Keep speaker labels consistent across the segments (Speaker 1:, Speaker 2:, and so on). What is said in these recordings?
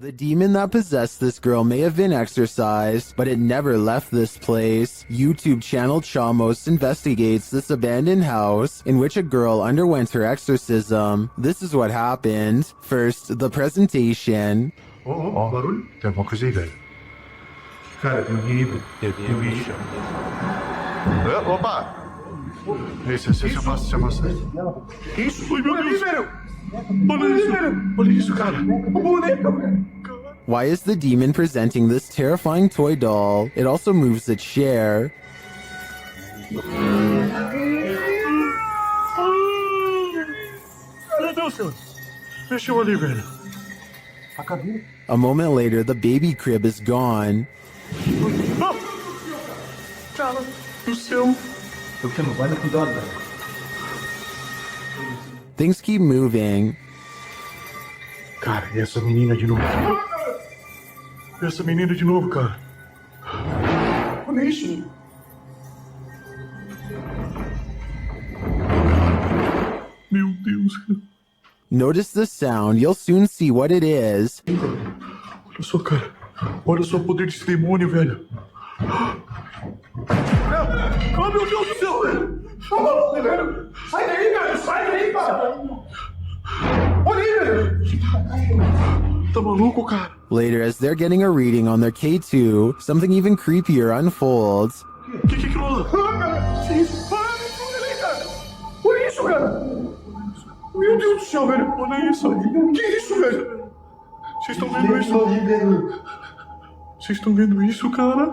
Speaker 1: The demon that possessed this girl may have been exorcised, but it never left this place. YouTube channel Chamos investigates this abandoned house in which a girl underwent her exorcism. This is what happened. First, the presentation.
Speaker 2: Barulho? Tem alguma coisa aí, velho? Cara, tem alguém aí. Opa! Esse afasta. Que isso? Foi meu Deus! Olha isso, cara!
Speaker 1: Why is the demon presenting this terrifying toy doll? It also moves a chair.
Speaker 2: Meu Deus, senhor! Mexeu ali, velho.
Speaker 1: A moment later, the baby crib is gone.
Speaker 2: Cara do céu!
Speaker 1: Things keep moving.
Speaker 2: Cara, e essa menina de novo? Cara. Olha isso! Meu Deus!
Speaker 1: Notice the sound. You'll soon see what it is.
Speaker 2: Olha só, cara. Olha só o poder desse demônio, velho. Oh, meu Deus do céu, velho! Tá maluco, velho? Sai daí, cara! Olha aí, velho! Tá maluco, cara?
Speaker 1: Later, as they're getting a reading on their K2, something even creepier unfolds.
Speaker 2: Que aquilo lá? Cara! Que isso? Olha aí, cara! Olha isso, cara! Meu Deus do céu, velho! Olha isso! Que isso, velho? Vocês estão vendo isso? Vocês estão vendo isso, cara?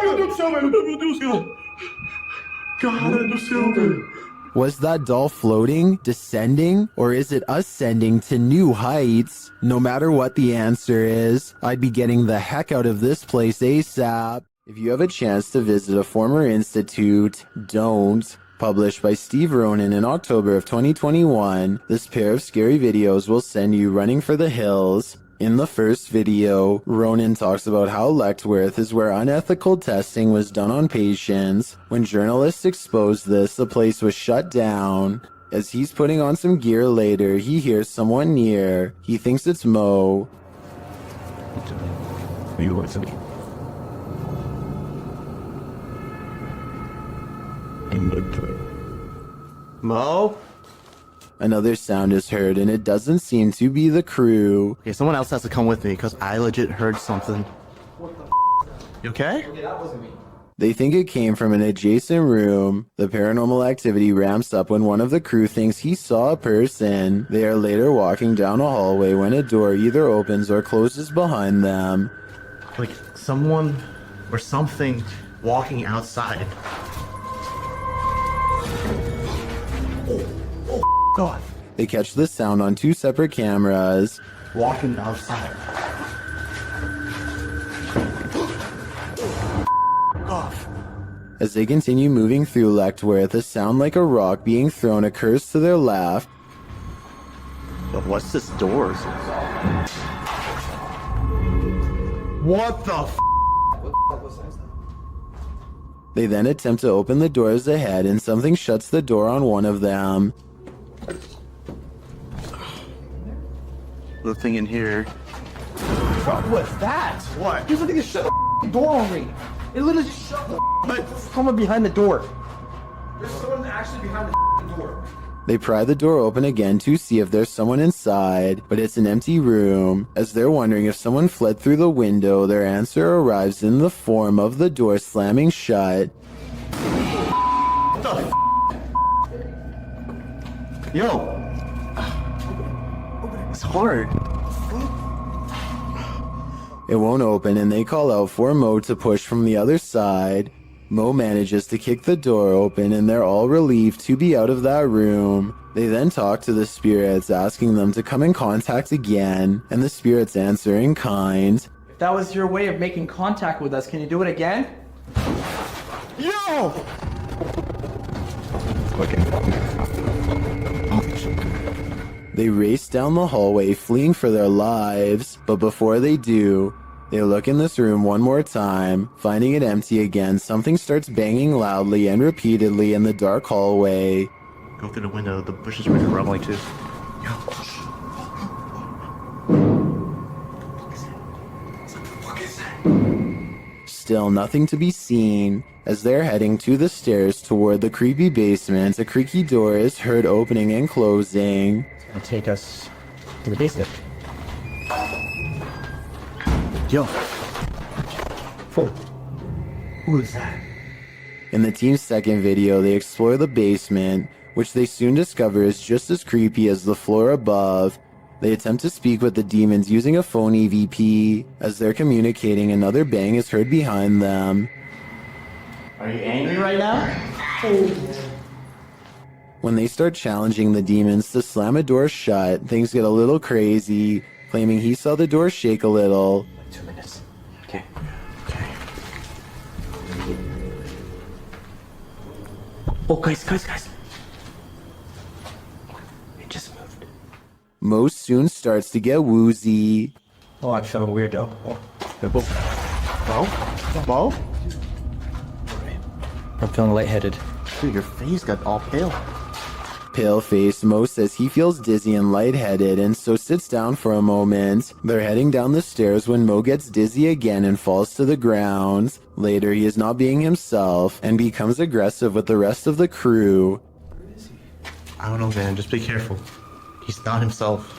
Speaker 2: Meu Deus do céu, velho! Meu Deus, cara! Cara do céu, velho!
Speaker 1: Was that doll floating, descending, or is it ascending to new heights? No matter what the answer is, I'd be getting the heck out of this place ASAP. If you have a chance to visit a former institute, don't. Published by Steve Ronan in October of 2021, this pair of scary videos will send you running for the hills. In the first video, Ronan talks about how Lechtworth is where unethical testing was done on patients. When journalists exposed this, the place was shut down. As he's putting on some gear later, he hears someone near. He thinks it's Mo.
Speaker 3: You want to me?
Speaker 4: Mo?
Speaker 1: Another sound is heard, and it doesn't seem to be the crew.
Speaker 4: Okay, someone else has to come with me, because I legit heard something. What the You okay?
Speaker 5: Okay, that wasn't me.
Speaker 1: They think it came from an adjacent room. The paranormal activity ramps up when one of the crew thinks he saw a person. They are later walking down a hallway when a door either opens or closes behind them.
Speaker 4: Like, someone or something walking outside. God.
Speaker 1: They catch the sound on two separate cameras.
Speaker 4: Walking outside. Off.
Speaker 1: As they continue moving through Lechtworth, a sound like a rock being thrown occurs to their left.
Speaker 4: But what's this door? What the f?
Speaker 1: They then attempt to open the doors ahead, and something shuts the door on one of them.
Speaker 4: Nothing in here.
Speaker 5: What was that?
Speaker 4: What?
Speaker 5: You something to shut the door on me. It literally just shut the someone behind the door. There's someone actually behind the door.
Speaker 1: They pry the door open again to see if there's someone inside, but it's an empty room. As they're wondering if someone fled through the window, their answer arrives in the form of the door slamming shut.
Speaker 4: What the f? Yo. It's hard.
Speaker 1: It won't open, and they call out for Mo to push from the other side. Mo manages to kick the door open, and they're all relieved to be out of that room. They then talk to the spirits, asking them to come in contact again, and the spirits answer in kind.
Speaker 5: If that was your way of making contact with us, can you do it again?
Speaker 4: Yo!
Speaker 1: They race down the hallway, fleeing for their lives, but before they do, they look in this room one more time. Finding it empty again, something starts banging loudly and repeatedly in the dark hallway.
Speaker 4: Go through the window, the bushes were rumbling too. Yo.
Speaker 1: still nothing to be seen. As they're heading to the stairs toward the creepy basement, a creaky door is heard opening and closing.
Speaker 5: It's gonna take us to the basement.
Speaker 4: Yo,
Speaker 5: Who is that?
Speaker 1: In the team's second video, they explore the basement, which they soon discover is just as creepy as the floor above. They attempt to speak with the demons using a phone EVP. As they're communicating, another bang is heard behind them.
Speaker 4: are you angry right now?
Speaker 1: When they start challenging the demons to slam a door shut, things get a little crazy, claiming he saw the door shake a little.
Speaker 5: 2 minutes.
Speaker 4: Okay.
Speaker 5: Oh, guys. It just moved.
Speaker 1: Mo soon starts to get woozy.
Speaker 5: Oh, I feel a weirdo.
Speaker 4: Mo?
Speaker 5: I'm feeling lightheaded.
Speaker 4: Dude, your face got all pale.
Speaker 1: Pale-faced, Mo says he feels dizzy and lightheaded and so sits down for a moment. They're heading down the stairs when Mo gets dizzy again and falls to the ground. Later, he is not being himself and becomes aggressive with the rest of the crew.
Speaker 4: I don't know, man. Just be careful. He's not himself.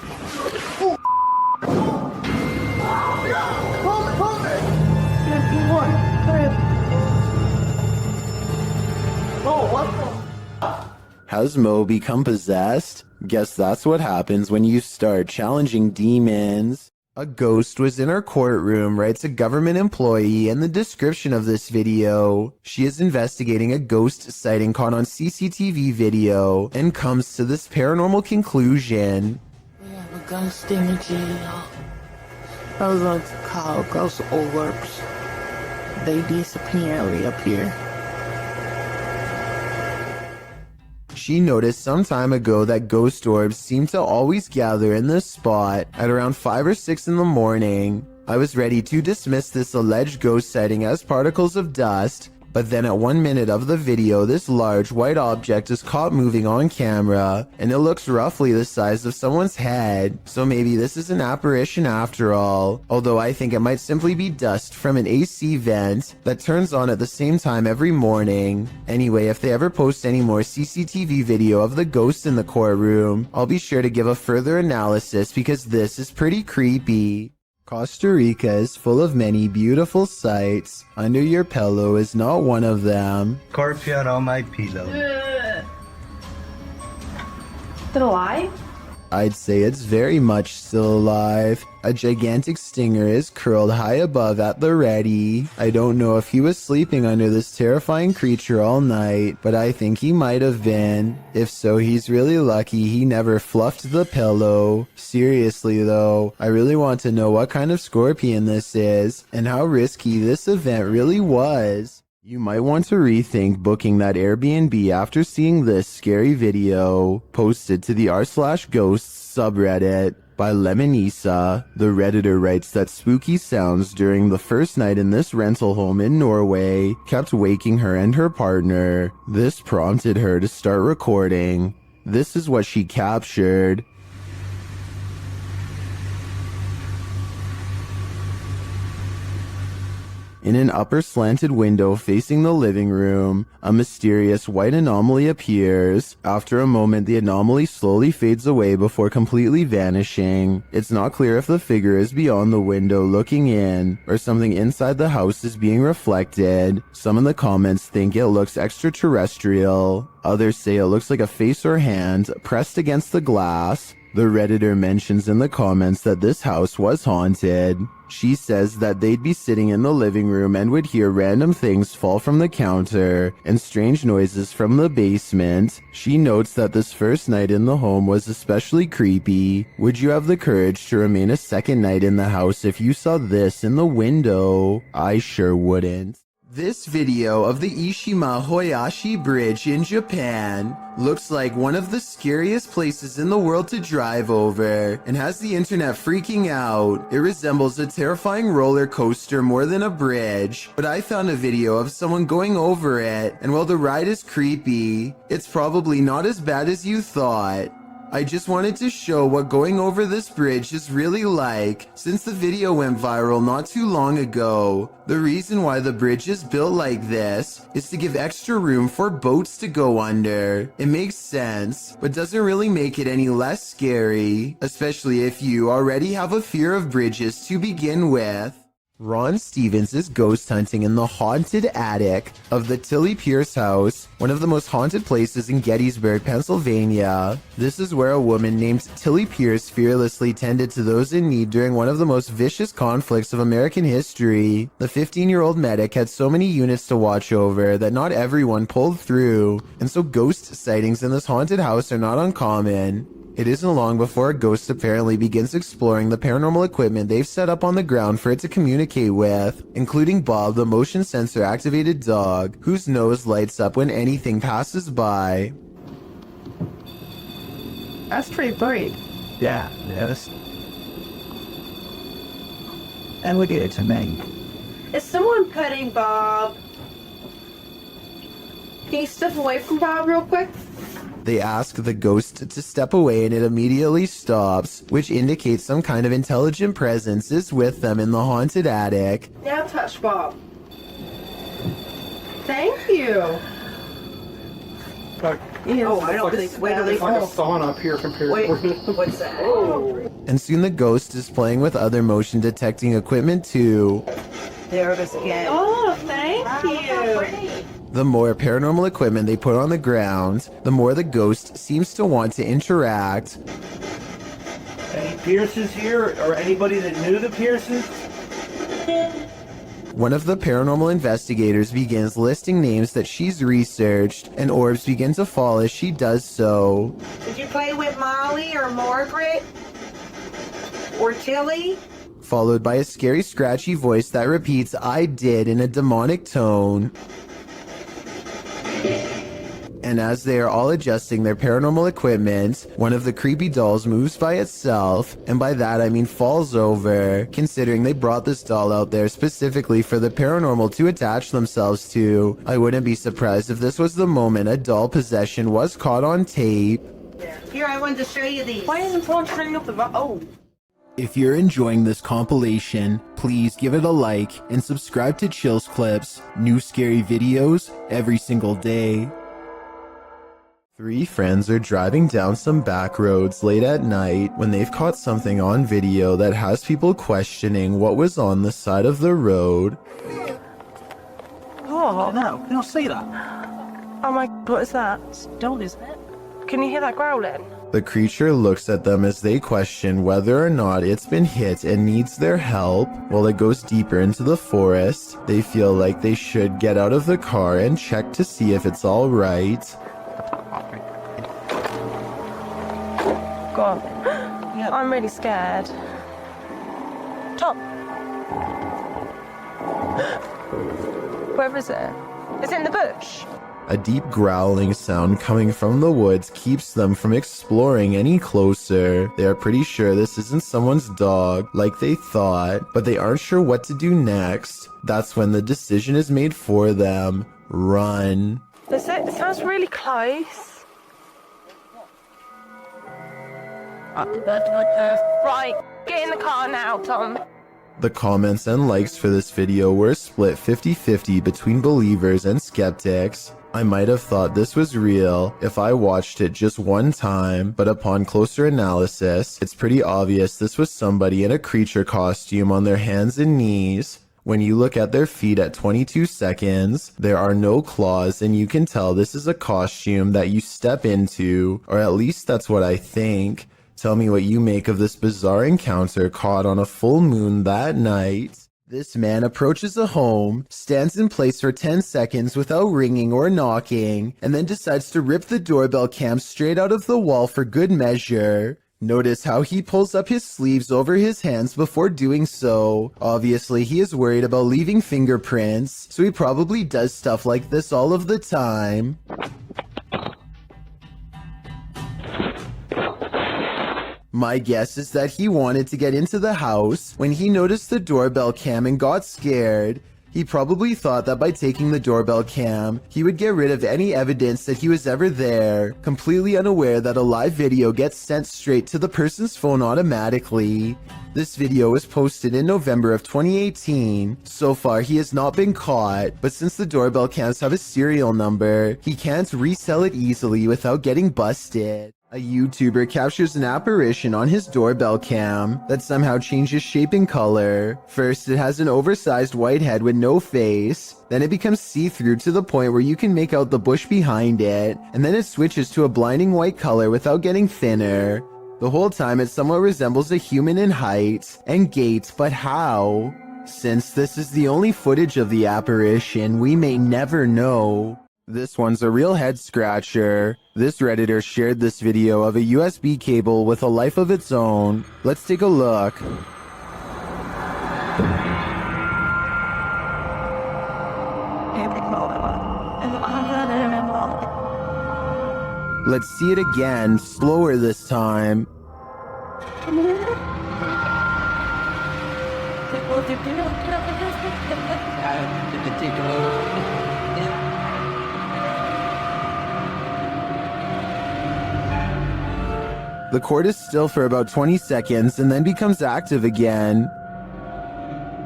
Speaker 1: Has Mo become possessed? Guess that's what happens when you start challenging demons. A ghost was in our courtroom, writes a government employee in the description of this video. She is investigating a ghost sighting caught on CCTV video and comes to this paranormal conclusion.
Speaker 3: We have a ghost in the jail. Those are called ghost orbs. They disappear and reappear.
Speaker 1: She noticed some time ago that ghost orbs seem to always gather in this spot at around 5 or 6 in the morning. I was ready to dismiss this alleged ghost sighting as particles of dust, but then at 1 minute of the video, this large white object is caught moving on camera, and it looks roughly the size of someone's head, so maybe this is an apparition after all, although I think it might simply be dust from an AC vent that turns on at the same time every morning. Anyway, if they ever post any more CCTV video of the ghost in the courtroom, I'll be sure to give a further analysis because this is pretty creepy. Costa Rica is full of many beautiful sights. Under your pillow is not one of them.
Speaker 6: Scorpion on my pillow.
Speaker 7: Still alive?
Speaker 1: I'd say it's very much still alive. A gigantic stinger is curled high above at the ready. I don't know if he was sleeping under this terrifying creature all night, but I think he might have been. If so, he's really lucky he never fluffed the pillow. Seriously though, I really want to know what kind of scorpion this is, and how risky this event really was. You might want to rethink booking that Airbnb after seeing this scary video posted to the r/ghosts subreddit by Lemonisa. The Redditor writes that spooky sounds during the first night in this rental home in Norway kept waking her and her partner. This prompted her to start recording. This is what she captured. In an upper slanted window facing the living room, a mysterious white anomaly appears. After a moment, the anomaly slowly fades away before completely vanishing. It's not clear if the figure is beyond the window looking in, or something inside the house is being reflected. Some in the comments think it looks extraterrestrial. Others say it looks like a face or hand pressed against the glass. The Redditor mentions in the comments that this house was haunted. She says that they'd be sitting in the living room and would hear random things fall from the counter and strange noises from the basement. She notes that this first night in the home was especially creepy. Would you have the courage to remain a second night in the house if you saw this in the window? I sure wouldn't. This video of the Ishima Hoyashi Bridge in Japan looks like one of the scariest places in the world to drive over and has the internet freaking out. It resembles a terrifying roller coaster more than a bridge, but I found a video of someone going over it, and while the ride is creepy, it's probably not as bad as you thought. I just wanted to show what going over this bridge is really like, since the video went viral not too long ago. The reason why the bridge is built like this is to give extra room for boats to go under. It makes sense, but doesn't really make it any less scary, especially if you already have a fear of bridges to begin with. Ron Stevens is ghost hunting in the haunted attic of the Tilly Pierce house, one of the most haunted places in Gettysburg, Pennsylvania. This is where a woman named Tilly Pierce fearlessly tended to those in need during one of the most vicious conflicts of American history. The 15-year-old medic had so many units to watch over that not everyone pulled through, and so ghost sightings in this haunted house are not uncommon. It isn't long before a ghost apparently begins exploring the paranormal equipment they've set up on the ground for it to communicate with, including Bob, the motion sensor activated dog, whose nose lights up when anything passes by.
Speaker 3: That's pretty bright.
Speaker 6: Yeah, yes. And look at it to me.
Speaker 7: Is someone petting Bob? Can you step away from Bob real quick?
Speaker 1: They ask the ghost to step away and it immediately stops, which indicates some kind of intelligent presence is with them in the haunted attic.
Speaker 7: Now touch Bob. Thank you. Oh, I don't think. Wait,
Speaker 5: It's like a sauna up here compared
Speaker 7: wait.
Speaker 5: to.
Speaker 7: What's that?
Speaker 1: And soon the ghost is playing with other motion detecting equipment too.
Speaker 7: There it is again. Oh, thank you.
Speaker 1: The more paranormal equipment they put on the ground, the more the ghost seems to want to interact.
Speaker 6: Any Pierces here, or anybody that knew the Pierces?
Speaker 1: One of the paranormal investigators begins listing names that she's researched, and orbs begin to fall as she does so.
Speaker 7: Did you play with Molly or Margaret? Or Tilly?
Speaker 1: Followed by a scary scratchy voice that repeats "I did" in a demonic tone. And as they are all adjusting their paranormal equipment, one of the creepy dolls moves by itself, and by that I mean falls over, considering they brought this doll out there specifically for the paranormal to attach themselves to. I wouldn't be surprised if this was the moment a doll possession was caught on tape.
Speaker 7: Here, I wanted to show you these.
Speaker 3: Why isn't someone turning up the Oh.
Speaker 1: If you're enjoying this compilation, please give it a like and subscribe to Chills Clips, new scary videos every single day. Three friends are driving down some back roads late at night when they've caught something on video that has people questioning what was on the side of the road.
Speaker 6: Oh, no, you don't see that.
Speaker 7: Oh my, what is that? Don't, isn't it? Can you hear that growling?
Speaker 1: The creature looks at them as they question whether or not it's been hit and needs their help. While it goes deeper into the forest, they feel like they should get out of the car and check to see if it's all right.
Speaker 7: God, I'm really scared. Tom! Where is it? Is it in the bush?
Speaker 1: A deep growling sound coming from the woods keeps them from exploring any closer. They are pretty sure this isn't someone's dog, like they thought, but they aren't sure what to do next. That's when the decision is made for them. Run.
Speaker 7: It sounds really close. Right, get in the car now, Tom.
Speaker 1: The comments and likes for this video were split 50-50 between believers and skeptics. I might have thought this was real if I watched it just one time, but upon closer analysis, it's pretty obvious this was somebody in a creature costume on their hands and knees. When you look at their feet at 22 seconds, there are no claws and you can tell this is a costume that you step into, or at least that's what I think. Tell me what you make of this bizarre encounter caught on a full moon that night. This man approaches a home, stands in place for 10 seconds without ringing or knocking, and then decides to rip the doorbell cam straight out of the wall for good measure. Notice how he pulls up his sleeves over his hands before doing so. Obviously, he is worried about leaving fingerprints, so he probably does stuff like this all of the time. My guess is that he wanted to get into the house when he noticed the doorbell cam and got scared. He probably thought that by taking the doorbell cam, he would get rid of any evidence that he was ever there, completely unaware that a live video gets sent straight to the person's phone automatically. This video was posted in November of 2018. So far, he has not been caught, but since the doorbell cams have a serial number, he can't resell it easily without getting busted. A YouTuber captures an apparition on his doorbell cam that somehow changes shape and color. First, it has an oversized white head with no face. Then it becomes see-through to the point where you can make out the bush behind it. And then it switches to a blinding white color without getting thinner. The whole time it somewhat resembles a human in height and gait, but how? Since this is the only footage of the apparition, we may never know. This one's a real head scratcher. This Redditor shared this video of a USB cable with a life of its own. Let's take a look. Let's see it again, slower this time. The cord is still for about 20 seconds and then becomes active again.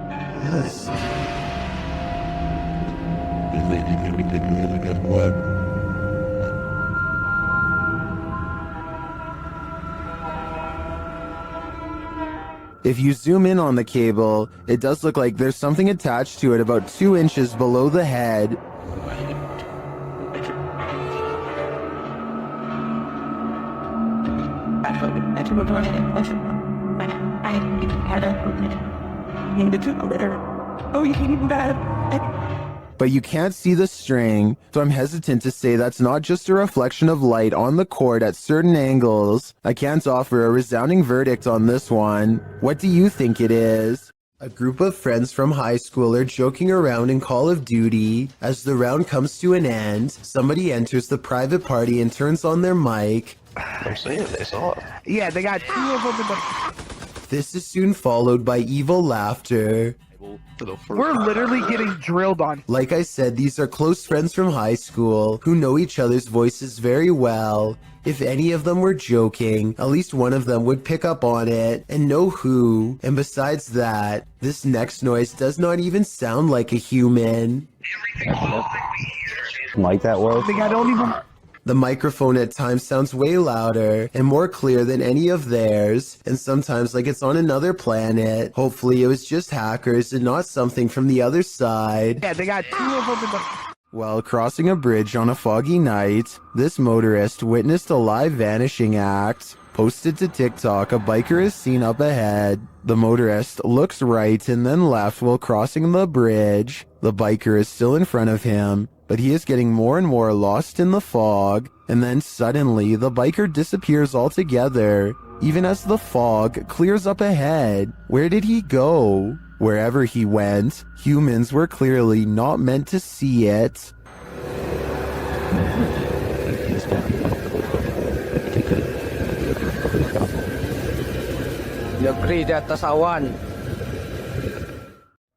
Speaker 4: Yes.
Speaker 1: If you zoom in on the cable, it does look like there's something attached to it about 2 inches below the head. But you can't see the string, so I'm hesitant to say that's not just a reflection of light on the cord at certain angles. I can't offer a resounding verdict on this one. What do you think it is? A group of friends from high school are joking around in Call of Duty. As the round comes to an end, somebody enters the private party and turns on their mic.
Speaker 4: I'm saying this off.
Speaker 5: Yeah, they got 2 of them in the...
Speaker 1: This is soon followed by evil laughter.
Speaker 5: We're literally getting drilled on.
Speaker 1: Like I said, these are close friends from high school who know each other's voices very well. If any of them were joking, at least one of them would pick up on it and know who. And besides that, this next noise does not even sound like a human.
Speaker 8: Like that work?
Speaker 5: I think I don't even...
Speaker 1: The microphone at times sounds way louder and more clear than any of theirs, and sometimes like it's on another planet. Hopefully it was just hackers and not something from the other side.
Speaker 5: Yeah, they got 2 of them in the...
Speaker 1: While crossing a bridge on a foggy night, this motorist witnessed a live vanishing act. Posted to TikTok, a biker is seen up ahead. The motorist looks right and then left while crossing the bridge. The biker is still in front of him, but he is getting more and more lost in the fog. And then suddenly, the biker disappears altogether, even as the fog clears up ahead. Where did he go? Wherever he went, humans were clearly not meant to see it.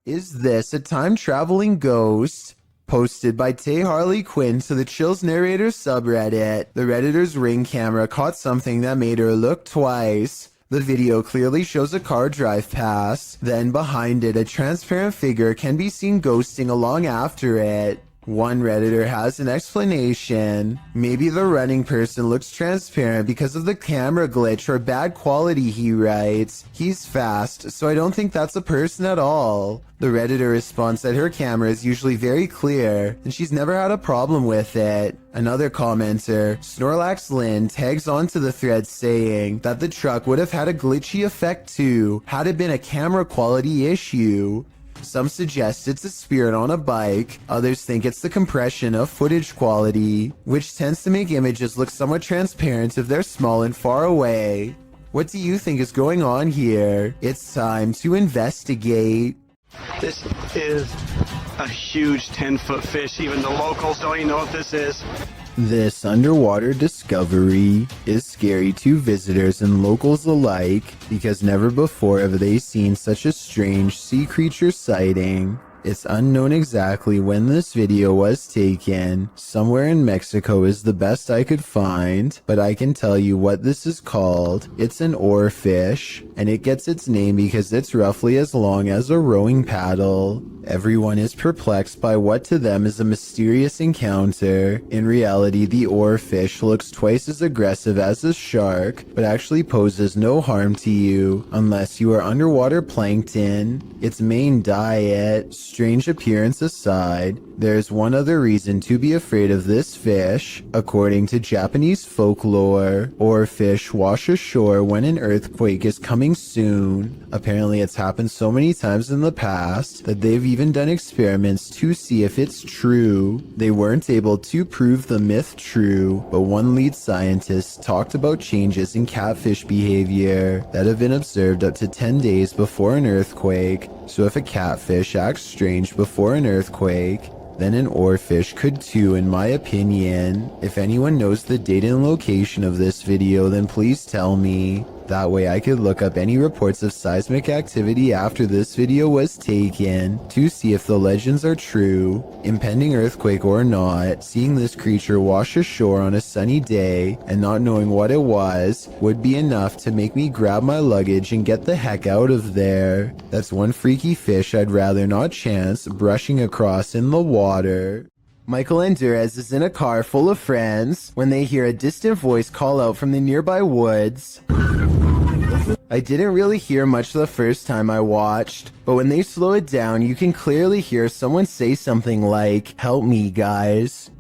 Speaker 1: Is this a time-traveling ghost? Posted by Tay Harley Quinn to the Chills Narrator subreddit. The Redditor's Ring camera caught something that made her look twice. The video clearly shows a car drive past. Then behind it, a transparent figure can be seen ghosting along after it. One Redditor has an explanation. Maybe the running person looks transparent because of the camera glitch or bad quality, he writes. He's fast, so I don't think that's a person at all. The Redditor responds that her camera is usually very clear, and she's never had a problem with it. Another commenter, Snorlax Lynn, tags onto the thread saying that the truck would have had a glitchy effect too, had it been a camera quality issue. Some suggest it's a spirit on a bike, others think it's the compression of footage quality, which tends to make images look somewhat transparent if they're small and far away. What do you think is going on here? It's time to investigate.
Speaker 9: This is a huge 10-foot fish. Even the locals don't even know what this is.
Speaker 1: This underwater discovery is scary to visitors and locals alike because never before have they seen such a strange sea creature sighting. It's unknown exactly when this video was taken. Somewhere in Mexico is the best I could find, but I can tell you what this is called. It's an oarfish, and it gets its name because it's roughly as long as a rowing paddle. Everyone is perplexed by what to them is a mysterious encounter. In reality, the oarfish looks twice as aggressive as a shark, but actually poses no harm to you unless you are underwater plankton. Its main diet, strange appearance aside, there's one other reason to be afraid of this fish. According to Japanese folklore, oarfish wash ashore when an earthquake is coming soon. Apparently it's happened so many times in the past that they've even done experiments to see if it's true. They weren't able to prove the myth true, but one lead scientist talked about changes in catfish behavior that have been observed up to 10 days before an earthquake. So if a catfish acts strange before an earthquake, then an oarfish could too, in my opinion. If anyone knows the date and location of this video, then please tell me. That way I could look up any reports of seismic activity after this video was taken to see if the legends are true. Impending earthquake or not, seeing this creature wash ashore on a sunny day and not knowing what it was would be enough to make me grab my luggage and get the heck out of there. That's one freaky fish I'd rather not chance brushing across in the water. Michael Andurez is in a car full of friends when they hear a distant voice call out from the nearby woods. I didn't really hear much the first time I watched, but when they slow it down, you can clearly hear someone say something like, "Help me, guys."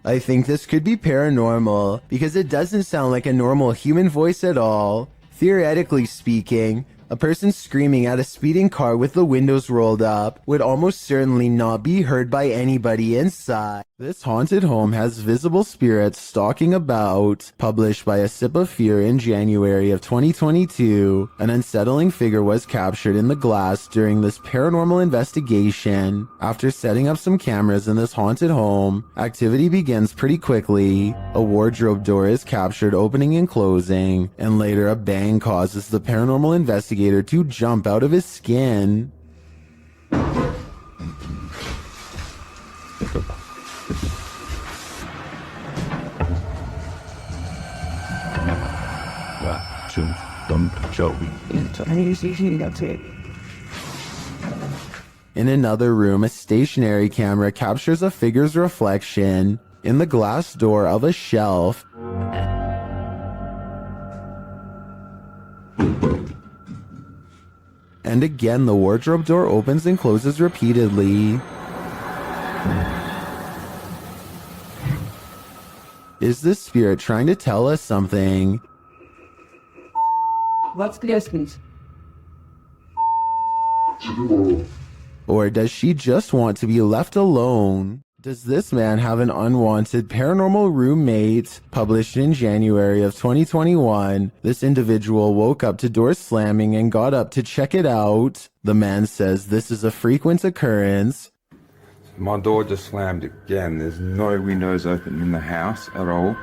Speaker 1: I think this could be paranormal because it doesn't sound like a normal human voice at all. Theoretically speaking, a person screaming at a speeding car with the windows rolled up would almost certainly not be heard by anybody inside. This haunted home has visible spirits stalking about. Published by A Sip of Fear in January of 2022, an unsettling figure was captured in the glass during this paranormal investigation. After setting up some cameras in this haunted home, activity begins pretty quickly. A wardrobe door is captured opening and closing, and later a bang causes the paranormal investigator to jump out of his skin. In another room, a stationary camera captures a figure's reflection in the glass door of a shelf. And again, the wardrobe door opens and closes repeatedly. Is this spirit trying to tell us something?
Speaker 5: What's the distance?
Speaker 1: Or does she just want to be left alone? Does this man have an unwanted paranormal roommate? Published in January of 2021, this individual woke up to doors slamming and got up to check it out. The man says this is a frequent occurrence.
Speaker 8: My door just slammed again. There's no windows open in the house at all.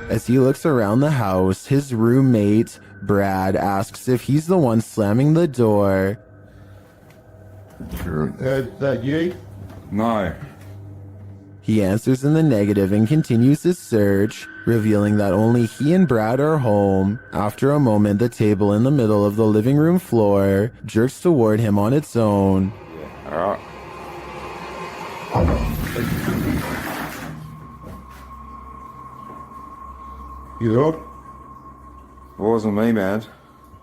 Speaker 1: As he looks around the house, his roommate, Brad, asks if he's the one slamming the door.
Speaker 2: Is that you?
Speaker 8: No.
Speaker 1: He answers in the negative and continues his search, revealing that only he and Brad are home. After a moment, the table in the middle of the living room floor jerks toward him on its own.
Speaker 8: Alright.
Speaker 2: You up?
Speaker 8: It wasn't me, man.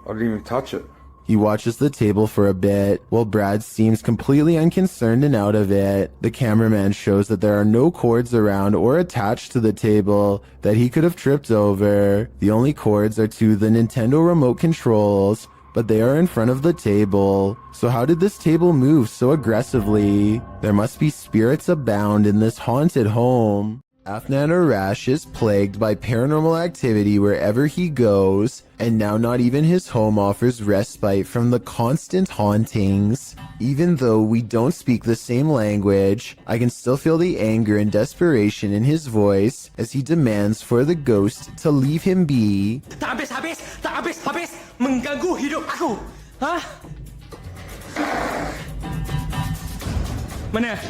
Speaker 8: I didn't even touch it.
Speaker 1: He watches the table for a bit, while Brad seems completely unconcerned and out of it. The cameraman shows that there are no cords around or attached to the table that he could have tripped over. The only cords are to the Nintendo remote controls, but they are in front of the table. So how did this table move so aggressively? There must be spirits abound in this haunted home. Afnan Arash is plagued by paranormal activity wherever he goes, and now not even his home offers respite from the constant hauntings. Even though we don't speak the same language, I can still feel the anger and desperation in his voice as he demands for the ghost to leave him be.
Speaker 5: Habis mengganggu hidup aku. Hah? Mana?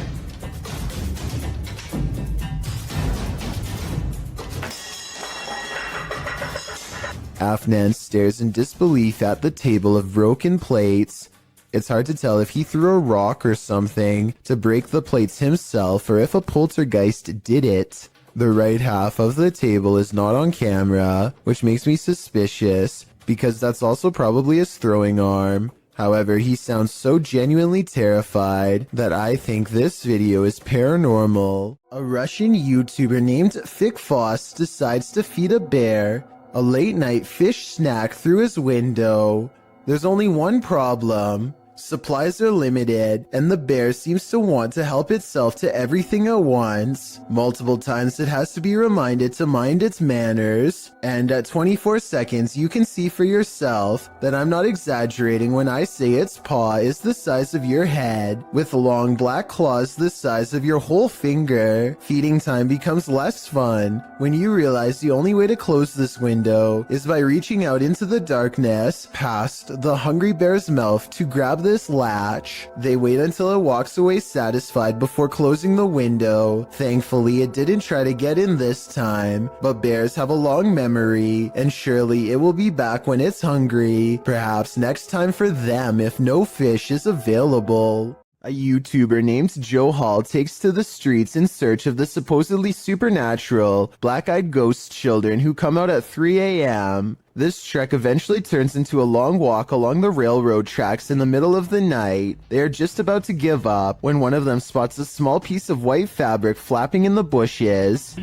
Speaker 1: Afnan stares in disbelief at the table of broken plates. It's hard to tell if he threw a rock or something to break the plates himself or if a poltergeist did it. The right half of the table is not on camera, which makes me suspicious because that's also probably his throwing arm. However, he sounds so genuinely terrified that I think this video is paranormal. A Russian YouTuber named Fikfos decides to feed a bear a late-night fish snack through his window. There's only one problem. Supplies are limited, and the bear seems to want to help itself to everything at once. Multiple times it has to be reminded to mind its manners, and at 24 seconds you can see for yourself that I'm not exaggerating when I say its paw is the size of your head, with long black claws the size of your whole finger. Feeding time becomes less fun when you realize the only way to close this window is by reaching out into the darkness past the hungry bear's mouth to grab this latch. They wait until it walks away satisfied before closing the window. Thankfully, it didn't try to get in this time, but bears have a long memory, and surely it will be back when it's hungry. Perhaps next time for them if no fish is available. A YouTuber named Joe Hall takes to the streets in search of the supposedly supernatural, black-eyed ghost children who come out at 3 a.m. This trek eventually turns into a long walk along the railroad tracks in the middle of the night. They are just about to give up when one of them spots a small piece of white fabric flapping in the bushes.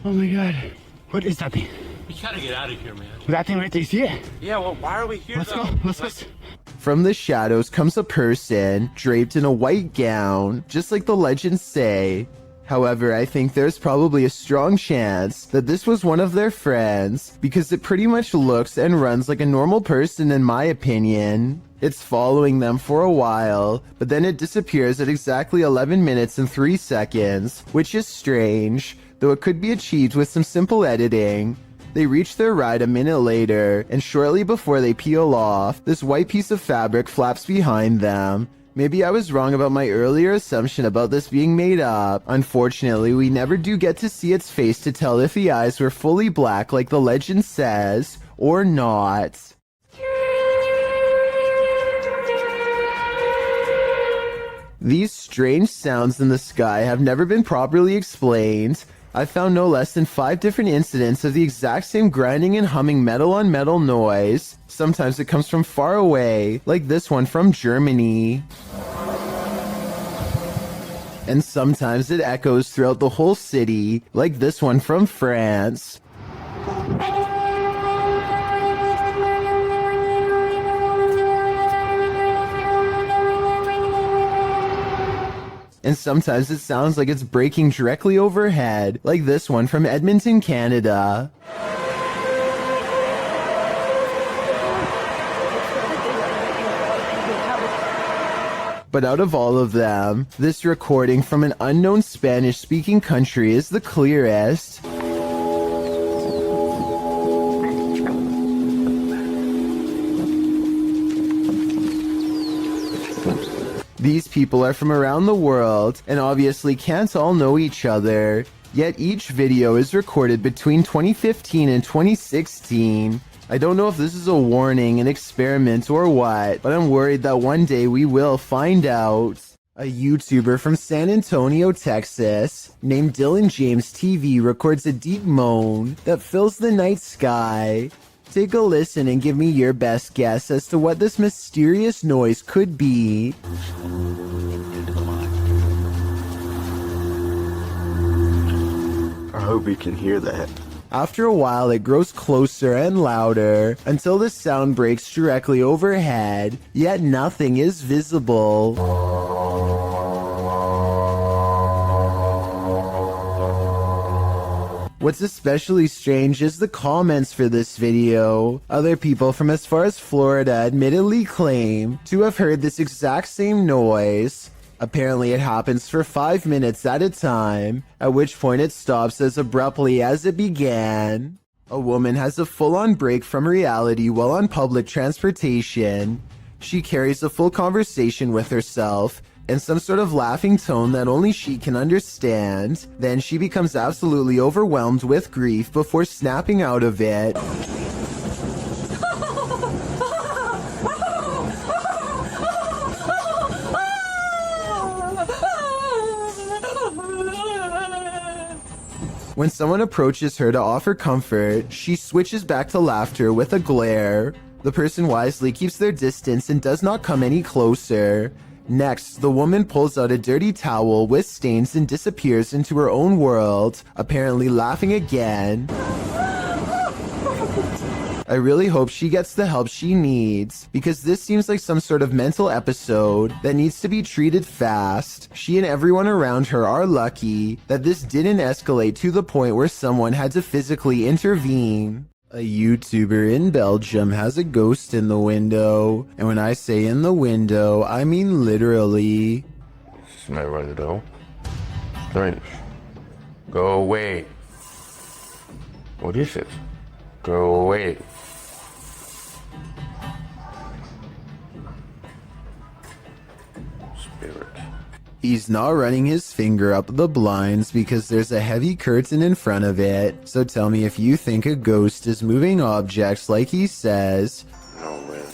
Speaker 6: Oh my god. What is that thing?
Speaker 10: We gotta get out of here, man.
Speaker 6: That thing right there, you see it?
Speaker 10: Yeah, well, why are we here?
Speaker 6: Let's go. Let's go.
Speaker 1: From the shadows comes a person draped in a white gown, just like the legends say. However, I think there's probably a strong chance that this was one of their friends, because it pretty much looks and runs like a normal person in my opinion. It's following them for a while, but then it disappears at exactly 11 minutes and 3 seconds, which is strange, though it could be achieved with some simple editing. They reach their ride a minute later, and shortly before they peel off, this white piece of fabric flaps behind them. Maybe I was wrong about my earlier assumption about this being made up. Unfortunately, we never do get to see its face to tell if the eyes were fully black like the legend says, or not. These strange sounds in the sky have never been properly explained. I found no less than 5 different incidents of the exact same grinding and humming metal on metal noise. Sometimes it comes from far away, like this one from Germany. And sometimes it echoes throughout the whole city, like this one from France. And sometimes it sounds like it's breaking directly overhead, like this one from Edmonton, Canada. But out of all of them, this recording from an unknown Spanish-speaking country is the clearest. These people are from around the world and obviously can't all know each other, yet each video is recorded between 2015 and 2016. I don't know if this is a warning, an experiment, or what, but I'm worried that one day we will find out. A YouTuber from San Antonio, Texas, named Dylan James TV records a deep moan that fills the night sky. Take a listen and give me your best guess as to what this mysterious noise could be.
Speaker 4: I hope you can hear that.
Speaker 1: After a while, it grows closer and louder until the sound breaks directly overhead, yet nothing is visible. What's especially strange is the comments for this video. Other people from as far as Florida admittedly claim to have heard this exact same noise. Apparently it happens for 5 minutes at a time, at which point it stops as abruptly as it began. A woman has a full-on break from reality while on public transportation. She carries a full conversation with herself in some sort of laughing tone that only she can understand. Then she becomes absolutely overwhelmed with grief before snapping out of it. When someone approaches her to offer comfort, she switches back to laughter with a glare. The person wisely keeps their distance and does not come any closer. Next, the woman pulls out a dirty towel with stains and disappears into her own world, apparently laughing again. I really hope she gets the help she needs, because this seems like some sort of mental episode that needs to be treated fast. She and everyone around her are lucky that this didn't escalate to the point where someone had to physically intervene. A YouTuber in Belgium has a ghost in the window, and when I say in the window, I mean literally.
Speaker 10: Smell right at all. Strange. Go away. What is it? Go away. Spirit.
Speaker 1: He's not running his finger up the blinds because there's a heavy curtain in front of it. So tell me if you think a ghost is moving objects like he says.
Speaker 10: No, man.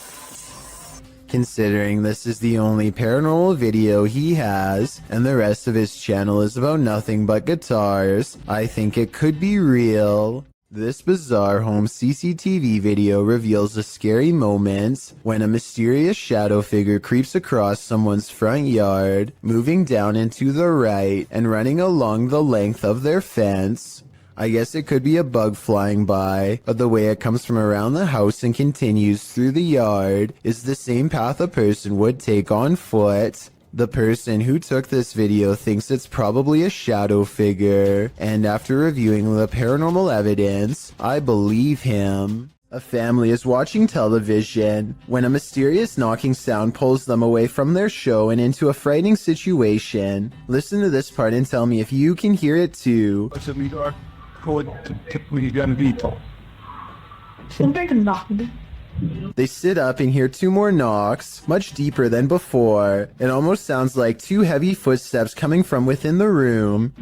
Speaker 1: Considering this is the only paranormal video he has, and the rest of his channel is about nothing but guitars, I think it could be real. This bizarre home CCTV video reveals a scary moment when a mysterious shadow figure creeps across someone's front yard, moving down and to the right and running along the length of their fence. I guess it could be a bug flying by, but the way it comes from around the house and continues through the yard is the same path a person would take on foot. The person who took this video thinks it's probably a shadow figure, and after reviewing the paranormal evidence, I believe him. A family is watching television when a mysterious knocking sound pulls them away from their show and into a frightening situation. Listen to this part and tell me if you can hear it too. They sit up and hear two more knocks, much deeper than before. It almost sounds like two heavy footsteps coming from within the room.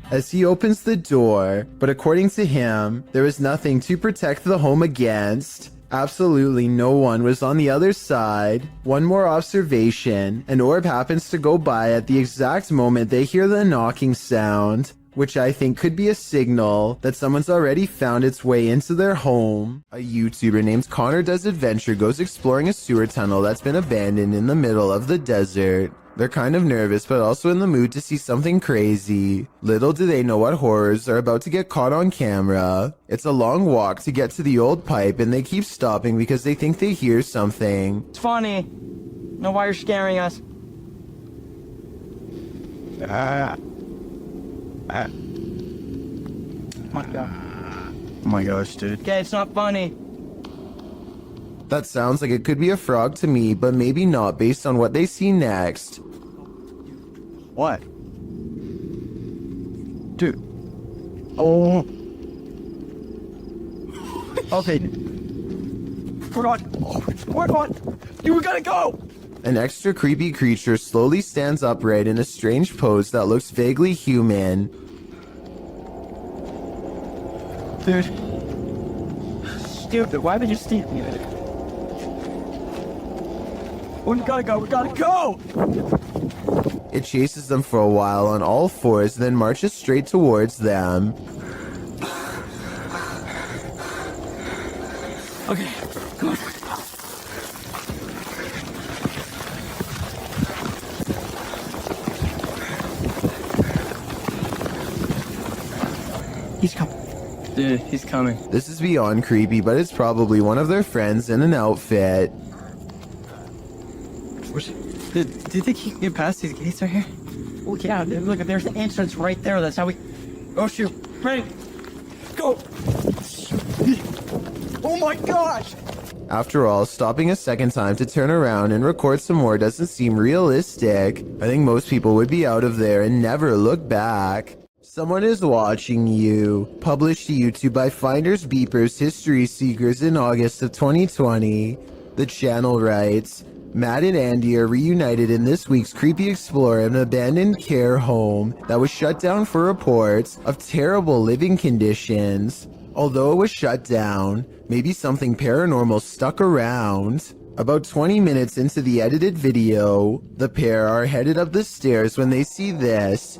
Speaker 1: As he opens the door, but according to him, there was nothing to protect the home against. Absolutely no one was on the other side. One more observation, an orb happens to go by at the exact moment they hear the knocking sound, which I think could be a signal that someone's already found its way into their home. A YouTuber named Connor Does Adventure goes exploring a sewer tunnel that's been abandoned in the middle of the desert. They're kind of nervous but also in the mood to see something crazy. Little do they know what horrors are about to get caught on camera. It's a long walk to get to the old pipe and they keep stopping because they think they hear something.
Speaker 5: It's funny. Know why you're scaring us?
Speaker 4: Oh my gosh, dude.
Speaker 5: Okay, it's not funny.
Speaker 1: That sounds like it could be a frog to me, but maybe not based on what they see next.
Speaker 4: What? Dude. Oh. Okay. We're on. You gotta go.
Speaker 1: An extra creepy creature slowly stands upright in a strange pose that looks vaguely human.
Speaker 5: Dude. Stupid, why would you stand here? We gotta go!
Speaker 1: It chases them for a while on all fours, then marches straight towards them.
Speaker 5: Okay, come on. He's coming. Dude, he's coming.
Speaker 1: This is beyond creepy, but it's probably one of their friends in an outfit.
Speaker 5: Do you think he can get past these gates right here? Oh yeah, dude, look, there's the entrance right there. That's how we... Oh shoot. Ready? Go! Oh my gosh!
Speaker 1: After all, stopping a second time to turn around and record some more doesn't seem realistic. I think most people would be out of there and never look back. Someone is watching you. Published to YouTube by Finders Beepers History Seekers in August of 2020. The channel writes, Matt and Andy are reunited in this week's Creepy Explorer, an abandoned care home that was shut down for reports of terrible living conditions. Although it was shut down, maybe something paranormal stuck around. About 20 minutes into the edited video, the pair are headed up the stairs when they see this.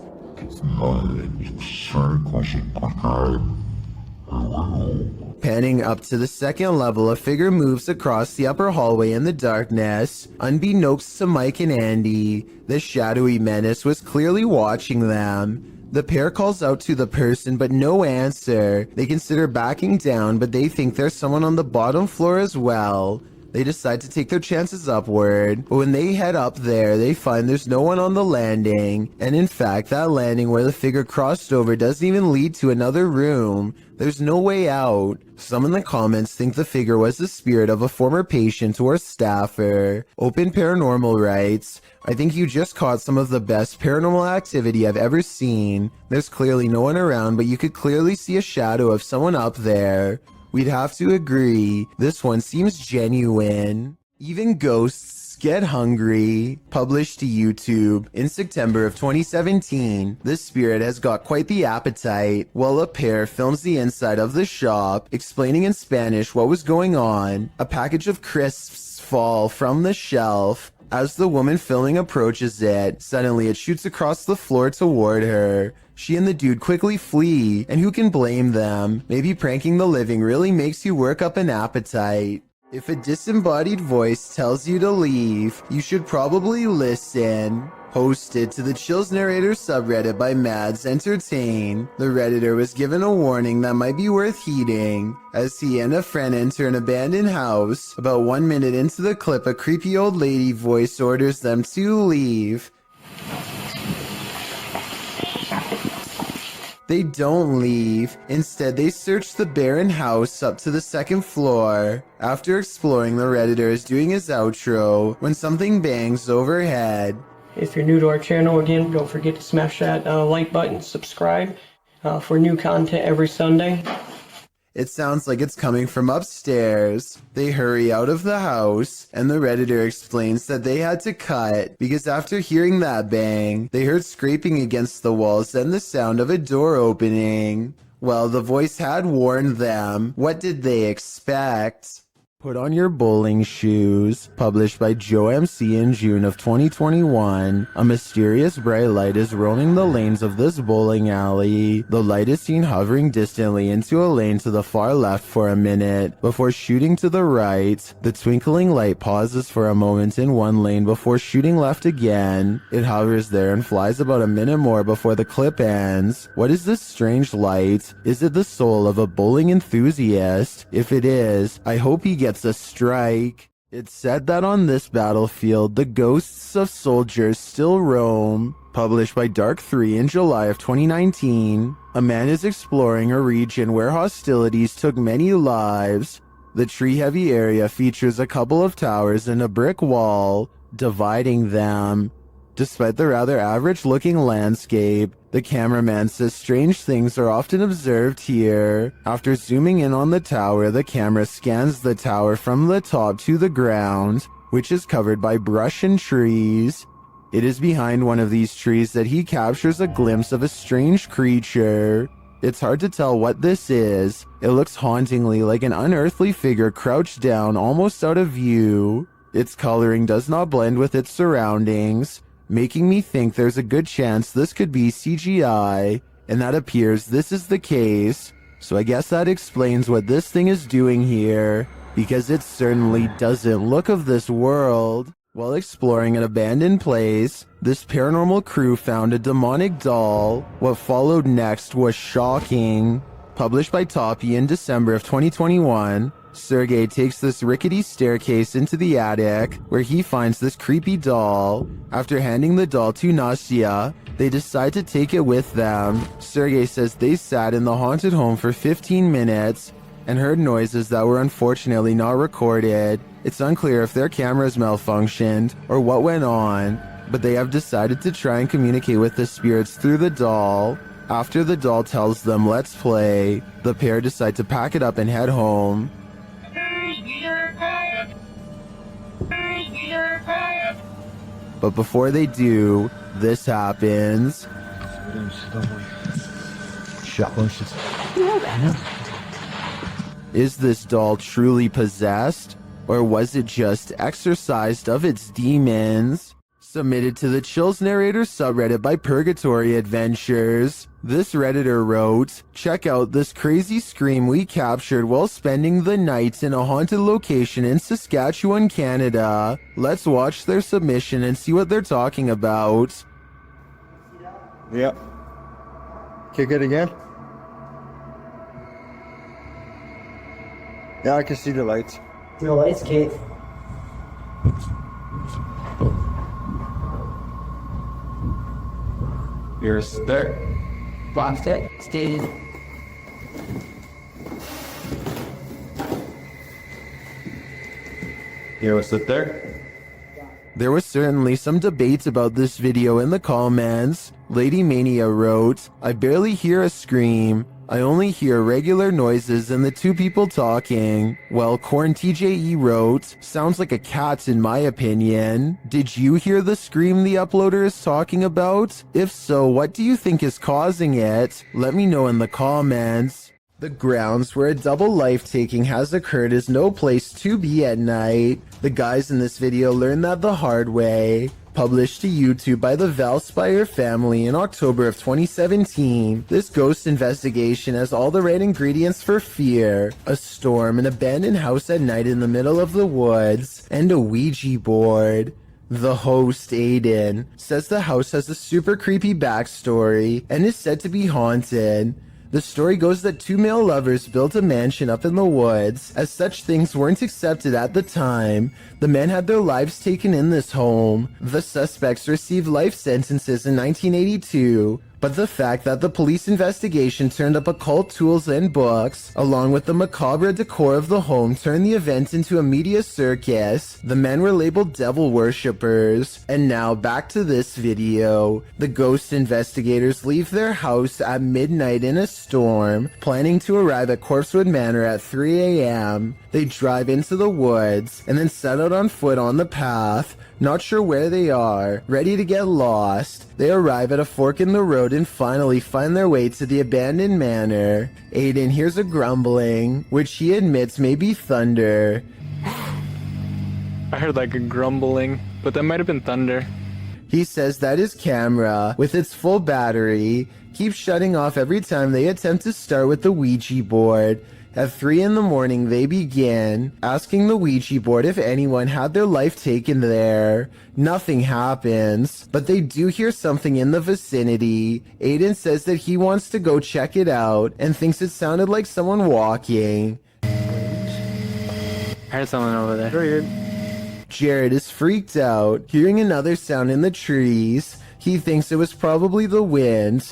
Speaker 1: Panning up to the second level, a figure moves across the upper hallway in the darkness. Unbeknownst to Mike and Andy, the shadowy menace was clearly watching them. The pair calls out to the person, but no answer. They consider backing down, but they think there's someone on the bottom floor as well. They decide to take their chances upward, but when they head up there, they find there's no one on the landing. And in fact, that landing where the figure crossed over doesn't even lead to another room. There's no way out. Some in the comments think the figure was the spirit of a former patient or staffer. Open Paranormal writes, I think you just caught some of the best paranormal activity I've ever seen. There's clearly no one around, but you could clearly see a shadow of someone up there. We'd have to agree, this one seems genuine. Even ghosts get hungry. Published to YouTube in September of 2017, this spirit has got quite the appetite. While a pair films the inside of the shop, explaining in Spanish what was going on, a package of crisps fall from the shelf. As the woman filming approaches it, suddenly it shoots across the floor toward her. She and the dude quickly flee, and who can blame them? Maybe pranking the living really makes you work up an appetite. If a disembodied voice tells you to leave, you should probably listen. Posted to the Chills Narrator subreddit by Mads Entertain, the Redditor was given a warning that might be worth heeding. As he and a friend enter an abandoned house, about 1 minute into the clip, a creepy old lady voice orders them to leave. They don't leave. Instead, they search the barren house up to the second floor. After exploring, the Redditor is doing his outro when something bangs overhead.
Speaker 11: If you're new to our channel, again, don't forget to smash that like button, subscribe for new content every Sunday.
Speaker 1: It sounds like it's coming from upstairs. They hurry out of the house, and the Redditor explains that they had to cut because after hearing that bang, they heard scraping against the walls and the sound of a door opening. Well, the voice had warned them. What did they expect? Put on your bowling shoes. Published by Joe MC in June of 2021. A mysterious bright light is roaming the lanes of this bowling alley. The light is seen hovering distantly into a lane to the far left for a minute before shooting to the right. The twinkling light pauses for a moment in one lane before shooting left again. It hovers there and flies about a minute more before the clip ends. What is this strange light? Is it the soul of a bowling enthusiast? If it is, I hope he gets a strike. It's said that on this battlefield, the ghosts of soldiers still roam. Published by Dark 3 in July of 2019, a man is exploring a region where hostilities took many lives. The tree-heavy area features a couple of towers and a brick wall dividing them. Despite the rather average-looking landscape, the cameraman says strange things are often observed here. After zooming in on the tower, the camera scans the tower from the top to the ground, which is covered by brush and trees. It is behind one of these trees that he captures a glimpse of a strange creature. It's hard to tell what this is. It looks hauntingly like an unearthly figure crouched down, almost out of view. Its coloring does not blend with its surroundings, making me think there's a good chance this could be CGI, and that appears this is the case. So I guess that explains what this thing is doing here, because it certainly doesn't look of this world. While exploring an abandoned place, this paranormal crew found a demonic doll. What followed next was shocking. Published by Toppy in December of 2021, Sergey takes this rickety staircase into the attic, where he finds this creepy doll. After handing the doll to Nastya, they decide to take it with them. Sergey says they sat in the haunted home for 15 minutes and heard noises that were unfortunately not recorded. It's unclear if their cameras malfunctioned or what went on, but they have decided to try and communicate with the spirits through the doll. After the doll tells them let's play, the pair decide to pack it up and head home. But before they do, this happens. Is this doll truly possessed, or was it just exorcised of its demons? Submitted to the Chills Narrator subreddit by Purgatory Adventures. This Redditor wrote, "Check out this crazy scream we captured while spending the night in a haunted location in Saskatchewan, Canada. Let's watch their submission and see what they're talking about."
Speaker 2: Yep. Kick it again. Yeah, I can see the lights.
Speaker 5: No lights, Kate.
Speaker 2: You're there.
Speaker 5: Lost it. Stayed.
Speaker 2: You will sit there.
Speaker 1: There was certainly some debate about this video in the comments. Lady Mania wrote, "I barely hear a scream. I only hear regular noises and the two people talking." Well, Corn TJE wrote, "Sounds like a cat in my opinion. Did you hear the scream the uploader is talking about? If so, what do you think is causing it? Let me know in the comments." The grounds where a double life-taking has occurred is no place to be at night. The guys in this video learned that the hard way. Published to YouTube by the Valspire family in October of 2017, this ghost investigation has all the right ingredients for fear: a storm, an abandoned house at night in the middle of the woods, and a Ouija board. The host, Aiden, says the house has a super creepy backstory and is said to be haunted. The story goes that two male lovers built a mansion up in the woods. As such things weren't accepted at the time, the men had their lives taken in this home. The suspects received life sentences in 1982, but the fact that the police investigation turned up occult tools and books, along with the macabre decor of the home, turned the event into a media circus. The men were labeled devil worshippers. And now back to this video. The ghost investigators leave their house at midnight in a storm, planning to arrive at Corpsewood Manor at 3 a.m. They drive into the woods and then set out on foot on the path, not sure where they are, ready to get lost. They arrive at a fork in the road and finally find their way to the abandoned manor. Aiden hears a grumbling, which he admits may be thunder.
Speaker 12: I heard like a grumbling, but that might have been thunder.
Speaker 1: He says that his camera, with its full battery, keeps shutting off every time they attempt to start with the Ouija board. At 3 in the morning, they begin asking the Ouija board if anyone had their life taken there. Nothing happens, but they do hear something in the vicinity. Aiden says that he wants to go check it out and thinks it sounded like someone walking.
Speaker 12: I heard someone over there.
Speaker 1: Jared is freaked out, hearing another sound in the trees. He thinks it was probably the wind.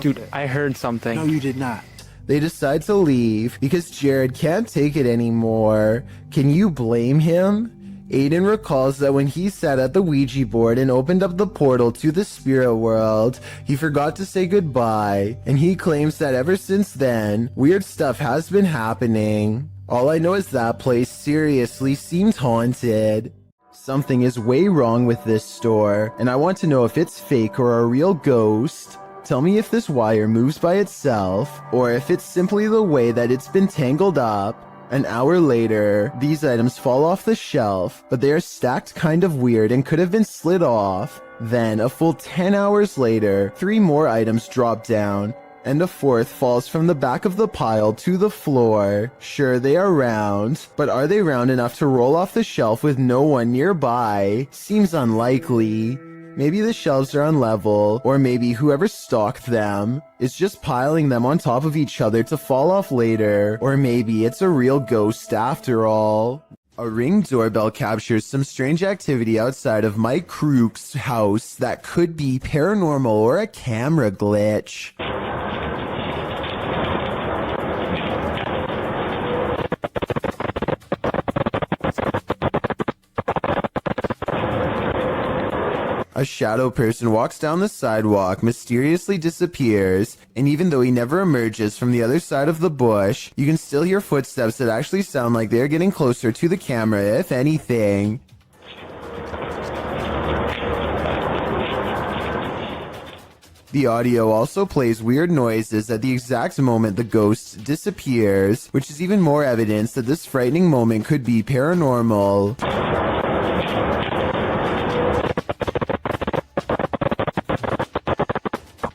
Speaker 12: Dude, I heard something.
Speaker 4: No, you did not.
Speaker 1: They decide to leave because Jared can't take it anymore. Can you blame him? Aiden recalls that when he sat at the Ouija board and opened up the portal to the spirit world, he forgot to say goodbye, and he claims that ever since then, weird stuff has been happening. All I know is that place seriously seemed haunted. Something is way wrong with this store, and I want to know if it's fake or a real ghost. Tell me if this wire moves by itself, or if it's simply the way that it's been tangled up. An hour later, these items fall off the shelf, but they are stacked kind of weird and could have been slid off. Then, a full 10 hours later, 3 more items drop down, and a 4th falls from the back of the pile to the floor. Sure, they are round, but are they round enough to roll off the shelf with no one nearby? Seems unlikely. Maybe the shelves are unlevel, or maybe whoever stocked them is just piling them on top of each other to fall off later, or maybe it's a real ghost after all. A Ring doorbell captures some strange activity outside of Mike Crook's house that could be paranormal or a camera glitch. A shadow person walks down the sidewalk, mysteriously disappears, And even though he never emerges from the other side of the bush, you can still hear footsteps that actually sound like they're getting closer to the camera, if anything. The audio also plays weird noises at the exact moment the ghost disappears, which is even more evidence that this frightening moment could be paranormal.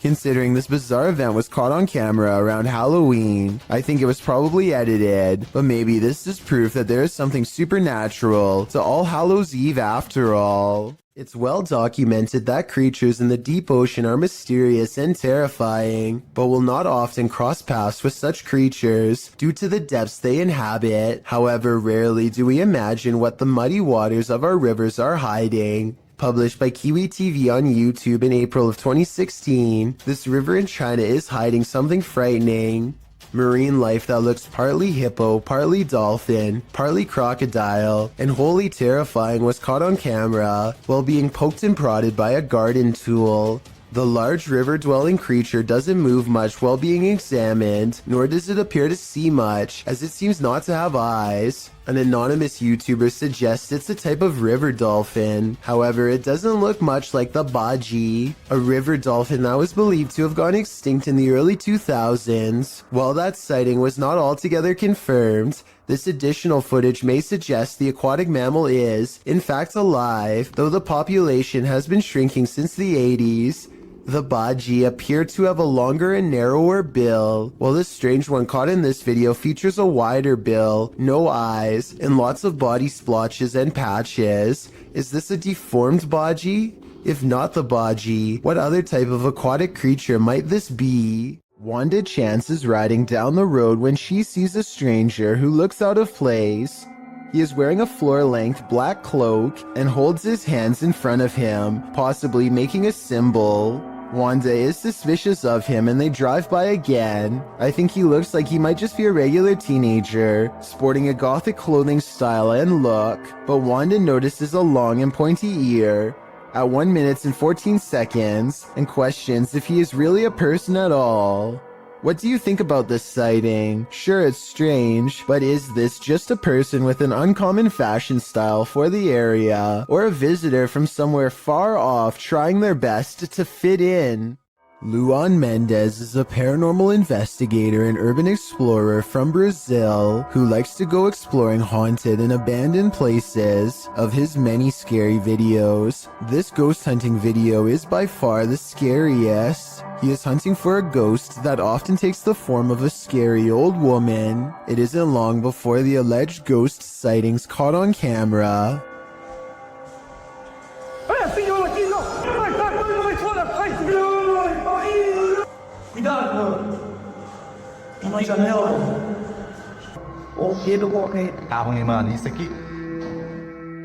Speaker 1: Considering this bizarre event was caught on camera around Halloween, I think it was probably edited, but maybe this is proof that there is something supernatural to All Hallows Eve after all. It's well documented that creatures in the deep ocean are mysterious and terrifying, but will not often cross paths with such creatures due to the depths they inhabit. However, rarely do we imagine what the muddy waters of our rivers are hiding. Published by Kiwi TV on YouTube in April of 2016, this river in China is hiding something frightening. Marine life that looks partly hippo, partly dolphin, partly crocodile, and wholly terrifying was caught on camera while being poked and prodded by a garden tool. The large river-dwelling creature doesn't move much while being examined, nor does it appear to see much, as it seems not to have eyes. An anonymous YouTuber suggests it's a type of river dolphin. However, it doesn't look much like the baji, a river dolphin that was believed to have gone extinct in the early 2000s. While that sighting was not altogether confirmed, this additional footage may suggest the aquatic mammal is, in fact, alive, though the population has been shrinking since the 80s. The baji appear to have a longer and narrower bill, while this strange one caught in this video features a wider bill, no eyes, and lots of body splotches and patches. Is this a deformed baji? If not the baji, what other type of aquatic creature might this be? Wanda Chance is riding down the road when she sees a stranger who looks out of place. He is wearing a floor-length black cloak and holds his hands in front of him, possibly making a symbol. Wanda is suspicious of him and they drive by again. I think he looks like he might just be a regular teenager, sporting a gothic clothing style and look, but Wanda notices a long and pointy ear at 1 minute and 14 seconds and questions if he is really a person at all. What do you think about this sighting? Sure, it's strange, but is this just a person with an uncommon fashion style for the area, or a visitor from somewhere far off trying their best to fit in? Luan Mendez is a paranormal investigator and urban explorer from Brazil who likes to go exploring haunted and abandoned places. Of his many scary videos, this ghost hunting video is by far the scariest. He is hunting for a ghost that often takes the form of a scary old woman. It isn't long before the alleged ghost sightings caught on camera.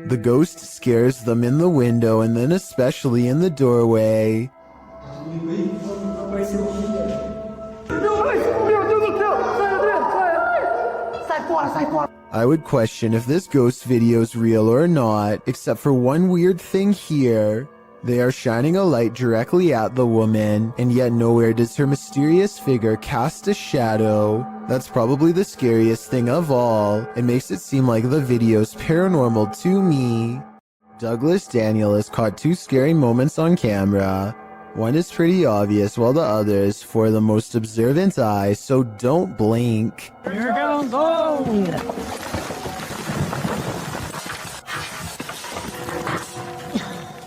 Speaker 1: The ghost scares them in the window and then especially in the doorway. I would question if this ghost video is real or not, except for one weird thing here. They are shining a light directly at the woman, and yet nowhere does her mysterious figure cast a shadow. That's probably the scariest thing of all. It makes it seem like the video's paranormal to me. Douglas Daniel has caught two scary moments on camera. One is pretty obvious, while the other is for the most observant eye, so don't blink.
Speaker 5: Here goes home!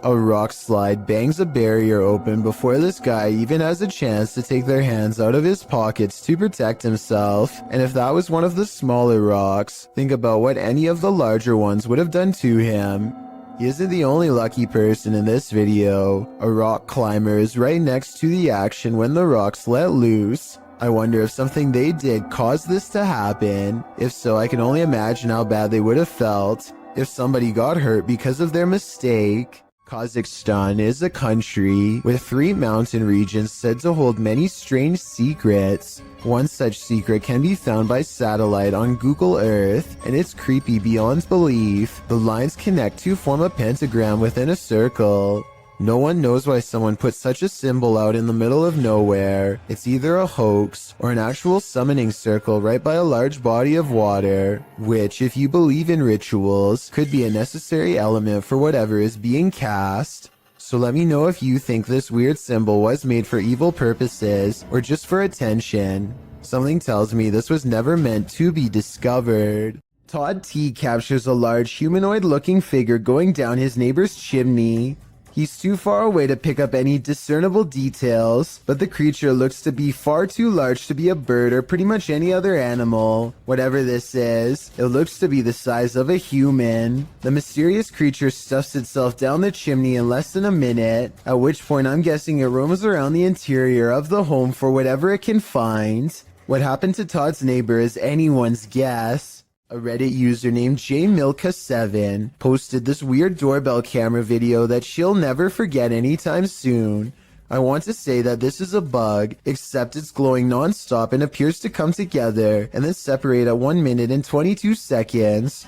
Speaker 1: A rock slide bangs a barrier open before this guy even has a chance to take their hands out of his pockets to protect himself. And if that was one of the smaller rocks, think about what any of the larger ones would have done to him. He isn't the only lucky person in this video. A rock climber is right next to the action when the rocks let loose. I wonder if something they did caused this to happen. If so, I can only imagine how bad they would have felt if somebody got hurt because of their mistake. Kazakhstan is a country with 3 mountain regions said to hold many strange secrets. One such secret can be found by satellite on Google Earth, and it's creepy beyond belief. The lines connect to form a pentagram within a circle. No one knows why someone put such a symbol out in the middle of nowhere. It's either a hoax or an actual summoning circle right by a large body of water, which, if you believe in rituals, could be a necessary element for whatever is being cast. So let me know if you think this weird symbol was made for evil purposes or just for attention. Something tells me this was never meant to be discovered. Todd T captures a large humanoid-looking figure going down his neighbor's chimney. He's too far away to pick up any discernible details, but the creature looks to be far too large to be a bird or pretty much any other animal. Whatever this is, it looks to be the size of a human. The mysterious creature stuffs itself down the chimney in less than a minute, at which point I'm guessing it roams around the interior of the home for whatever it can find. What happened to Todd's neighbor is anyone's guess. A Reddit user named JMilka7 posted this weird doorbell camera video that she'll never forget anytime soon. I want to say that this is a bug, except it's glowing non-stop and appears to come together and then separate at 1 minute and 22 seconds.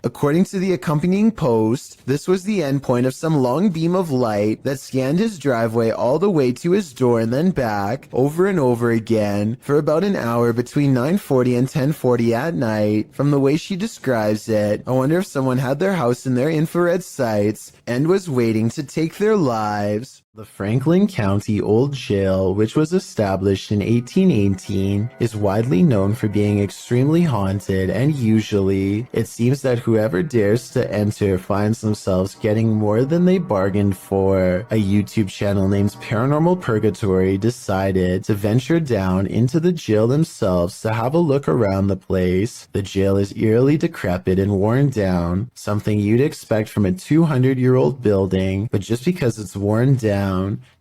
Speaker 1: According to the accompanying post, this was the endpoint of some long beam of light that scanned his driveway all the way to his door and then back, over and over again, for about an hour between 9:40 and 10:40 at night. From the way she describes it, I wonder if someone had their house in their infrared sights and was waiting to take their lives. The Franklin County Old Jail, which was established in 1818, is widely known for being extremely haunted, and usually, it seems that whoever dares to enter finds themselves getting more than they bargained for. A YouTube channel named Paranormal Purgatory decided to venture down into the jail themselves to have a look around the place. The jail is eerily decrepit and worn down, something you'd expect from a 200-year-old building, but just because it's worn down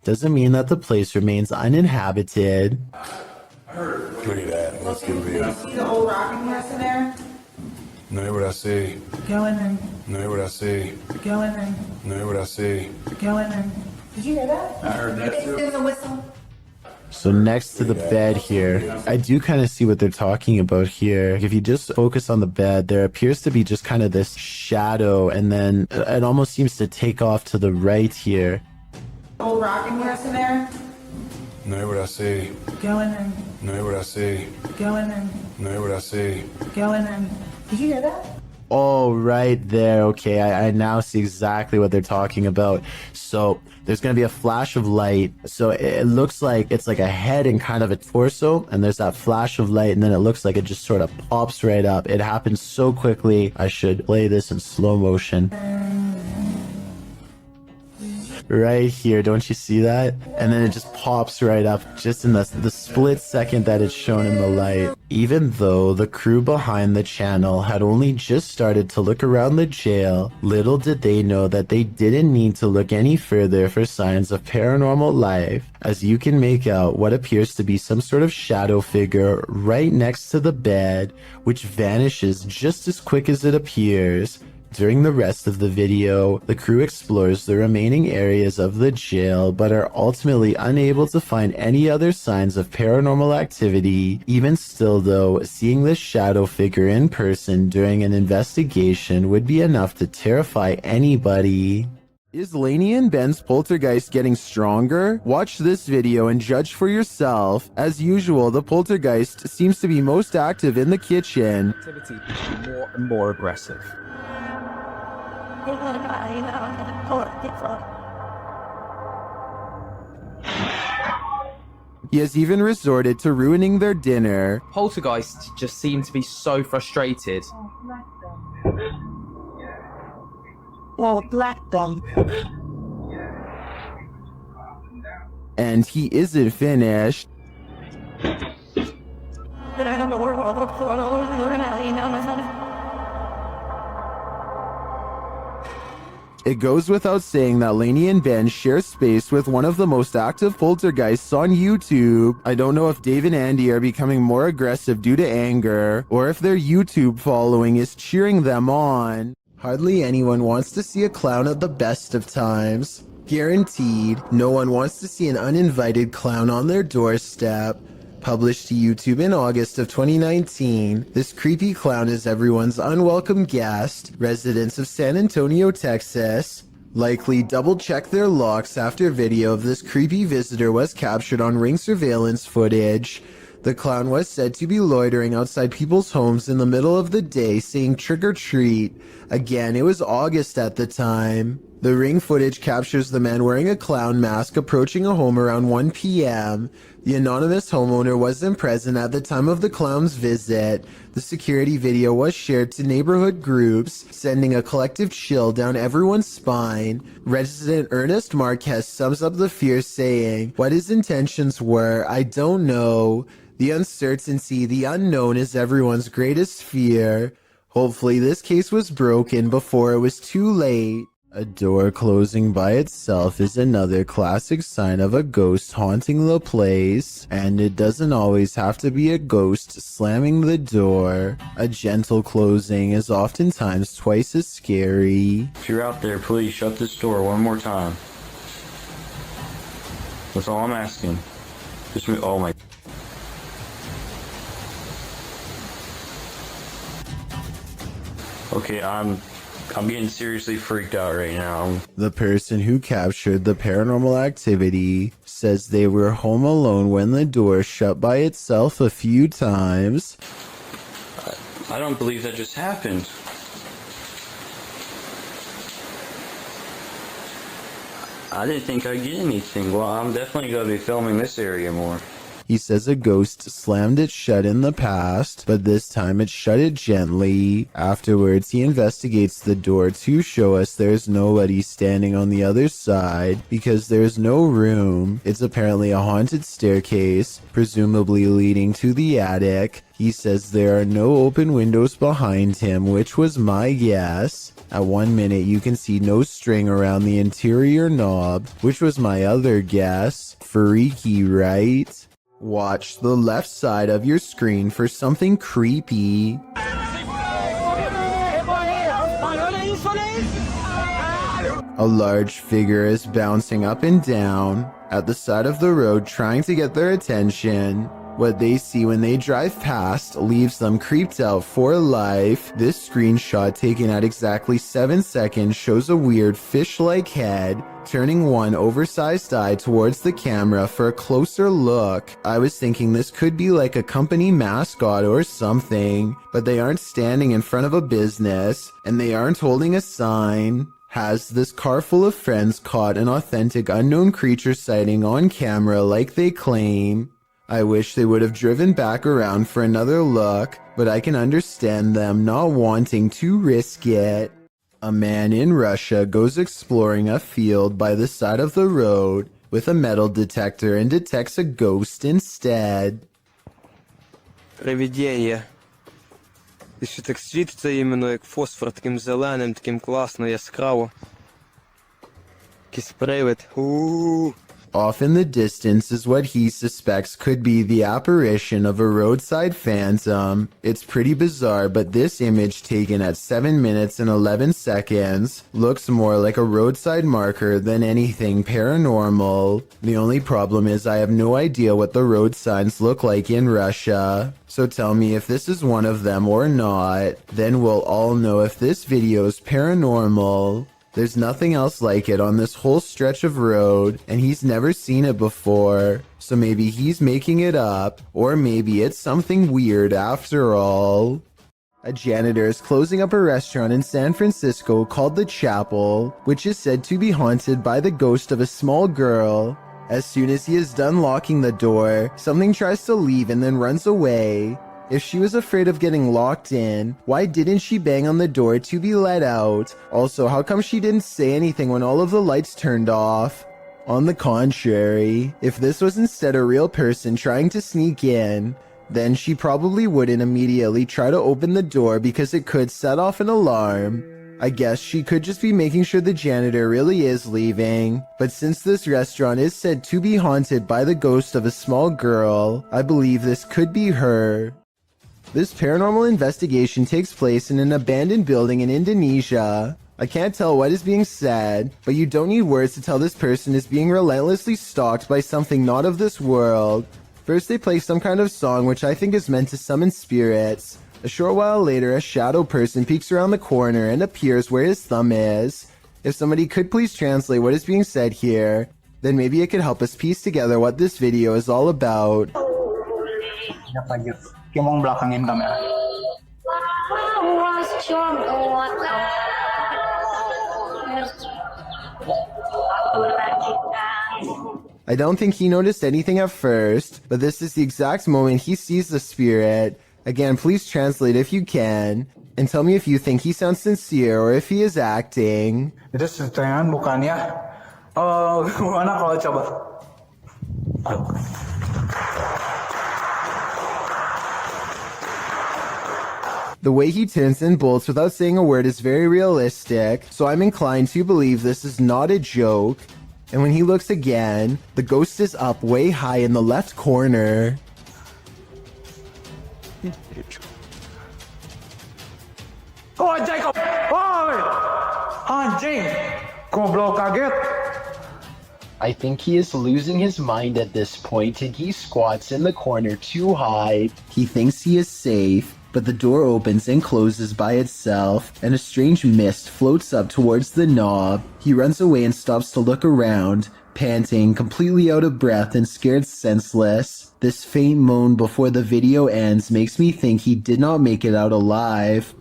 Speaker 1: doesn't mean that the place remains uninhabited.
Speaker 2: Look at that. Let's get real.
Speaker 7: See the old rocking horse in there?
Speaker 2: Know what I see.
Speaker 7: Go in there.
Speaker 2: Know what I see.
Speaker 7: Go in there.
Speaker 2: Know what I see.
Speaker 7: Go in there. Did you hear that?
Speaker 2: I heard that too.
Speaker 7: There's a whistle.
Speaker 1: So next to the bed here, I do kind of see what they're talking about here. If you just focus on the bed, there appears to be just kind of this shadow, and then it almost seems to take off to the right here.
Speaker 7: Old rocking horse in there?
Speaker 2: Know what I see.
Speaker 7: Go in there.
Speaker 2: Know what I see.
Speaker 7: Go in there.
Speaker 2: Know what I see.
Speaker 7: Go in there. Did you hear that?
Speaker 1: Oh, right there. Okay, I now see exactly what they're talking about. So there's going to be a flash of light. So it looks like it's like a head and kind of a torso. And there's that flash of light. And then it looks like it just sort of pops right up. It happens so quickly. I should play this in slow motion. Right here, don't you see that? And then it just pops right up just in the split second that it's shown in the light. Even though the crew behind the channel had only just started to look around the jail, little did they know that they didn't need to look any further for signs of paranormal life, as you can make out what appears to be some sort of shadow figure right next to the bed, which vanishes just as quick as it appears. During the rest of the video, the crew explores the remaining areas of the jail, but are ultimately unable to find any other signs of paranormal activity. Even still though, seeing this shadow figure in person during an investigation would be enough to terrify anybody. Is Laney and Ben's poltergeist getting stronger? Watch this video and judge for yourself. As usual, the poltergeist seems to be most active in the kitchen.
Speaker 5: Activity more and more aggressive.
Speaker 1: He has even resorted to ruining their dinner.
Speaker 5: Poltergeists just seem to be so frustrated.
Speaker 3: Well, black them.
Speaker 1: And he isn't finished. It goes without saying that Laney and Ben share space with one of the most active poltergeists on YouTube. I don't know if Dave and Andy are becoming more aggressive due to anger, or if their YouTube following is cheering them on. Hardly anyone wants to see a clown at the best of times. Guaranteed, no one wants to see an uninvited clown on their doorstep. Published to YouTube in August of 2019, this creepy clown is everyone's unwelcome guest. Residents of San Antonio, Texas, likely double-check their locks after video of this creepy visitor was captured on Ring surveillance footage. The clown was said to be loitering outside people's homes in the middle of the day saying trick or treat. Again, it was August at the time. The Ring footage captures the man wearing a clown mask approaching a home around 1 p.m. The anonymous homeowner wasn't present at the time of the clown's visit. The security video was shared to neighborhood groups, sending a collective chill down everyone's spine. Resident Ernest Marquez sums up the fear saying, "What his intentions were, I don't know. The uncertainty, the unknown is everyone's greatest fear. Hopefully this case was broken before it was too late." A door closing by itself is another classic sign of a ghost haunting the place, and it doesn't always have to be a ghost slamming the door. A gentle closing is oftentimes twice as scary.
Speaker 13: If you're out there, please shut this door one more time. That's all I'm asking. Just me. Oh my. Okay, I'm getting seriously freaked out right now.
Speaker 1: The person who captured the paranormal activity says they were home alone when the door shut by itself a few times.
Speaker 13: I don't believe that just happened. I didn't think I'd get anything. Well, I'm definitely going to be filming this area more.
Speaker 1: He says a ghost slammed it shut in the past, but this time it shut it gently. Afterwards, he investigates the door to show us there's nobody standing on the other side because there's no room. It's apparently a haunted staircase, presumably leading to the attic. He says there are no open windows behind him, which was my guess. At 1 minute, you can see no string around the interior knob, which was my other guess. Freaky, right? Watch the left side of your screen for something creepy. A large figure is bouncing up and down at the side of the road trying to get their attention. What they see when they drive past leaves them creeped out for life. This screenshot taken at exactly 7 seconds shows a weird fish-like head turning one oversized eye towards the camera for a closer look. I was thinking this could be like a company mascot or something, but they aren't standing in front of a business and they aren't holding a sign. Has this car full of friends caught an authentic unknown creature sighting on camera like they claim? I wish they would have driven back around for another look, but I can understand them not wanting to risk it. A man in Russia goes exploring a field by the side of the road with a metal detector and detects a ghost instead.
Speaker 14: Привидіння. І що так світиться іменно як фосфор, таким зеленим, таким класно, яскраво. Якийсь привид.
Speaker 1: Off in the distance is what he suspects could be the apparition of a roadside phantom. It's pretty bizarre, but this image taken at 7 minutes and 11 seconds looks more like a roadside marker than anything paranormal. The only problem is I have no idea what the road signs look like in Russia. So tell me if this is one of them or not. Then we'll all know if this video is paranormal. There's nothing else like it on this whole stretch of road, and he's never seen it before. So maybe he's making it up, or maybe it's something weird after all. A janitor is closing up a restaurant in San Francisco called The Chapel, which is said to be haunted by the ghost of a small girl. As soon as he is done locking the door, something tries to leave and then runs away. If she was afraid of getting locked in, why didn't she bang on the door to be let out? Also, how come she didn't say anything when all of the lights turned off? On the contrary, if this was instead a real person trying to sneak in, then she probably wouldn't immediately try to open the door because it could set off an alarm. I guess she could just be making sure the janitor really is leaving. But since this restaurant is said to be haunted by the ghost of a small girl, I believe this could be her. This paranormal investigation takes place in an abandoned building in Indonesia. I can't tell what is being said, but you don't need words to tell this person is being relentlessly stalked by something not of this world. First they play some kind of song which I think is meant to summon spirits. A short while later, a shadow person peeks around the corner and appears where his thumb is. If somebody could please translate what is being said here, then maybe it could help us piece together what this video is all about.
Speaker 15: belakangin kamera.
Speaker 1: I don't think he noticed anything at first, but this is the exact moment he sees the spirit. Again, please translate if you can, and tell me if you think he sounds sincere or if he is acting.
Speaker 15: Itu settingan bukannya? Gimana kalau coba?
Speaker 1: The way he turns and bolts without saying a word is very realistic, so I'm inclined to believe this is not a joke. And when he looks again, the ghost is up way high in the left corner.
Speaker 15: Oh, Jacob! Oi! Anjing! Goblok kaget!
Speaker 1: I think he is losing his mind at this point and he squats in the corner to hide. He thinks he is safe, but the door opens and closes by itself, and a strange mist floats up towards the knob. He runs away and stops to look around, panting, completely out of breath and scared senseless. This faint moan before the video ends makes me think he did not make it out alive.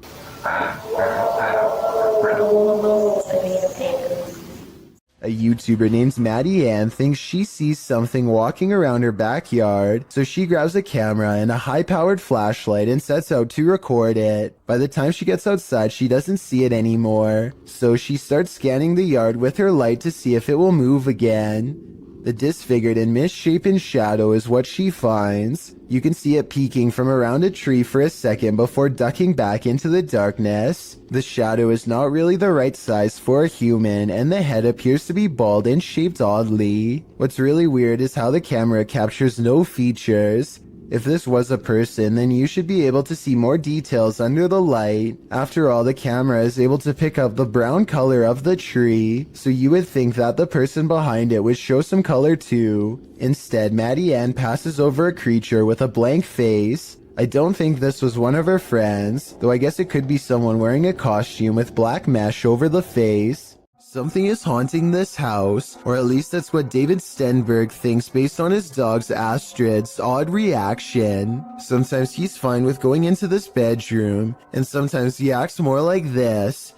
Speaker 1: A YouTuber named Maddie Ann thinks she sees something walking around her backyard, so she grabs a camera and a high-powered flashlight and sets out to record it. By the time she gets outside, she doesn't see it anymore, so she starts scanning the yard with her light to see if it will move again. The disfigured and misshapen shadow is what she finds. You can see it peeking from around a tree for a second before ducking back into the darkness. The shadow is not really the right size for a human, and the head appears to be bald and shaped oddly. What's really weird is how the camera captures no features. If this was a person, then you should be able to see more details under the light. After all, the camera is able to pick up the brown color of the tree, so you would think that the person behind it would show some color too. Instead, Maddie Ann passes over a creature with a blank face. I don't think this was one of her friends, though I guess it could be someone wearing a costume with black mesh over the face. Something is haunting this house, or at least that's what David Stenberg thinks based on his dog's Astrid's odd reaction. Sometimes he's fine with going into this bedroom, and sometimes he acts more like this.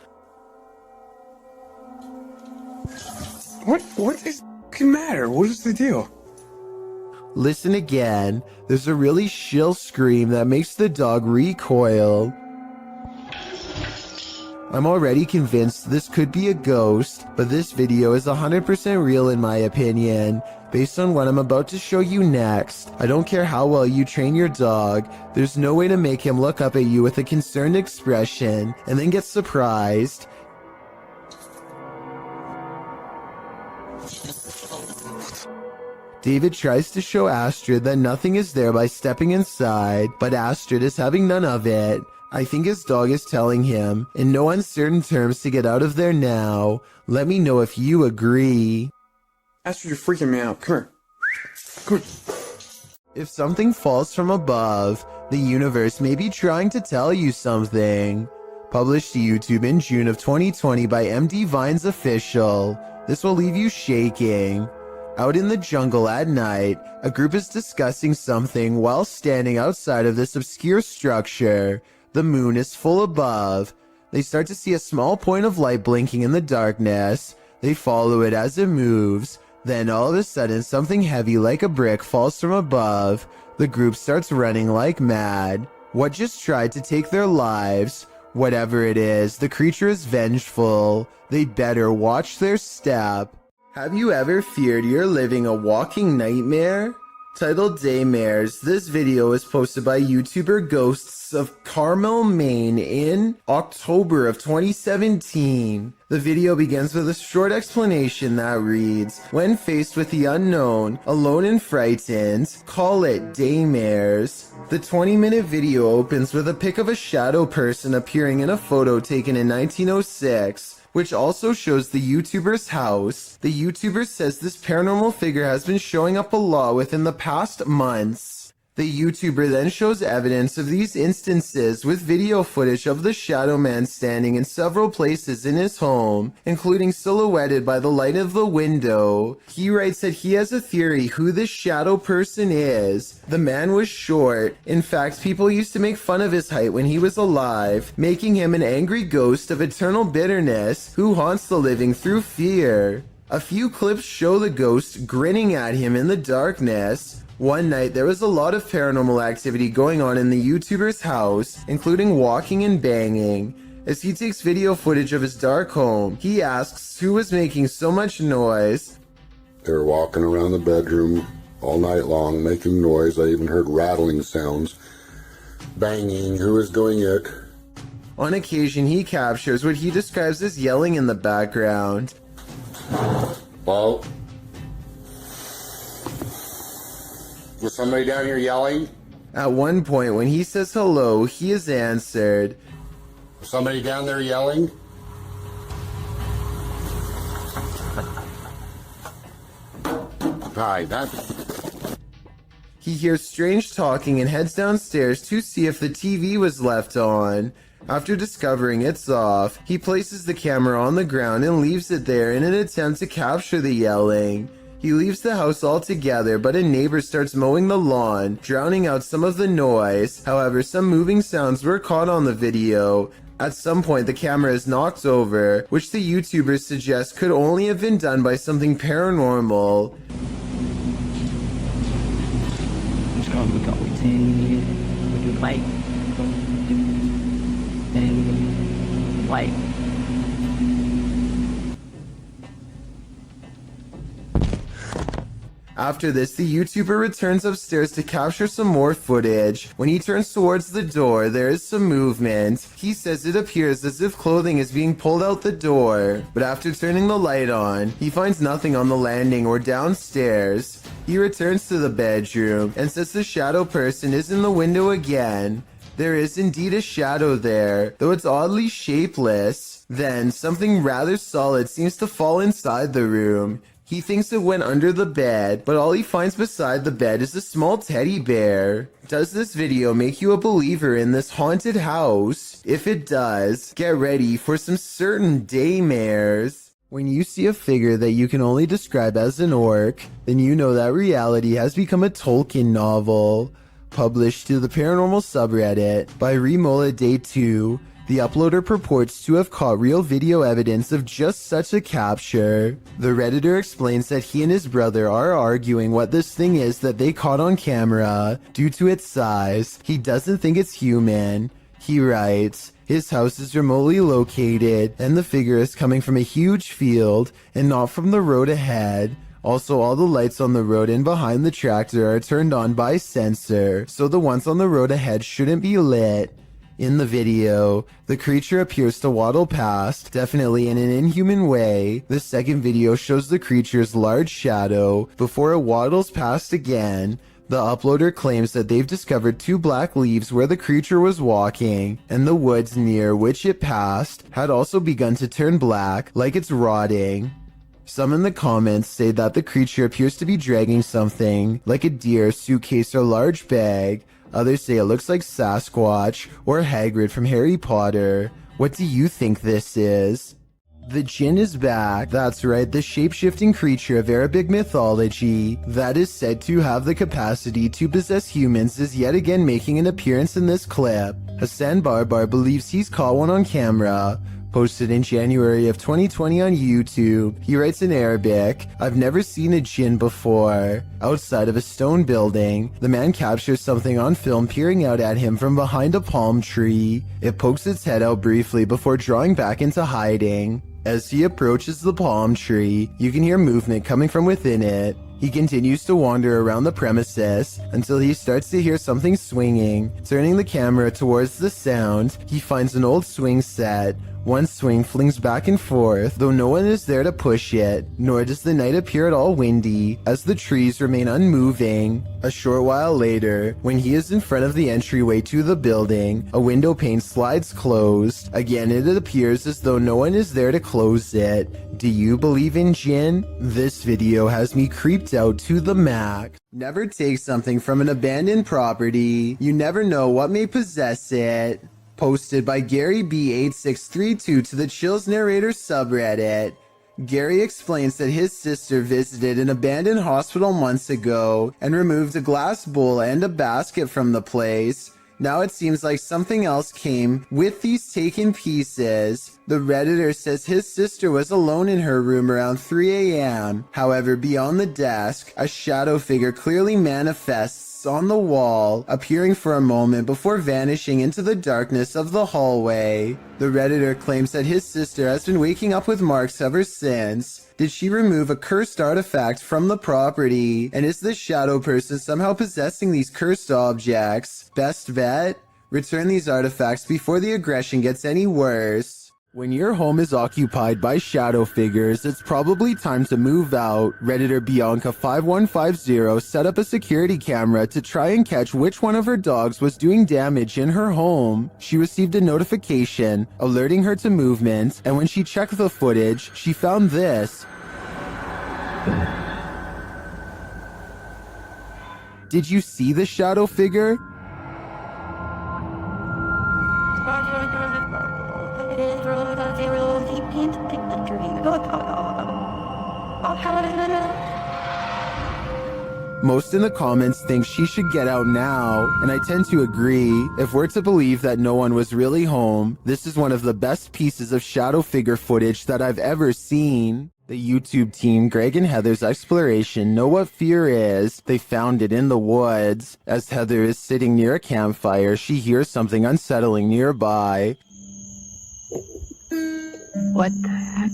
Speaker 2: What is the matter? What is the deal?
Speaker 1: Listen again. There's a really shrill scream that makes the dog recoil. I'm already convinced this could be a ghost, but this video is 100% real in my opinion. Based on what I'm about to show you next, I don't care how well you train your dog, there's no way to make him look up at you with a concerned expression and then get surprised. David tries to show Astrid that nothing is there by stepping inside, but Astrid is having none of it. I think his dog is telling him, in no uncertain terms, to get out of there now. Let me know if you agree.
Speaker 2: Astrid, you're freaking me out. Come here. Come here.
Speaker 1: If something falls from above, the universe may be trying to tell you something. Published to YouTube in June of 2020 by MD Vines Official. This will leave you shaking. Out in the jungle at night, a group is discussing something while standing outside of this obscure structure. The moon is full above. They start to see a small point of light blinking in the darkness. They follow it as it moves. Then all of a sudden, something heavy like a brick falls from above. The group starts running like mad. What just tried to take their lives? Whatever it is, the creature is vengeful. They'd better watch their step. Have you ever feared you're living a walking nightmare? Titled Daymares, this video was posted by YouTuber Ghosts of Carmel, Maine in October of 2017. The video begins with a short explanation that reads, when faced with the unknown, alone and frightened, call it Daymares. The 20-minute video opens with a pic of a shadow person appearing in a photo taken in 1906. which also shows the YouTuber's house. The YouTuber says this paranormal figure has been showing up a lot within the past months. The YouTuber then shows evidence of these instances with video footage of the shadow man standing in several places in his home, including silhouetted by the light of the window. He writes that he has a theory who this shadow person is. The man was short. In fact, people used to make fun of his height when he was alive, making him an angry ghost of eternal bitterness who haunts the living through fear. A few clips show the ghost grinning at him in the darkness. One night, there was a lot of paranormal activity going on in the YouTuber's house, including walking and banging. As he takes video footage of his dark home, he asks who was making so much noise.
Speaker 16: They were walking around the bedroom all night long, making noise. I even heard rattling sounds, banging. Who was doing it?
Speaker 1: On occasion, he captures what he describes as yelling in the background.
Speaker 16: Well, was somebody down here yelling?
Speaker 1: At one point, when he says hello, he is answered.
Speaker 16: Somebody down there yelling? Hi,
Speaker 1: He hears strange talking and heads downstairs to see if the TV was left on. After discovering it's off, he places the camera on the ground and leaves it there in an attempt to capture the yelling. He leaves the house altogether, but a neighbor starts mowing the lawn, drowning out some of the noise. However, some moving sounds were caught on the video. At some point, the camera is knocked over, which the YouTubers suggest could only have been done by something paranormal. After this, the YouTuber returns upstairs to capture some more footage. When he turns towards the door, there is some movement. He says it appears as if clothing is being pulled out the door. But after turning the light on, he finds nothing on the landing or downstairs. He returns to the bedroom and says the shadow person is in the window again. There is indeed a shadow there, though it's oddly shapeless. Then, something rather solid seems to fall inside the room. He thinks it went under the bed, but all he finds beside the bed is a small teddy bear. Does this video make you a believer in this haunted house? If it does, get ready for some certain daymares. When you see a figure that you can only describe as an orc, then you know that reality has become a Tolkien novel. Published to the paranormal subreddit by Remola Day 2, the uploader purports to have caught real video evidence of just such a capture. The Redditor explains that he and his brother are arguing what this thing is that they caught on camera. Due to its size, he doesn't think it's human. He writes, his house is remotely located, and the figure is coming from a huge field and not from the road ahead. Also, all the lights on the road and behind the tractor are turned on by sensor, so the ones on the road ahead shouldn't be lit. In the video, the creature appears to waddle past, definitely in an inhuman way. The second video shows the creature's large shadow before it waddles past again. The uploader claims that they've discovered 2 black leaves where the creature was walking, and the woods near which it passed had also begun to turn black, like it's rotting. Some in the comments say that the creature appears to be dragging something, like a deer, suitcase, or large bag. Others say it looks like Sasquatch or Hagrid from Harry Potter. What do you think this is? The Jinn is back. That's right, the shape-shifting creature of Arabic mythology that is said to have the capacity to possess humans is yet again making an appearance in this clip. Hassan Barbar believes he's caught one on camera. Posted in January of 2020 on YouTube, he writes in Arabic, "I've never seen a jinn before." Outside of a stone building, the man captures something on film peering out at him from behind a palm tree. It pokes its head out briefly before drawing back into hiding. As he approaches the palm tree, you can hear movement coming from within it. He continues to wander around the premises until he starts to hear something swinging. Turning the camera towards the sound, he finds an old swing set. One swing flings back and forth, though no one is there to push it, nor does the night appear at all windy, as the trees remain unmoving. A short while later, when he is in front of the entryway to the building, a window pane slides closed. Again, it appears as though no one is there to close it. Do you believe in Jinn? This video has me creeped out to the max. Never take something from an abandoned property. You never know what may possess it. Posted by Gary B8632 to the Chills Narrator subreddit. Gary explains that his sister visited an abandoned hospital months ago and removed a glass bowl and a basket from the place. Now it seems like something else came with these taken pieces. The Redditor says his sister was alone in her room around 3 a.m. However, beyond the desk, a shadow figure clearly manifests on the wall, appearing for a moment before vanishing into the darkness of the hallway. The Redditor claims that his sister has been waking up with marks ever since. Did she remove a cursed artifact from the property? And is this shadow person somehow possessing these cursed objects? Best bet? Return these artifacts before the aggression gets any worse. When your home is occupied by shadow figures, it's probably time to move out. Redditor Bianca5150 set up a security camera to try and catch which one of her dogs was doing damage in her home. She received a notification alerting her to movement, and when she checked the footage, she found this. Did you see the shadow figure? Most in the comments think she should get out now, and I tend to agree. If we're to believe that no one was really home, this is one of the best pieces of shadow figure footage that I've ever seen. The YouTube team, Greg and Heather's exploration, know what fear is. They found it in the woods. As Heather is sitting near a campfire, she hears something unsettling nearby.
Speaker 3: What the heck?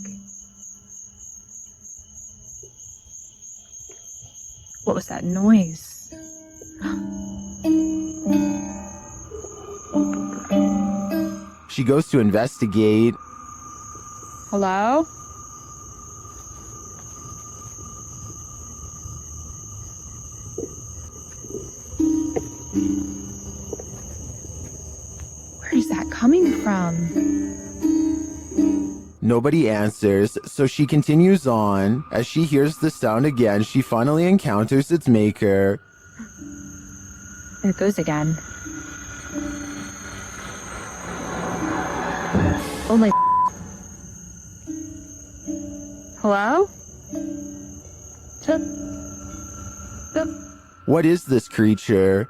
Speaker 3: What was that noise?
Speaker 1: She goes to investigate.
Speaker 3: Hello? Where is that coming from?
Speaker 1: Nobody answers, so she continues on. As she hears the sound again, she finally encounters its maker.
Speaker 3: There it goes again. Oh my... Hello?
Speaker 1: What is this creature?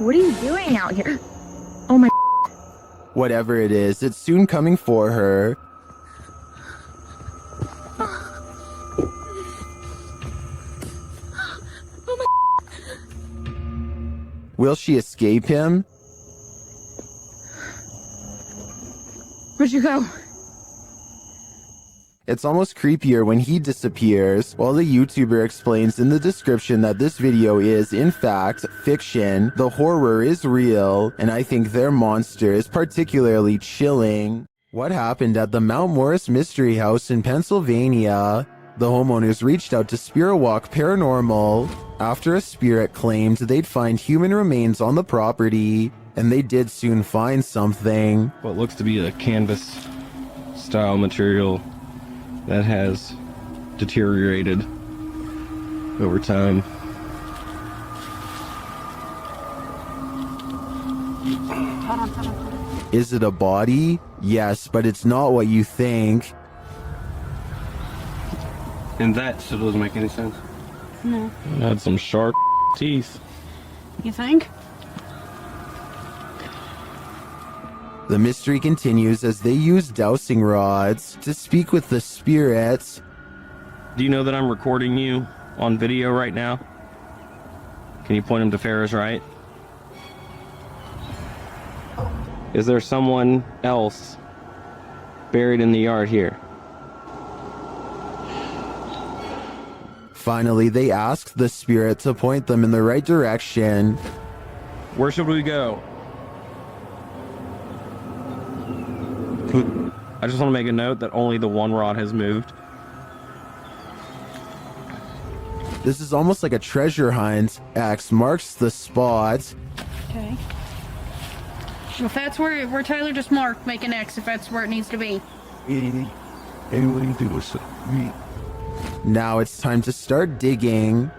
Speaker 3: What are you doing out here? Oh my...
Speaker 1: Whatever it is, it's soon coming for her.
Speaker 3: Oh my...
Speaker 1: Will she escape him?
Speaker 3: Where'd you go?
Speaker 1: It's almost creepier when he disappears, while the YouTuber explains in the description that this video is, in fact, fiction. The horror is real, and I think their monster is particularly chilling. What happened at the Mount Morris Mystery House in Pennsylvania? The homeowners reached out to Spirit Walk Paranormal after a spirit claimed they'd find human remains on the property, and they did soon find something.
Speaker 17: What looks to be a canvas style material that has deteriorated over time.
Speaker 1: Is it a body? Yes, but it's not what you think.
Speaker 17: And that still doesn't make any sense.
Speaker 18: No.
Speaker 17: It had some sharp teeth.
Speaker 18: You think?
Speaker 1: The mystery continues as they use dowsing rods to speak with the spirits.
Speaker 17: Do you know that I'm recording you on video right now? Can you point them to Farrah's right? Is there someone else buried in the yard here?
Speaker 1: Finally, they asked the spirit to point them in the right direction.
Speaker 17: Where should we go? I just want to make a note that only the one rod has moved.
Speaker 1: This is almost like a treasure hunt. X marks the spot.
Speaker 18: Okay. Well, if that's where Tyler just marked, make an X if that's where it needs to be.
Speaker 1: Now it's time to start digging.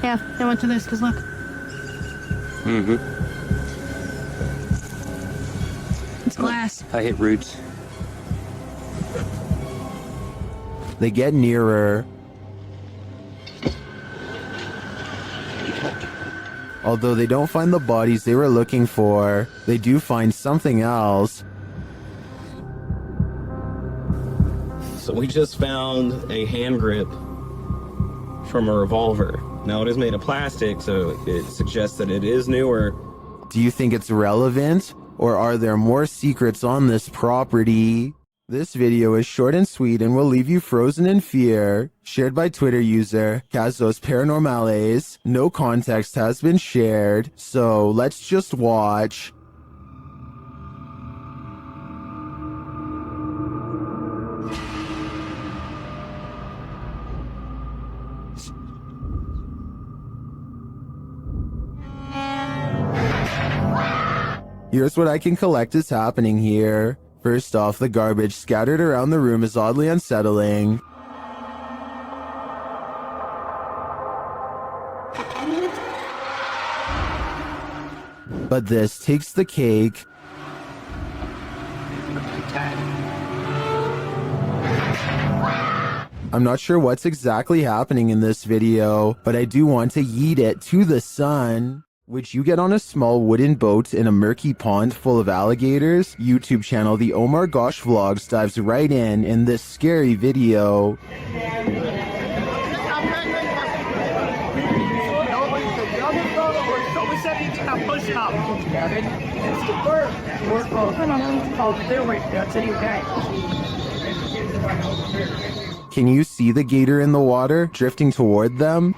Speaker 18: Yeah, I went to this because look. It's glass.
Speaker 14: I hit roots.
Speaker 1: They get nearer. Although they don't find the bodies they were looking for, they do find something else.
Speaker 17: So we just found a hand grip from a revolver. Now it is made of plastic, so it suggests that it is newer.
Speaker 1: Do you think it's relevant? Or are there more secrets on this property? This video is short and sweet and will leave you frozen in fear. Shared by Twitter user Casos Paranormales. No context has been shared, so let's just watch. Here's what I can collect is happening here. First off, the garbage scattered around the room is oddly unsettling. But this takes the cake. I'm not sure what's exactly happening in this video, but I do want to yeet it to the sun. Would you get on a small wooden boat in a murky pond full of alligators? YouTube channel The Omar Gosh Vlogs dives right in this scary video. Can you see the gator in the water drifting toward them?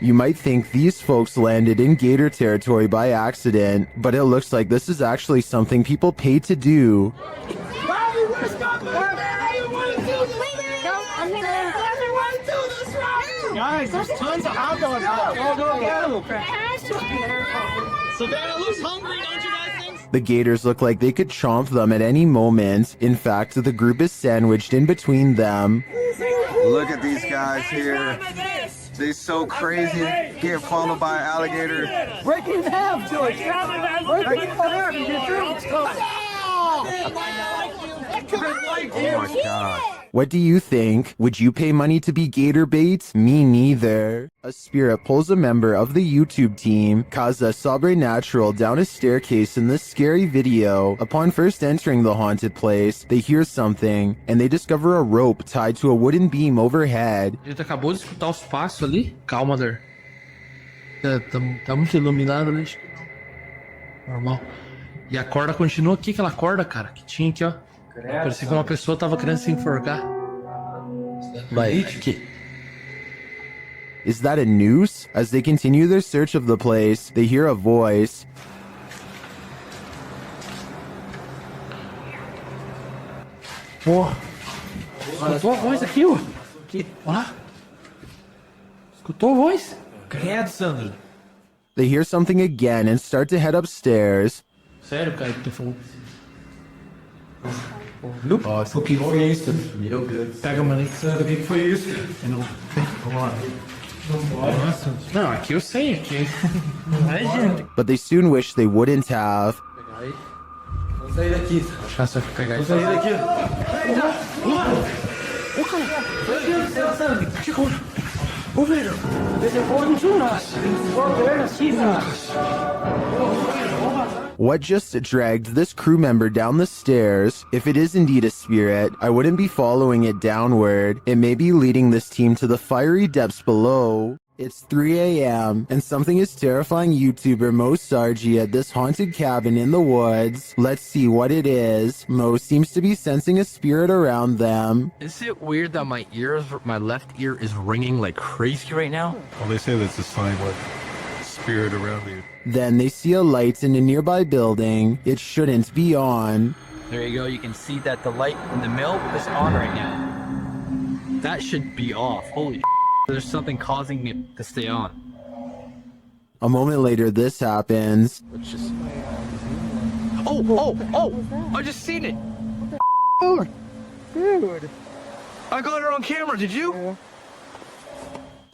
Speaker 1: You might think these folks landed in gator territory by accident, but it looks like this is actually something people pay to do.
Speaker 5: Guys, there's tons of hot dogs all going Savannah looks hungry, don't you guys think?
Speaker 1: The gators look like they could chomp them at any moment. In fact, the group is sandwiched in between them.
Speaker 19: Look at these guys here. They're so crazy. Getting followed by an alligator.
Speaker 5: Break it in half, George. Break it in half. You get through.
Speaker 19: Oh my God.
Speaker 1: What do you think? Would you pay money to be gator bait? Me neither. A spirit pulls a member of the YouTube team, Kaza Sobrenatural, down a staircase in this scary video. Upon first entering the haunted place, they hear something, and they discover a rope tied to a wooden beam overhead.
Speaker 20: A gente acabou de escutar os passos ali. Calma, Der. Tá muito iluminado, né? Normal. E a corda continua aqui, aquela corda, cara, que tinha aqui, ó. Parecia que uma pessoa tava querendo se enforcar. Vai, aqui.
Speaker 1: Is that a noose? As they continue their search of the place, they hear a voice.
Speaker 20: Pô. Escutou a voz aqui, ó. Aqui, olha lá. Escutou a voz? Credo, Sandro.
Speaker 1: They hear something again and start to head upstairs.
Speaker 20: Sério, cara, que tu falou? Nossa, o que foi isso? Meu Deus. Pega, mano, o que foi isso? Vamos lá. Nossa. Não, aqui eu sei, aqui. Não é, gente.
Speaker 1: But they soon wish they wouldn't have.
Speaker 20: Pegar aí. Vou sair daqui. Deixa eu pegar aí. Vou sair daqui. Ô, cara. Meu Deus do céu, sabe? Que coisa. Ô, velho.
Speaker 1: What just dragged this crew member down the stairs? If it is indeed a spirit, I wouldn't be following it downward. It may be leading this team to the fiery depths below. It's 3 a.m. and something is terrifying YouTuber Mo Sargi at this haunted cabin in the woods. Let's see what it is. Mo seems to be sensing a spirit around them.
Speaker 20: Is it weird that my left ear is ringing like crazy right now?
Speaker 2: Well, they say that's a sign of spirit around you.
Speaker 1: Then they see a light in a nearby building. It shouldn't be on.
Speaker 20: There you go. You can see that the light in the mill is on right now. That should be off. Holy shit. There's something causing me to stay on.
Speaker 1: A moment later, this happens.
Speaker 20: Oh! I just seen it! Dude! I got it on camera, did you?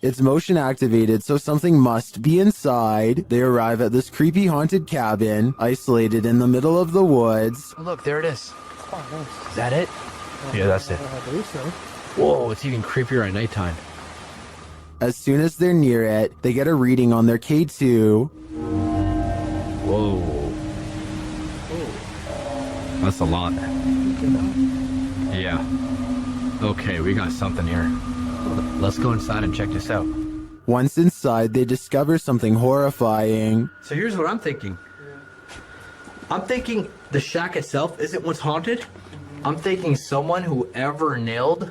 Speaker 1: It's motion activated, so something must be inside. They arrive at this creepy haunted cabin, isolated in the middle of the woods.
Speaker 20: Look, there it is. Is that it? Yeah, that's it. Whoa, it's even creepier at nighttime.
Speaker 1: As soon as they're near it, they get a reading on their K2.
Speaker 20: Whoa. That's a lot. Yeah. Okay, we got something here. Let's go inside and check this out.
Speaker 1: Once inside, they discover something horrifying.
Speaker 20: So here's what I'm thinking. I'm thinking the shack itself isn't what's haunted. I'm thinking someone who ever nailed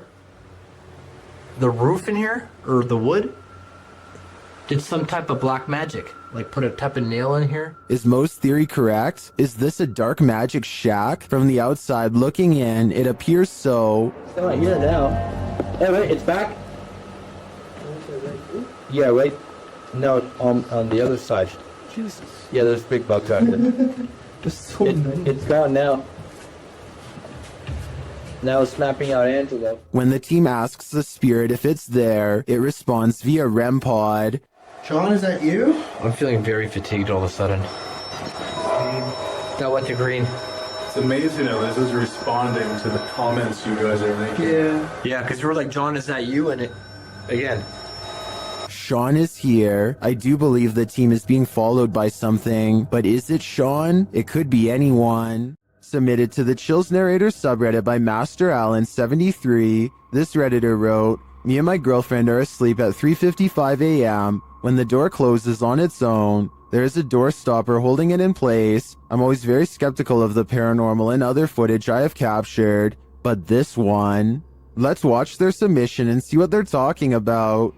Speaker 20: the roof in here, or the wood, did some type of black magic. Like put a type of nail in here.
Speaker 1: Is Mo's theory correct? Is this a dark magic shack? From the outside looking in, it appears so.
Speaker 5: It's not here now. Hey, wait, it's back? Yeah, right. No, on the other side. Jesus. Yeah, there's big bugs out there. It's gone now. Now it's snapping out antelope.
Speaker 1: When the team asks the spirit if it's there, it responds via REM pod.
Speaker 4: Sean, is that you?
Speaker 20: I'm feeling very fatigued all of a sudden. Now went to green.
Speaker 2: It's amazing how this is responding to the comments you guys are making.
Speaker 20: Yeah, because we were like, John, is that you? And it, again.
Speaker 1: Sean is here. I do believe the team is being followed by something, but is it Sean? It could be anyone. Submitted to the Chills Narrator subreddit by Master Allen73, this Redditor wrote, "Me and my girlfriend are asleep at 3:55 a.m. when the door closes on its own. There is a door stopper holding it in place. I'm always very skeptical of the paranormal and other footage I have captured, but this one." Let's watch their submission and see what they're talking about.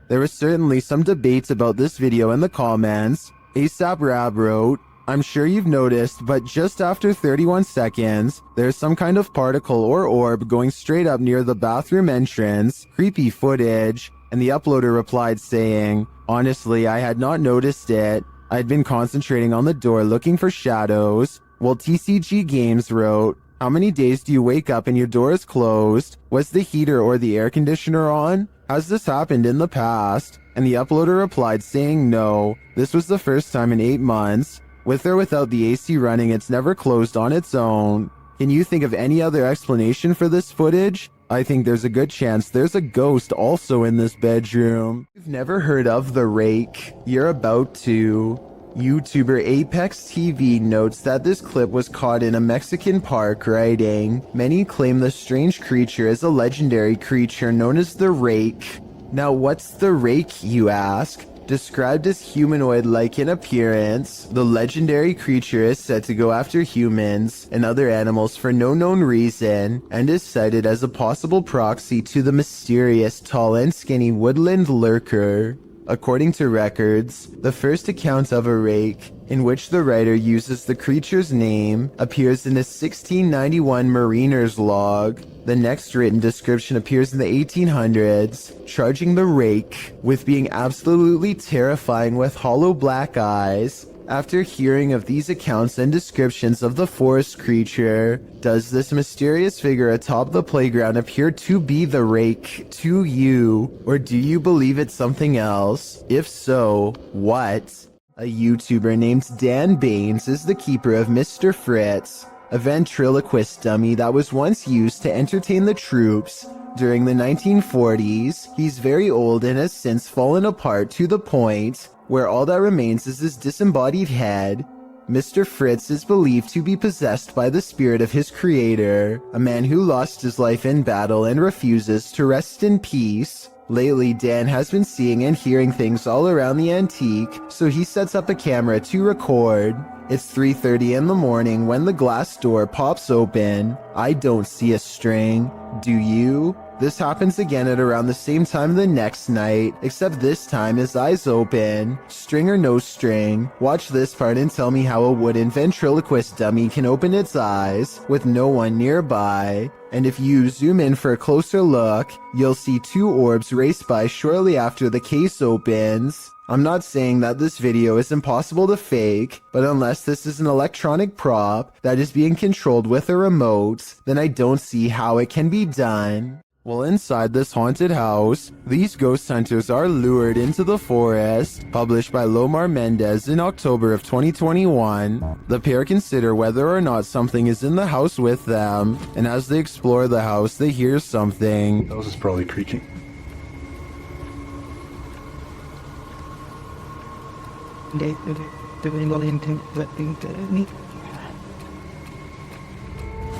Speaker 1: There was certainly some debates about this video in the comments. ASAP Rab wrote, "I'm sure you've noticed, but just after 31 seconds, there's some kind of particle or orb going straight up near the bathroom entrance. Creepy footage." And the uploader replied saying, "Honestly, I had not noticed it. I'd been concentrating on the door looking for shadows." While TCG Games wrote, "How many days do you wake up and your door is closed? Was the heater or the air conditioner on? Has this happened in the past?" And the uploader replied saying no, this was the first time in 8 months. With or without the AC running, it's never closed on its own. Can you think of any other explanation for this footage? I think there's a good chance there's a ghost also in this bedroom. You've never heard of The Rake? You're about to. YouTuber Apex TV notes that this clip was caught in a Mexican park, writing, "Many claim the strange creature is a legendary creature known as the Rake." Now what's the Rake, you ask? Described as humanoid-like in appearance, the legendary creature is said to go after humans and other animals for no known reason, and is cited as a possible proxy to the mysterious tall and skinny woodland lurker. According to records, the first account of a rake, in which the writer uses the creature's name, appears in a 1691 mariner's log. The next written description appears in the 1800s, charging the rake with being absolutely terrifying with hollow black eyes. After hearing of these accounts and descriptions of the forest creature, does this mysterious figure atop the playground appear to be the Rake to you, or do you believe it's something else? If so, what? A YouTuber named Dan Baines is the keeper of Mr. Fritz, a ventriloquist dummy that was once used to entertain the troops. During the 1940s, he's very old and has since fallen apart to the point where all that remains is his disembodied head. Mr. Fritz is believed to be possessed by the spirit of his creator, a man who lost his life in battle and refuses to rest in peace. Lately, Dan has been seeing and hearing things all around the antique, so he sets up a camera to record. It's 3:30 in the morning when the glass door pops open. I don't see a string. Do you? This happens again at around the same time the next night, except this time his eyes open. String or no string, watch this part and tell me how a wooden ventriloquist dummy can open its eyes with no one nearby. And if you zoom in for a closer look, you'll see two orbs race by shortly after the case opens. I'm not saying that this video is impossible to fake, but unless this is an electronic prop that is being controlled with a remote, then I don't see how it can be done. Well, inside this haunted house, these ghost hunters are lured into the forest. Published by Lomar Mendez in October of 2021, the pair consider whether or not something is in the house with them, and as they explore the house, they hear something.
Speaker 2: That was probably creaking.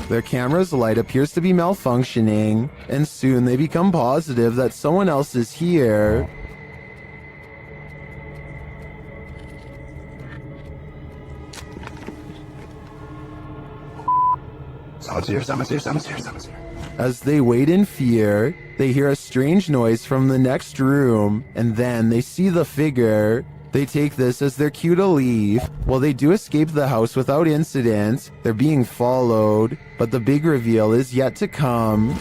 Speaker 1: Their camera's light appears to be malfunctioning, and soon they become positive that someone else is here.
Speaker 2: Someone's here.
Speaker 1: As they wait in fear, they hear a strange noise from the next room, and then they see the figure. They take this as their cue to leave. While they do escape the house without incident, they're being followed, but the big reveal is yet to come.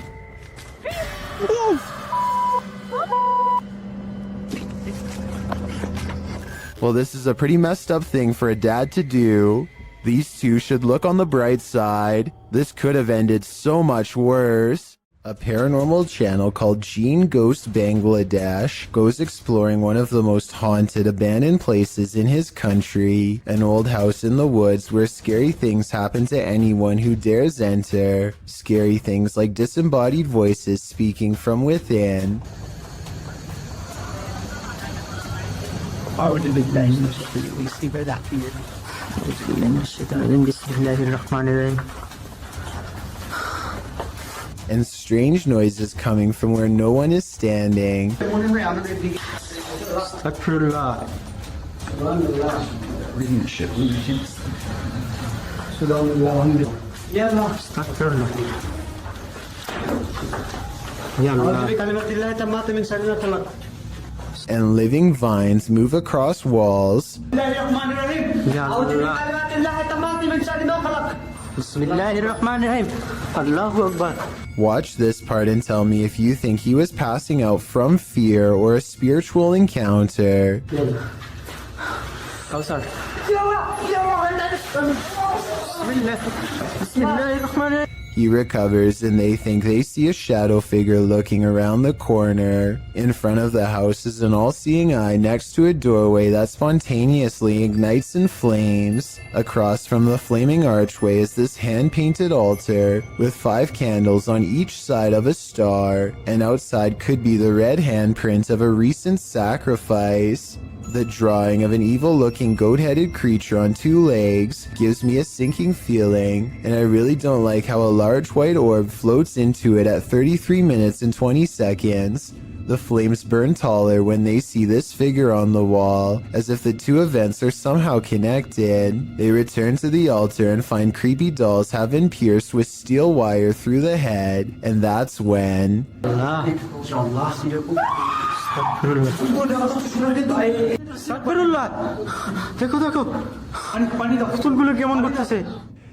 Speaker 1: Well, this is a pretty messed up thing for a dad to do. These two should look on the bright side. This could have ended so much worse. A paranormal channel called Gene Ghost Bangladesh goes exploring one of the most haunted abandoned places in his country, an old house in the woods where scary things happen to anyone who dares enter. Scary things like disembodied voices speaking from within. And strange noises coming from where no one is standing. And living vines move across walls. Watch this part and tell me if you think he was passing out from fear or a spiritual encounter. He recovers and they think they see a shadow figure looking around the corner. In front of the house is an all-seeing eye next to a doorway that spontaneously ignites in flames. Across from the flaming archway is this hand-painted altar with 5 candles on each side of a star, and outside could be the red handprint of a recent sacrifice. The drawing of an evil-looking goat-headed creature on 2 legs gives me a sinking feeling, and I really don't like how a large white orb floats into it at 33 minutes and 20 seconds. The flames burn taller when they see this figure on the wall, as if the 2 events are somehow connected. They return to the altar and find creepy dolls have been pierced with steel wire through the head, and that's when...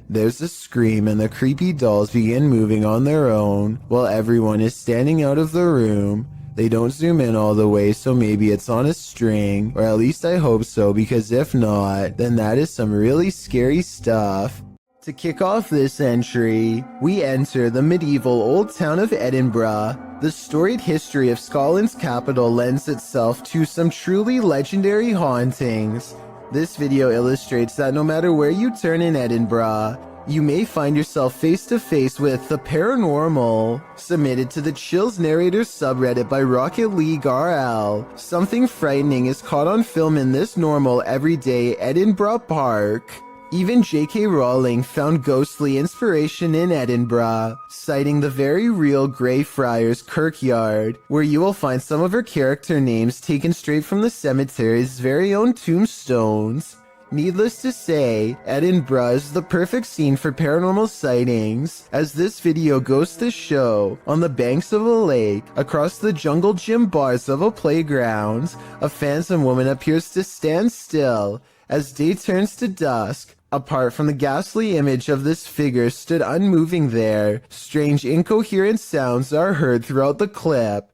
Speaker 1: There's a scream and the creepy dolls begin moving on their own while everyone is standing out of the room. They don't zoom in all the way, so maybe it's on a string, or at least I hope so, because if not, then that is some really scary stuff. To kick off this entry, we enter the medieval old town of Edinburgh. The storied history of Scotland's capital lends itself to some truly legendary hauntings. This video illustrates that no matter where you turn in Edinburgh, you may find yourself face to face with the paranormal. Submitted to the Chills Narrators subreddit by Rocket League RL. Something frightening is caught on film in this normal everyday Edinburgh park. Even J.K. Rowling found ghostly inspiration in Edinburgh, citing the very real Greyfriars Kirkyard, where you will find some of her character names taken straight from the cemetery's very own tombstones. Needless to say, Edinburgh is the perfect scene for paranormal sightings, as this video goes to show, on the banks of a lake, across the jungle gym bars of a playground, a phantom woman appears to stand still. As day turns to dusk, apart from the ghastly image of this figure stood unmoving there, strange incoherent sounds are heard throughout the clip.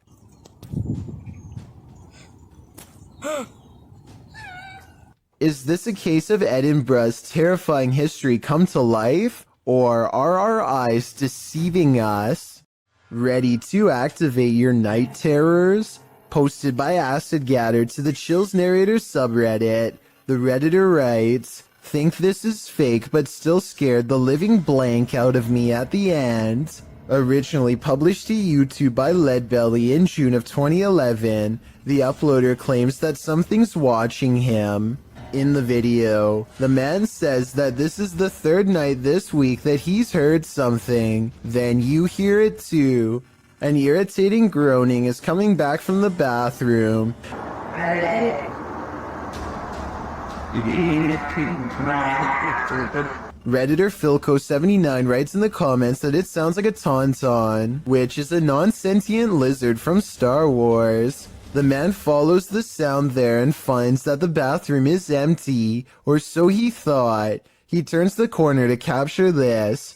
Speaker 1: Is this a case of Edinburgh's terrifying history come to life, or are our eyes deceiving us? Ready to activate your night terrors? Posted by Acid Gather to the Chills Narrators subreddit, the Redditor writes, "Think this is fake but still scared the living blank out of me at the end." Originally published to YouTube by Leadbelly in June of 2011, the uploader claims that something's watching him. In the video, the man says that this is the third night this week that he's heard something. Then you hear it too. An irritating groaning is coming back from the bathroom. Redditor Philco79 writes in the comments that it sounds like a tauntaun, which is a non-sentient lizard from Star Wars. The man follows the sound there and finds that the bathroom is empty, or so he thought. He turns the corner to capture this.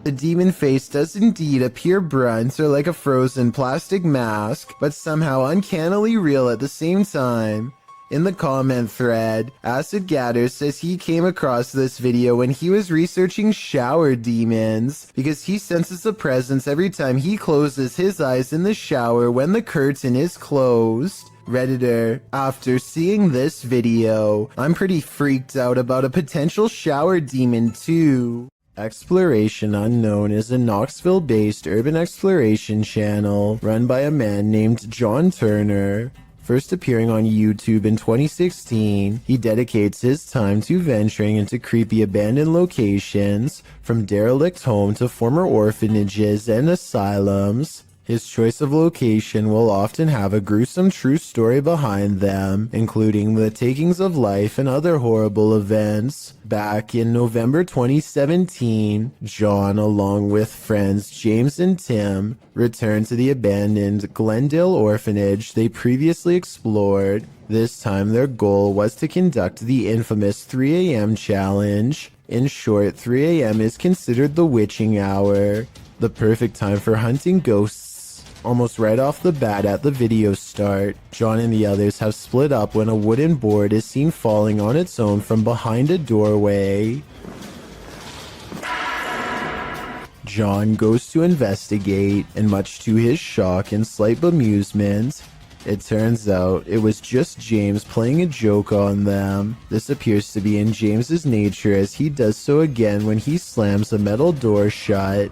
Speaker 1: The demon face does indeed appear brunt or like a frozen plastic mask, but somehow uncannily real at the same time. In the comment thread, Acid Gather says he came across this video when he was researching shower demons, because he senses a presence every time he closes his eyes in the shower when the curtain is closed. Redditor, after seeing this video, I'm pretty freaked out about a potential shower demon too. Exploration Unknown is a Knoxville-based urban exploration channel run by a man named John Turner. First appearing on YouTube in 2016, he dedicates his time to venturing into creepy abandoned locations, from derelict homes to former orphanages and asylums. His choice of location will often have a gruesome true story behind them, including the takings of life and other horrible events. Back in November 2017, John, along with friends James and Tim, returned to the abandoned Glendale orphanage they previously explored. This time their goal was to conduct the infamous 3 a.m. challenge. In short, 3 a.m. is considered the witching hour, the perfect time for hunting ghosts. Almost right off the bat at the video start, John and the others have split up when a wooden board is seen falling on its own from behind a doorway. John goes to investigate, and much to his shock and slight bemusement, it turns out it was just James playing a joke on them. This appears to be in James's nature, as he does so again when he slams a metal door shut,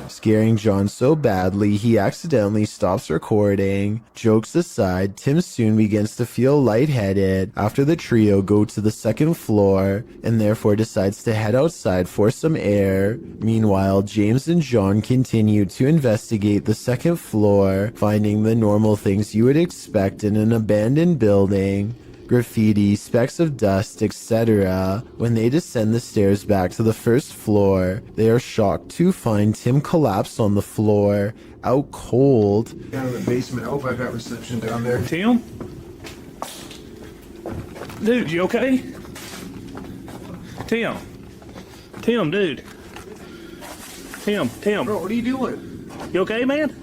Speaker 1: scaring John so badly he accidentally stops recording. Jokes aside, Tim soon begins to feel lightheaded after the trio go to the second floor, and therefore decides to head outside for some air. Meanwhile, James and John continue to investigate the second floor, finding the normal things you would expect in an abandoned building: graffiti, specks of dust, etc. When they descend the stairs back to the first floor, they are shocked to find Tim collapsed on the floor, out cold.
Speaker 2: Down in the basement. I hope I got reception down there.
Speaker 6: Tim? Dude, you okay? Tim. Tim, dude. Tim.
Speaker 2: Bro, what are you doing?
Speaker 6: You okay, man?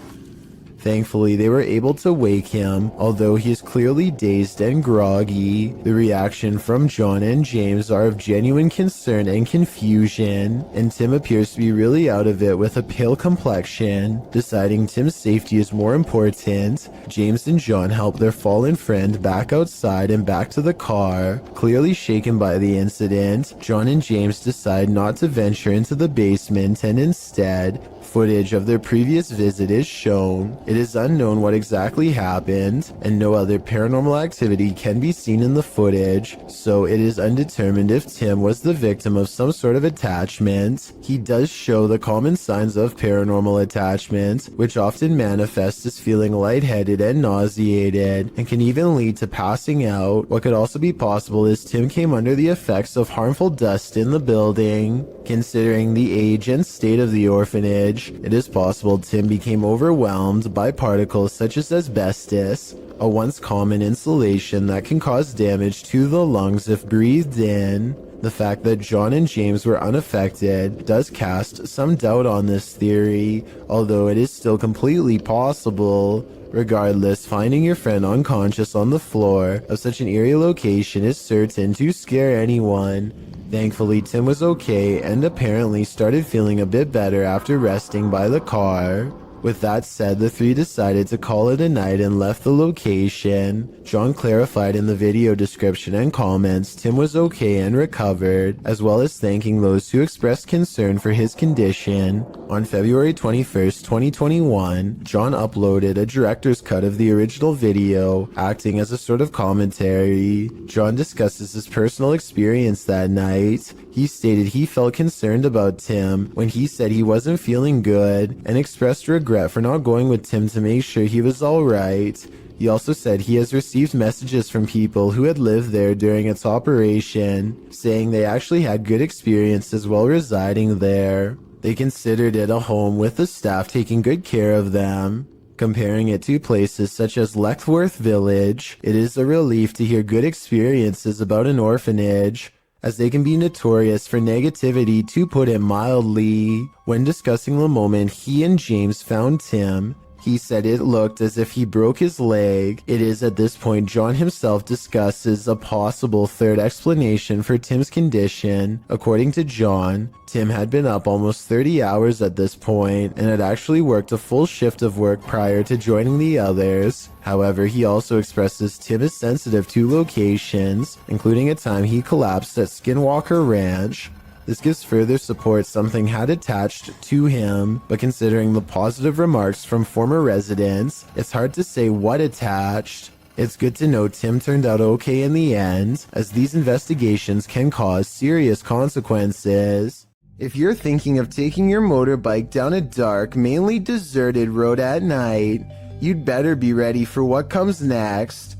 Speaker 1: Thankfully, they were able to wake him, although he is clearly dazed and groggy. The reaction from John and James are of genuine concern and confusion, and Tim appears to be really out of it with a pale complexion. Deciding Tim's safety is more important, James and John help their fallen friend back outside and back to the car. Clearly shaken by the incident, John and James decide not to venture into the basement and instead, footage of their previous visit is shown. It is unknown what exactly happened, and no other paranormal activity can be seen in the footage, so it is undetermined if Tim was the victim of some sort of attachment. He does show the common signs of paranormal attachment, which often manifest as feeling lightheaded and nauseated, and can even lead to passing out. What could also be possible is Tim came under the effects of harmful dust in the building. Considering the age and state of the orphanage, it is possible Tim became overwhelmed by particles such as asbestos, a once common insulation that can cause damage to the lungs if breathed in. The fact that John and James were unaffected does cast some doubt on this theory, although it is still completely possible. Regardless, finding your friend unconscious on the floor of such an eerie location is certain to scare anyone. Thankfully, Tim was okay and apparently started feeling a bit better after resting by the car. With that said, the three decided to call it a night and left the location. John clarified in the video description and comments Tim was okay and recovered, as well as thanking those who expressed concern for his condition. On February 21st, 2021, John uploaded a director's cut of the original video, acting as a sort of commentary. John discusses his personal experience that night. He stated he felt concerned about Tim when he said he wasn't feeling good, and expressed regret for not going with Tim to make sure he was alright. He also said he has received messages from people who had lived there during its operation, saying they actually had good experiences while residing there. They considered it a home with the staff taking good care of them. Comparing it to places such as Leckworth Village, it is a relief to hear good experiences about an orphanage, as they can be notorious for negativity, to put it mildly. When discussing the moment he and James found Tim, he said it looked as if he broke his leg. It is at this point John himself discusses a possible third explanation for Tim's condition. According to John, Tim had been up almost 30 hours at this point and had actually worked a full shift of work prior to joining the others. However, he also expresses Tim is sensitive to locations, including a time he collapsed at Skinwalker Ranch. This gives further support something had attached to him, but considering the positive remarks from former residents, it's hard to say what attached. It's good to know Tim turned out okay in the end, as these investigations can cause serious consequences. If you're thinking of taking your motorbike down a dark, mainly deserted road at night, you'd better be ready for what comes next.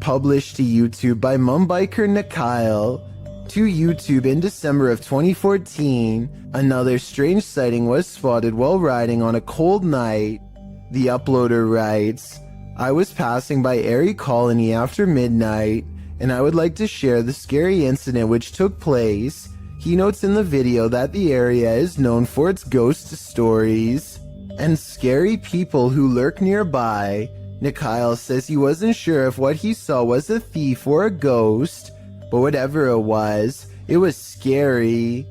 Speaker 1: Published to YouTube by Mumbiker Nikyle. To YouTube in December of 2014, another strange sighting was spotted while riding on a cold night. The uploader writes, I was passing by Erie Colony after midnight, and I would like to share the scary incident which took place. He notes in the video that the area is known for its ghost stories and scary people who lurk nearby. Nikyle says he wasn't sure if what he saw was a thief or a ghost, but whatever it was scary.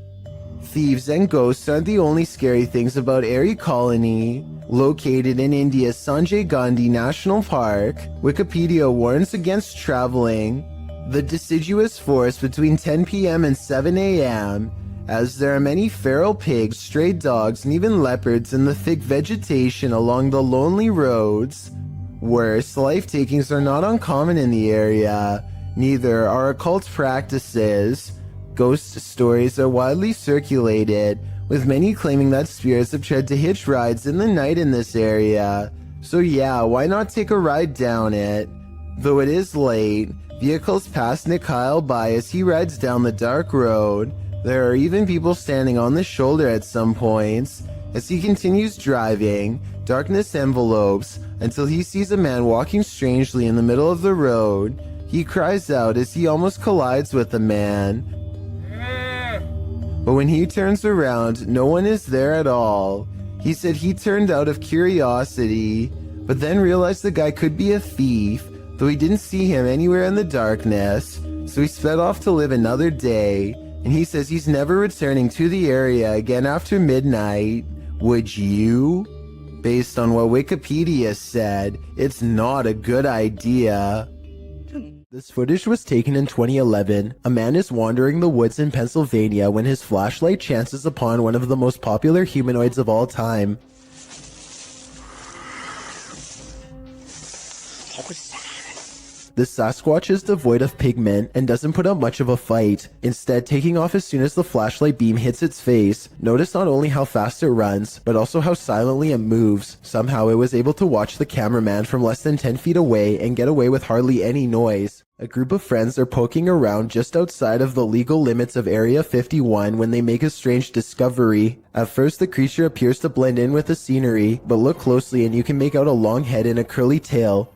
Speaker 1: Thieves and ghosts aren't the only scary things about Erie Colony. Located in India's Sanjay Gandhi National Park, Wikipedia warns against traveling the deciduous forest between 10 p.m. and 7 a.m., as there are many feral pigs, stray dogs, and even leopards in the thick vegetation along the lonely roads. Worse, life takings are not uncommon in the area. Neither are occult practices. Ghost stories are widely circulated, with many claiming that spirits have tried to hitch rides in the night in this area. So yeah, why not take a ride down it? Though it is late, vehicles pass Nikyle by as he rides down the dark road. There are even people standing on the shoulder at some points. As he continues driving, darkness envelopes until he sees a man walking strangely in the middle of the road. He cries out as he almost collides with the man. But when he turns around, no one is there at all. He said he turned out of curiosity, but then realized the guy could be a thief, though he didn't see him anywhere in the darkness, so he sped off to live another day, and he says he's never returning to the area again after midnight. Would you? Based on what Wikipedia said, it's not a good idea. This footage was taken in 2011. A man is wandering the woods in Pennsylvania when his flashlight chances upon one of the most popular humanoids of all time. The Sasquatch is devoid of pigment and doesn't put up much of a fight, instead taking off as soon as the flashlight beam hits its face. Notice not only how fast it runs, but also how silently it moves. Somehow it was able to watch the cameraman from less than 10 feet away and get away with hardly any noise. A group of friends are poking around just outside of the legal limits of Area 51 when they make a strange discovery. At first the creature appears to blend in with the scenery, but look closely and you can make out a long head and a curly tail.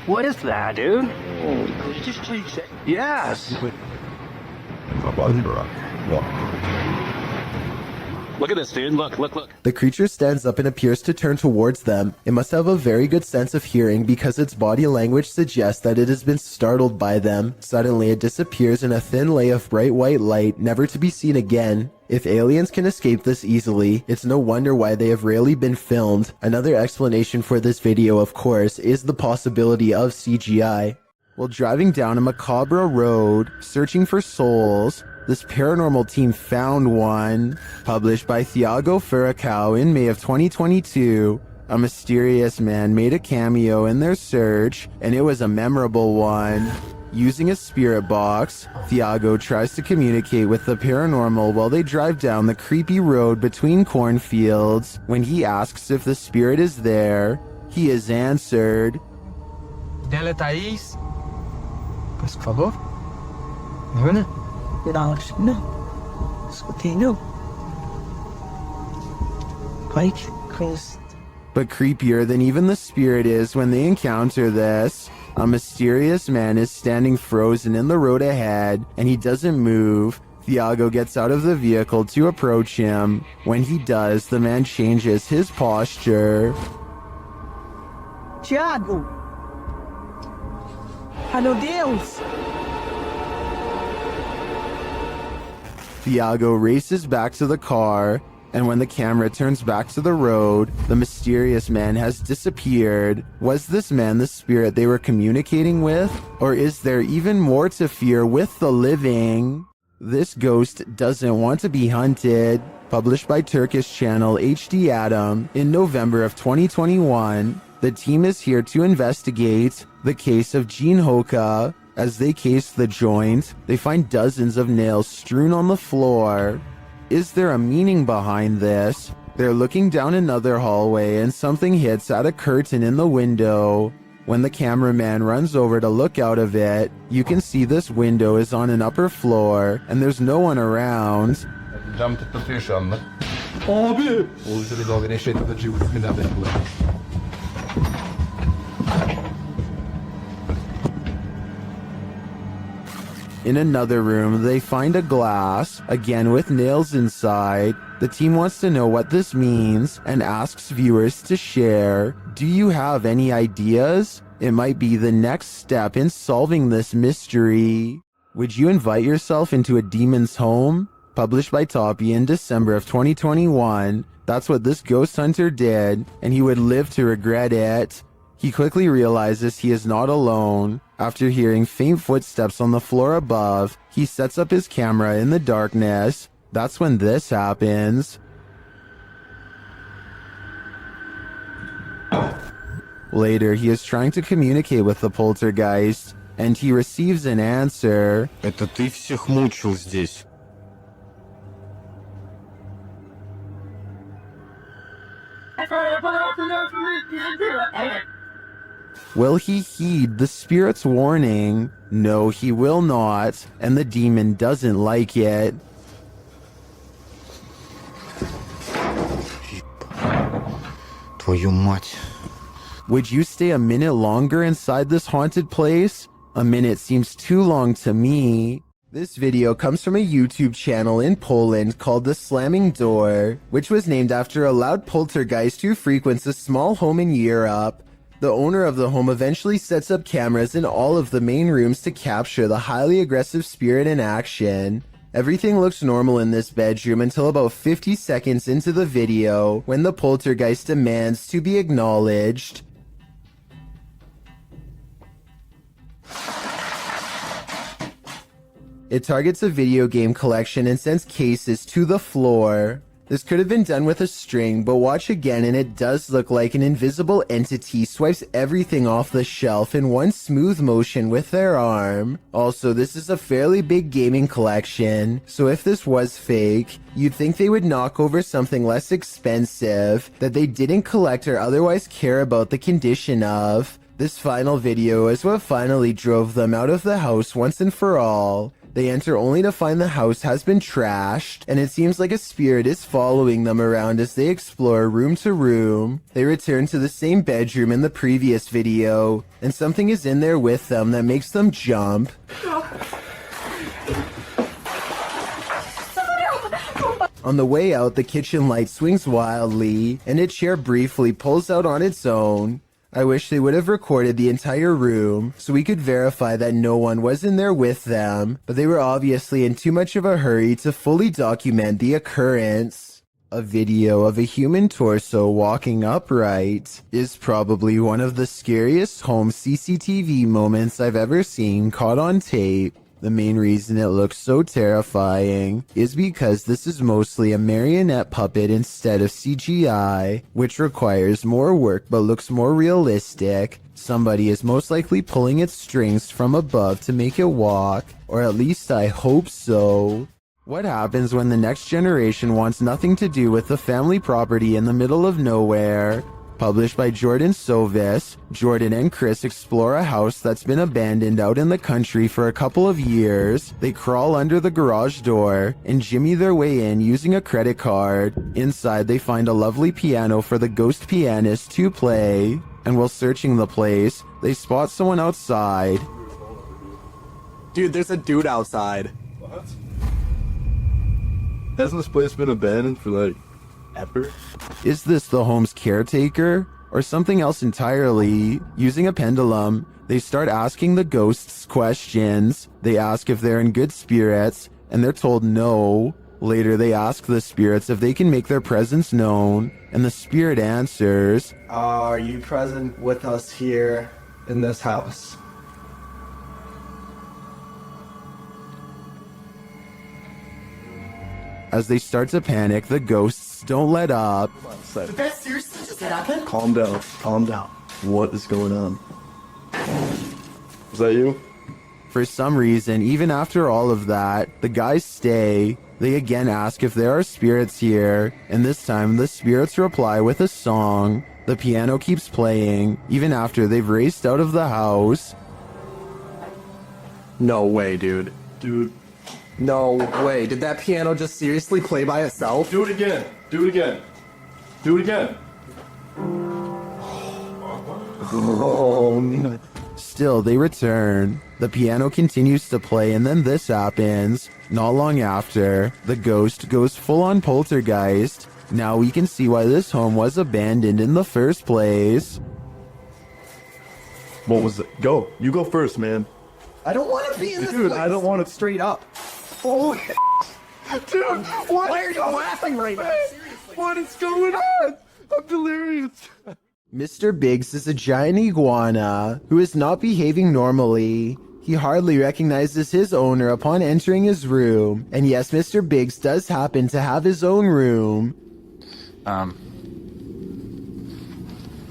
Speaker 15: What is that, dude? Yes.
Speaker 17: Look at this, dude. Look.
Speaker 1: The creature stands up and appears to turn towards them. It must have a very good sense of hearing because its body language suggests that it has been startled by them. Suddenly, it disappears in a thin lay of bright white light, never to be seen again. If aliens can escape this easily, it's no wonder why they have rarely been filmed. Another explanation for this video, of course, is the possibility of CGI. While driving down a macabre road, searching for souls, this paranormal team found one. Published by Thiago Furacão in May of 2022, a mysterious man made a cameo in their search, and it was a memorable one. Using a spirit box, Thiago tries to communicate with the paranormal while they drive down the creepy road between cornfields. When he asks if the spirit is there, he is answered.
Speaker 15: Dela Thaís. Por favor. Ana? Não. Escutei não. Pike, Chris.
Speaker 1: But creepier than even the spirit is when they encounter this. A mysterious man is standing frozen in the road ahead, and he doesn't move. Thiago gets out of the vehicle to approach him. When he does, the man changes his posture.
Speaker 15: Thiago! Ai, meu Deus!
Speaker 1: Thiago races back to the car, and when the camera turns back to the road, the mysterious man has disappeared. Was this man the spirit they were communicating with? Or is there even more to fear with the living? This ghost doesn't want to be hunted. Published by Turkish channel HD Adam in November of 2021, the team is here to investigate the case of Gene Hoka. As they case the joint, they find dozens of nails strewn on the floor. Is there a meaning behind this? They're looking down another hallway and something hits at a curtain in the window. When the cameraman runs over to look out of it, you can see this window is on an upper floor and there's no one around.
Speaker 10: Cam tıklatıyor şu anda.
Speaker 2: Abi!
Speaker 10: Uğurcu bir dalga neşettirici bismillah bekliyor.
Speaker 1: In another room, they find a glass, again with nails inside. The team wants to know what this means and asks viewers to share. Do you have any ideas? It might be the next step in solving this mystery. Would you invite yourself into a demon's home? Published by Toppy in December of 2021. That's what this ghost hunter did, and he would live to regret it. He quickly realizes he is not alone. After hearing faint footsteps on the floor above, he sets up his camera in the darkness. That's when this happens. Later, he is trying to communicate with the poltergeist, and he receives an answer.
Speaker 4: Это ты всех мучил здесь.
Speaker 1: Will he heed the spirit's warning? No, he will not, and the demon doesn't like it.
Speaker 4: Твою мать.
Speaker 1: Would you stay a minute longer inside this haunted place? A minute seems too long to me. This video comes from a YouTube channel in Poland called The Slamming Door, which was named after a loud poltergeist who frequents a small home in Europe. The owner of the home eventually sets up cameras in all of the main rooms to capture the highly aggressive spirit in action. Everything looks normal in this bedroom until about 50 seconds into the video, when the poltergeist demands to be acknowledged. It targets a video game collection and sends cases to the floor. This could have been done with a string, but watch again and it does look like an invisible entity swipes everything off the shelf in one smooth motion with their arm. Also, this is a fairly big gaming collection, so if this was fake, you'd think they would knock over something less expensive that they didn't collect or otherwise care about the condition of. This final video is what finally drove them out of the house once and for all. They enter only to find the house has been trashed, and it seems like a spirit is following them around as they explore room to room. They return to the same bedroom in the previous video, and something is in there with them that makes them jump. On the way out, the kitchen light swings wildly, and a chair briefly pulls out on its own. I wish they would have recorded the entire room so we could verify that no one was in there with them, but they were obviously in too much of a hurry to fully document the occurrence. A video of a human torso walking upright is probably one of the scariest home CCTV moments I've ever seen caught on tape. The main reason it looks so terrifying is because this is mostly a marionette puppet instead of CGI, which requires more work but looks more realistic. Somebody is most likely pulling its strings from above to make it walk, or at least I hope so. What happens when the next generation wants nothing to do with the family property in the middle of nowhere? Published by Jordan Sovis, Jordan and Chris explore a house that's been abandoned out in the country for a couple of years. They crawl under the garage door and jimmy their way in using a credit card. Inside, they find a lovely piano for the ghost pianist to play. And while searching the place, they spot someone outside.
Speaker 4: Dude, there's a dude outside.
Speaker 10: What? Hasn't this place been abandoned for like ever?
Speaker 1: Is this the home's caretaker? Or something else entirely? Using a pendulum, they start asking the ghosts questions. They ask if they're in good spirits, and they're told no. Later, they ask the spirits if they can make their presence known, and the spirit answers,
Speaker 4: Are you present with us here in this house?
Speaker 1: As they start to panic, the ghosts don't let up.
Speaker 4: Did that seriously just happen? Calm down. Calm down. What is going on?
Speaker 10: Is that you?
Speaker 1: For some reason, even after all of that, the guys stay. They again ask if there are spirits here, and this time the spirits reply with a song. The piano keeps playing, even after they've raced out of the house.
Speaker 4: No way, dude.
Speaker 10: Dude.
Speaker 4: No way. Did that piano just seriously play by itself?
Speaker 10: Do it again. Do it again. Do it again.
Speaker 4: Oh, no.
Speaker 1: Still, they return. The piano continues to play, and then this happens. Not long after, the ghost goes full-on poltergeist. Now we can see why this home was abandoned in the first place.
Speaker 10: What was it? Go. You go first, man.
Speaker 4: I don't want to be in this
Speaker 10: Dude,
Speaker 4: place.
Speaker 10: I don't want to.
Speaker 4: Straight up. Holy dude, why are you laughing right now? Seriously.
Speaker 10: What is going on? I'm delirious.
Speaker 1: Mr. Biggs is a giant iguana who is not behaving normally. He hardly recognizes his owner upon entering his room. And yes, Mr. Biggs does happen to have his own room.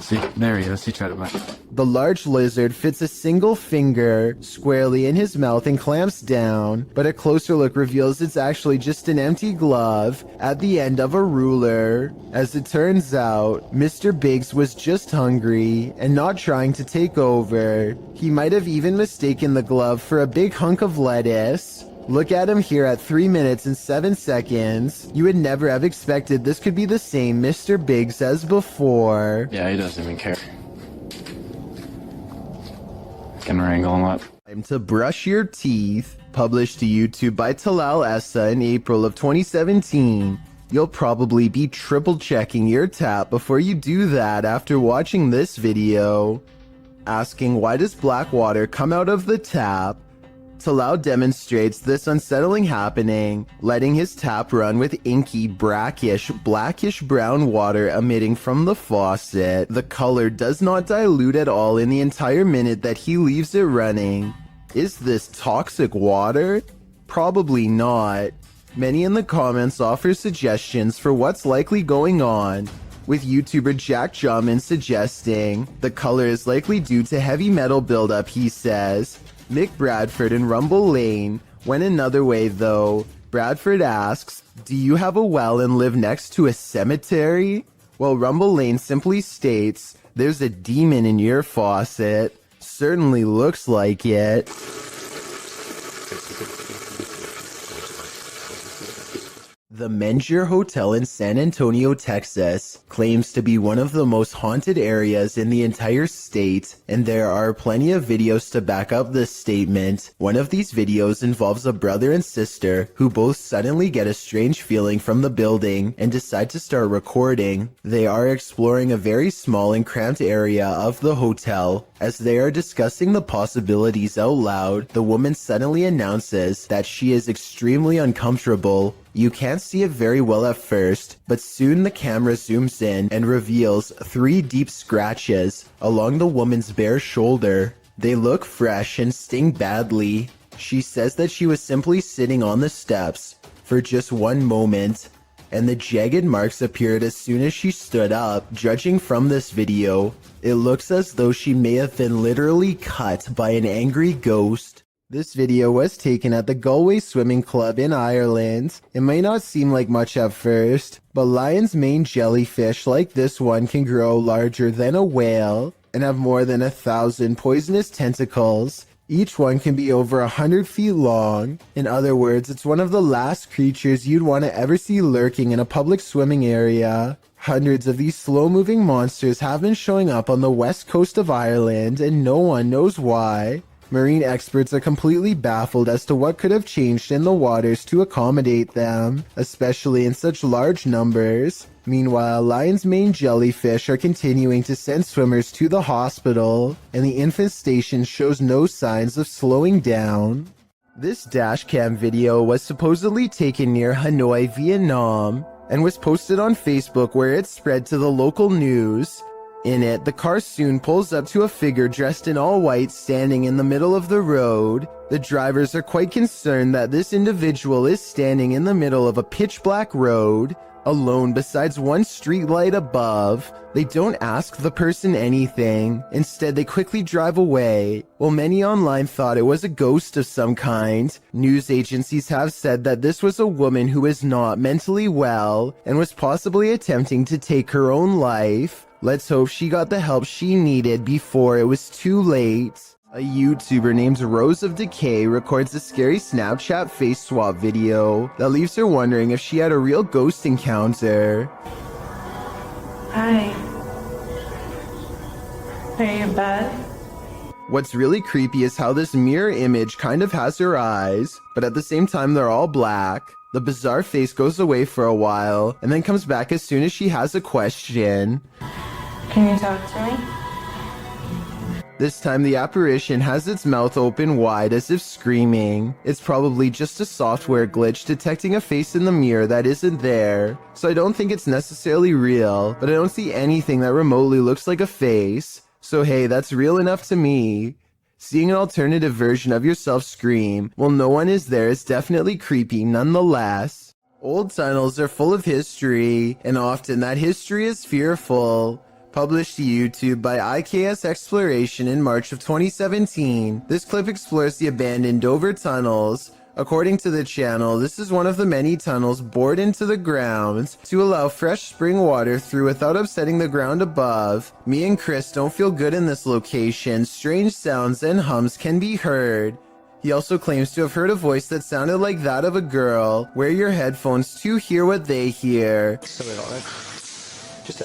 Speaker 10: See, there he is. He tried to buy.
Speaker 1: The large lizard fits a single finger squarely in his mouth and clamps down, but a closer look reveals it's actually just an empty glove at the end of a ruler. As it turns out, Mr. Biggs was just hungry and not trying to take over. He might have even mistaken the glove for a big hunk of lettuce. Look at him here at 3 minutes and 7 seconds. You would never have expected this could be the same Mr. Biggs as before.
Speaker 10: Yeah, he doesn't even care. Can wrangle them up.
Speaker 1: Time to brush your teeth. Published to YouTube by Talal Essa in April of 2017. You'll probably be triple checking your tap before you do that after watching this video. Asking why does black water come out of the tap? Talal demonstrates this unsettling happening, letting his tap run with inky, brackish, blackish brown water emitting from the faucet. The color does not dilute at all in the entire minute that he leaves it running. Is this toxic water? Probably not. Many in the comments offer suggestions for what's likely going on, with YouTuber Jack Jamin suggesting the color is likely due to heavy metal buildup, he says. Mick Bradford and Rumble Lane went another way though. Bradford asks, do you have a well and live next to a cemetery? While Rumble Lane simply states, there's a demon in your faucet. Certainly looks like it. The Mengier Hotel in San Antonio, Texas, claims to be one of the most haunted areas in the entire state, and there are plenty of videos to back up this statement. One of these videos involves a brother and sister who both suddenly get a strange feeling from the building and decide to start recording. They are exploring a very small and cramped area of the hotel. As they are discussing the possibilities out loud, the woman suddenly announces that she is extremely uncomfortable. You can't see it very well at first, but soon the camera zooms in and reveals 3 deep scratches along the woman's bare shoulder. They look fresh and sting badly. She says that she was simply sitting on the steps for just one moment, and the jagged marks appeared as soon as she stood up. Judging from this video, it looks as though she may have been literally cut by an angry ghost. This video was taken at the Galway Swimming Club in Ireland. It may not seem like much at first, but lion's mane jellyfish like this one can grow larger than a whale and have more than 1,000 poisonous tentacles. Each one can be over 100 feet long. In other words, it's one of the last creatures you'd want to ever see lurking in a public swimming area. Hundreds of these slow-moving monsters have been showing up on the west coast of Ireland, and no one knows why. Marine experts are completely baffled as to what could have changed in the waters to accommodate them, especially in such large numbers. Meanwhile, lion's mane jellyfish are continuing to send swimmers to the hospital, and the infestation shows no signs of slowing down. This dashcam video was supposedly taken near Hanoi, Vietnam, and was posted on Facebook where it spread to the local news. In it, the car soon pulls up to a figure dressed in all white standing in the middle of the road. The drivers are quite concerned that this individual is standing in the middle of a pitch-black road, alone besides one street light above. They don't ask the person anything. Instead, they quickly drive away. While many online thought it was a ghost of some kind, news agencies have said that this was a woman who is not mentally well and was possibly attempting to take her own life. Let's hope she got the help she needed before it was too late. A YouTuber named Rose of Decay records a scary Snapchat face swap video that leaves her wondering if she had a real ghost encounter.
Speaker 7: Hi. Are you in bed?
Speaker 1: What's really creepy is how this mirror image kind of has her eyes, but at the same time they're all black. The bizarre face goes away for a while, and then comes back as soon as she has a question.
Speaker 7: Can you talk to me?
Speaker 1: This time the apparition has its mouth open wide as if screaming. It's probably just a software glitch detecting a face in the mirror that isn't there, so I don't think it's necessarily real, but I don't see anything that remotely looks like a face, so hey, that's real enough to me. Seeing an alternative version of yourself scream while no one is there is definitely creepy nonetheless. Old tunnels are full of history, and often that history is fearful. Published to YouTube by IKS Exploration in March of 2017, this clip explores the abandoned Dover tunnels. According to the channel, this is one of the many tunnels bored into the ground to allow fresh spring water through without upsetting the ground above. Me and Chris don't feel good in this location. Strange sounds and hums can be heard. He also claims to have heard a voice that sounded like that of a girl. Wear your headphones to hear what they hear.
Speaker 2: Just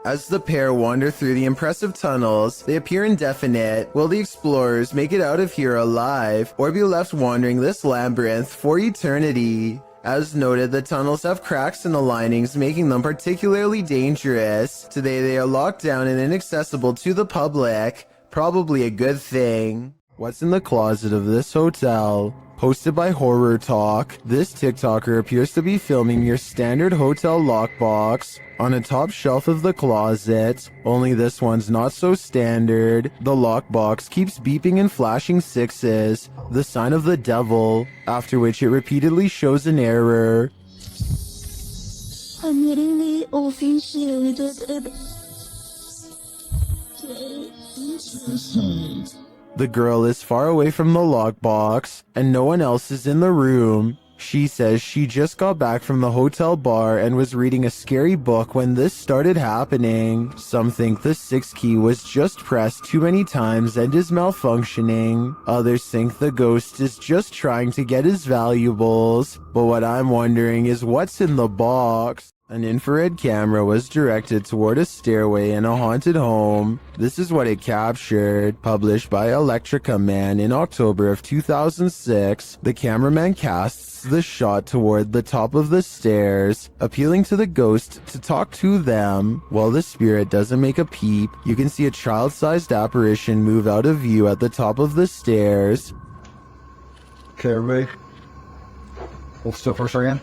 Speaker 1: As the pair wander through the impressive tunnels, they appear indefinite. Will the explorers make it out of here alive, or be left wandering this labyrinth for eternity? As noted, the tunnels have cracks in the linings, making them particularly dangerous. Today they are locked down and inaccessible to the public. Probably a good thing. What's in the closet of this hotel? Hosted by Horror Talk, this TikToker appears to be filming your standard hotel lockbox on a top shelf of the closet, only this one's not so standard. The lockbox keeps beeping and flashing sixes, the sign of the devil, after which it repeatedly shows an error.
Speaker 3: I'm really officiated.
Speaker 1: The girl is far away from the lockbox, and no one else is in the room. She says she just got back from the hotel bar and was reading a scary book when this started happening. Some think the 6 key was just pressed too many times and is malfunctioning. Others think the ghost is just trying to get his valuables. But what I'm wondering is what's in the box? An infrared camera was directed toward a stairway in a haunted home. This is what it captured. Published by Electrica Man in October of 2006, the cameraman casts the shot toward the top of the stairs, appealing to the ghost to talk to them. While the spirit doesn't make a peep, you can see a child-sized apparition move out of view at the top of the stairs.
Speaker 15: Okay, everybody. Let's do it first again.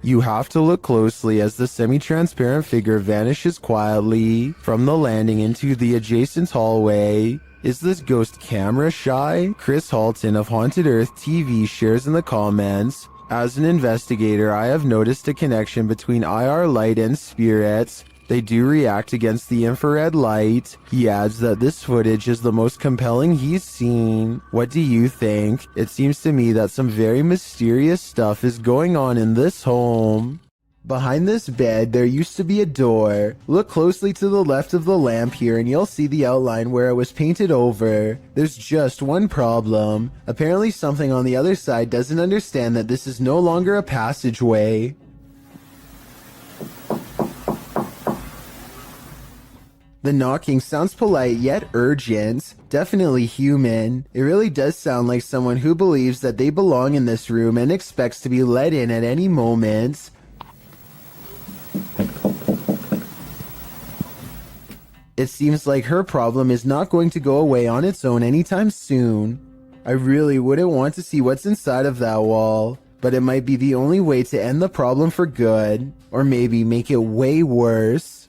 Speaker 1: You have to look closely as the semi-transparent figure vanishes quietly from the landing into the adjacent hallway. Is this ghost camera shy? Chris Halton of Haunted Earth TV shares in the comments, as an investigator, I have noticed a connection between IR light and spirits. They do react against the infrared light. He adds that this footage is the most compelling he's seen. What do you think? It seems to me that some very mysterious stuff is going on in this home. Behind this bed, there used to be a door. Look closely to the left of the lamp here and you'll see the outline where it was painted over. There's just one problem. Apparently something on the other side doesn't understand that this is no longer a passageway. The knocking sounds polite yet urgent, definitely human. It really does sound like someone who believes that they belong in this room and expects to be let in at any moment. It seems like her problem is not going to go away on its own anytime soon. I really wouldn't want to see what's inside of that wall, but it might be the only way to end the problem for good, or maybe make it way worse.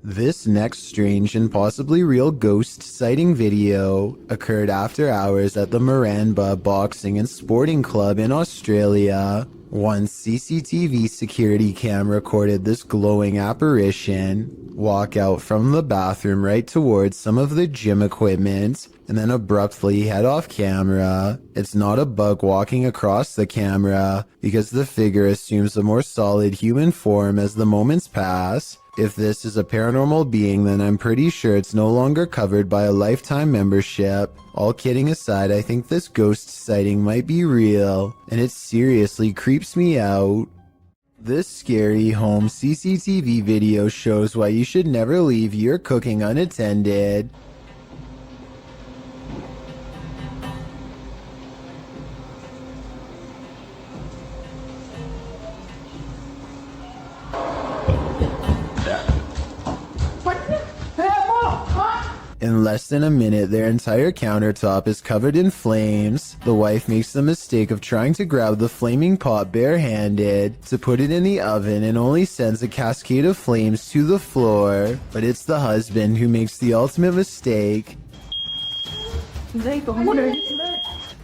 Speaker 1: This next strange and possibly real ghost sighting video occurred after hours at the Maramba Boxing and Sporting Club in Australia. One CCTV security cam recorded this glowing apparition walk out from the bathroom right towards some of the gym equipment and then abruptly head off camera. It's not a bug walking across the camera because the figure assumes a more solid human form as the moments pass. If this is a paranormal being, then I'm pretty sure it's no longer covered by a lifetime membership. All kidding aside, I think this ghost sighting might be real, and it seriously creeps me out. This scary home CCTV video shows why you should never leave your cooking unattended. In less than a minute, their entire countertop is covered in flames. The wife makes the mistake of trying to grab the flaming pot barehanded to put it in the oven and only sends a cascade of flames to the floor. But it's the husband who makes the ultimate mistake.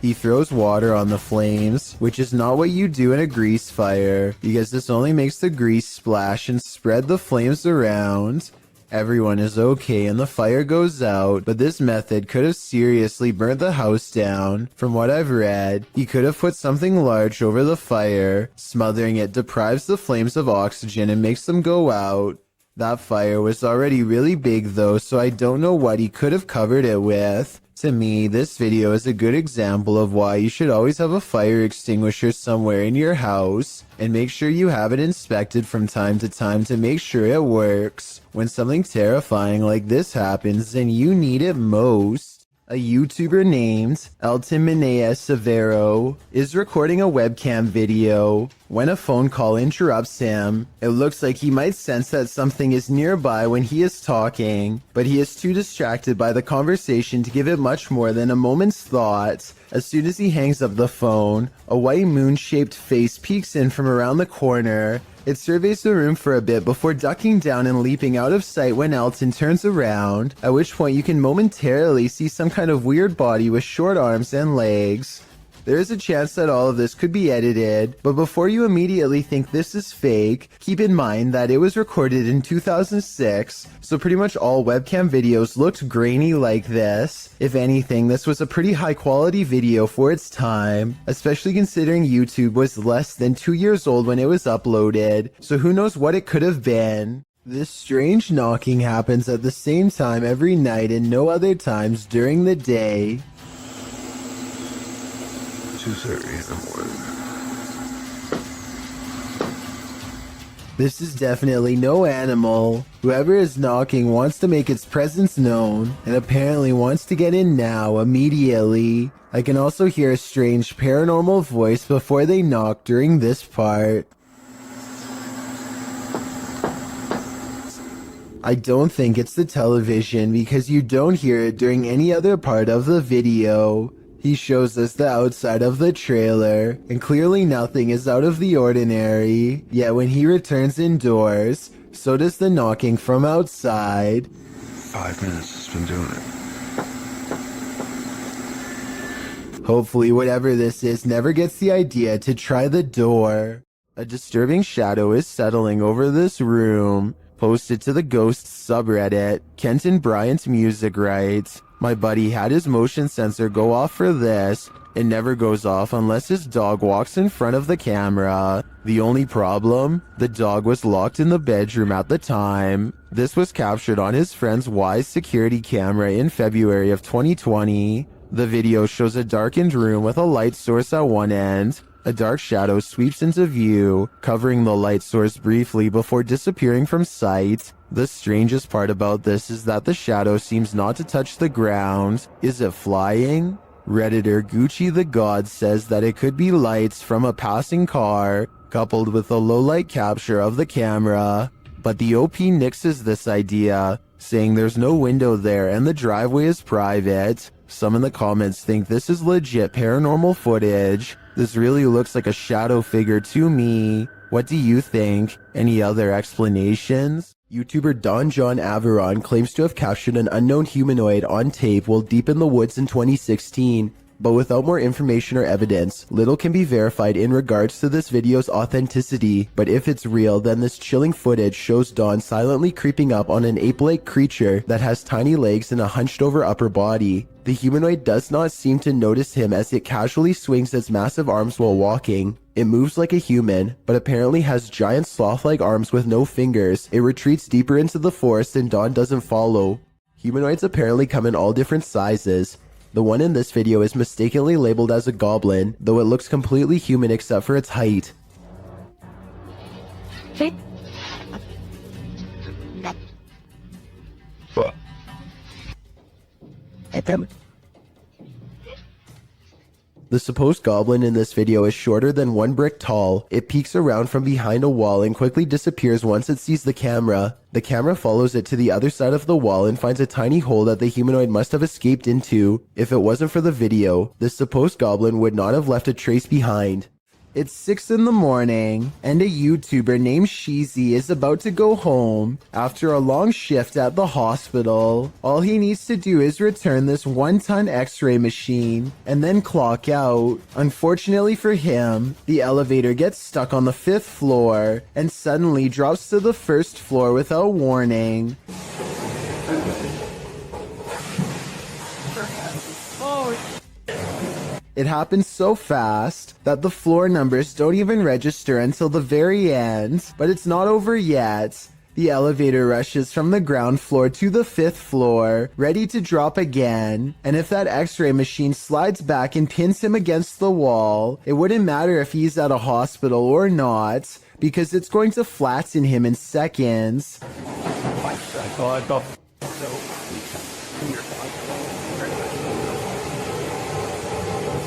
Speaker 1: He throws water on the flames, which is not what you do in a grease fire, because this only makes the grease splash and spread the flames around. Everyone is okay and the fire goes out, but this method could have seriously burnt the house down. From what I've read, he could have put something large over the fire. Smothering it deprives the flames of oxygen and makes them go out. That fire was already really big though, so I don't know what he could have covered it with. To me, this video is a good example of why you should always have a fire extinguisher somewhere in your house, and make sure you have it inspected from time to time to make sure it works. When something terrifying like this happens, then you need it most. A YouTuber named Elton Minea Severo is recording a webcam video. When a phone call interrupts him, it looks like he might sense that something is nearby when he is talking, but he is too distracted by the conversation to give it much more than a moment's thought. As soon as he hangs up the phone, a white moon-shaped face peeks in from around the corner. It surveys the room for a bit before ducking down and leaping out of sight when Elton turns around, at which point you can momentarily see some kind of weird body with short arms and legs. There is a chance that all of this could be edited, but before you immediately think this is fake, keep in mind that it was recorded in 2006, so pretty much all webcam videos looked grainy like this. If anything, this was a pretty high quality video for its time, especially considering YouTube was less than 2 years old when it was uploaded, so who knows what it could have been. This strange knocking happens at the same time every night and no other times during the day.
Speaker 15: 2:30 in the morning.
Speaker 1: This is definitely no animal. Whoever is knocking wants to make its presence known, and apparently wants to get in now, immediately. I can also hear a strange paranormal voice before they knock during this part. I don't think it's the television because you don't hear it during any other part of the video. He shows us the outside of the trailer, and clearly nothing is out of the ordinary, yet when he returns indoors, so does the knocking from outside.
Speaker 15: 5 minutes has been doing it.
Speaker 1: Hopefully whatever this is never gets the idea to try the door. A disturbing shadow is settling over this room. Posted to the Ghosts subreddit, Kenton Bryant Music writes, "My buddy had his motion sensor go off for this. It never goes off unless his dog walks in front of the camera. The only problem? The dog was locked in the bedroom at the time. This was captured on his friend's Wyze security camera in February of 2020. The video shows a darkened room with a light source at one end. A dark shadow sweeps into view, covering the light source briefly before disappearing from sight. The strangest part about this is that the shadow seems not to touch the ground. Is it flying? Redditor Gucci the God says that it could be lights from a passing car, coupled with a low light capture of the camera. But the OP nixes this idea, saying there's no window there and the driveway is private. Some in the comments think this is legit paranormal footage. This really looks like a shadow figure to me. What do you think? Any other explanations? YouTuber Don John Averon claims to have captured an unknown humanoid on tape while deep in the woods in 2016, but without more information or evidence, little can be verified in regards to this video's authenticity. But if it's real, then this chilling footage shows Don silently creeping up on an ape-like creature that has tiny legs and a hunched-over upper body. The humanoid does not seem to notice him as it casually swings its massive arms while walking. It moves like a human, but apparently has giant sloth-like arms with no fingers. It retreats deeper into the forest and Don doesn't follow. Humanoids apparently come in all different sizes. The one in this video is mistakenly labeled as a goblin, though it looks completely human except for its height. The supposed goblin in this video is shorter than 1 brick tall. It peeks around from behind a wall and quickly disappears once it sees the camera. The camera follows it to the other side of the wall and finds a tiny hole that the humanoid must have escaped into. If it wasn't for the video, this supposed goblin would not have left a trace behind. It's 6 in the morning, and a YouTuber named Sheezy is about to go home after a long shift at the hospital. All he needs to do is return this 1-ton x-ray machine, and then clock out. Unfortunately for him, the elevator gets stuck on the 5th floor, and suddenly drops to the 1st floor without warning. It happens so fast that the floor numbers don't even register until the very end, but it's not over yet. The elevator rushes from the ground floor to the 5th floor, ready to drop again. And if that x-ray machine slides back and pins him against the wall, it wouldn't matter if he's at a hospital or not, because it's going to flatten him in seconds.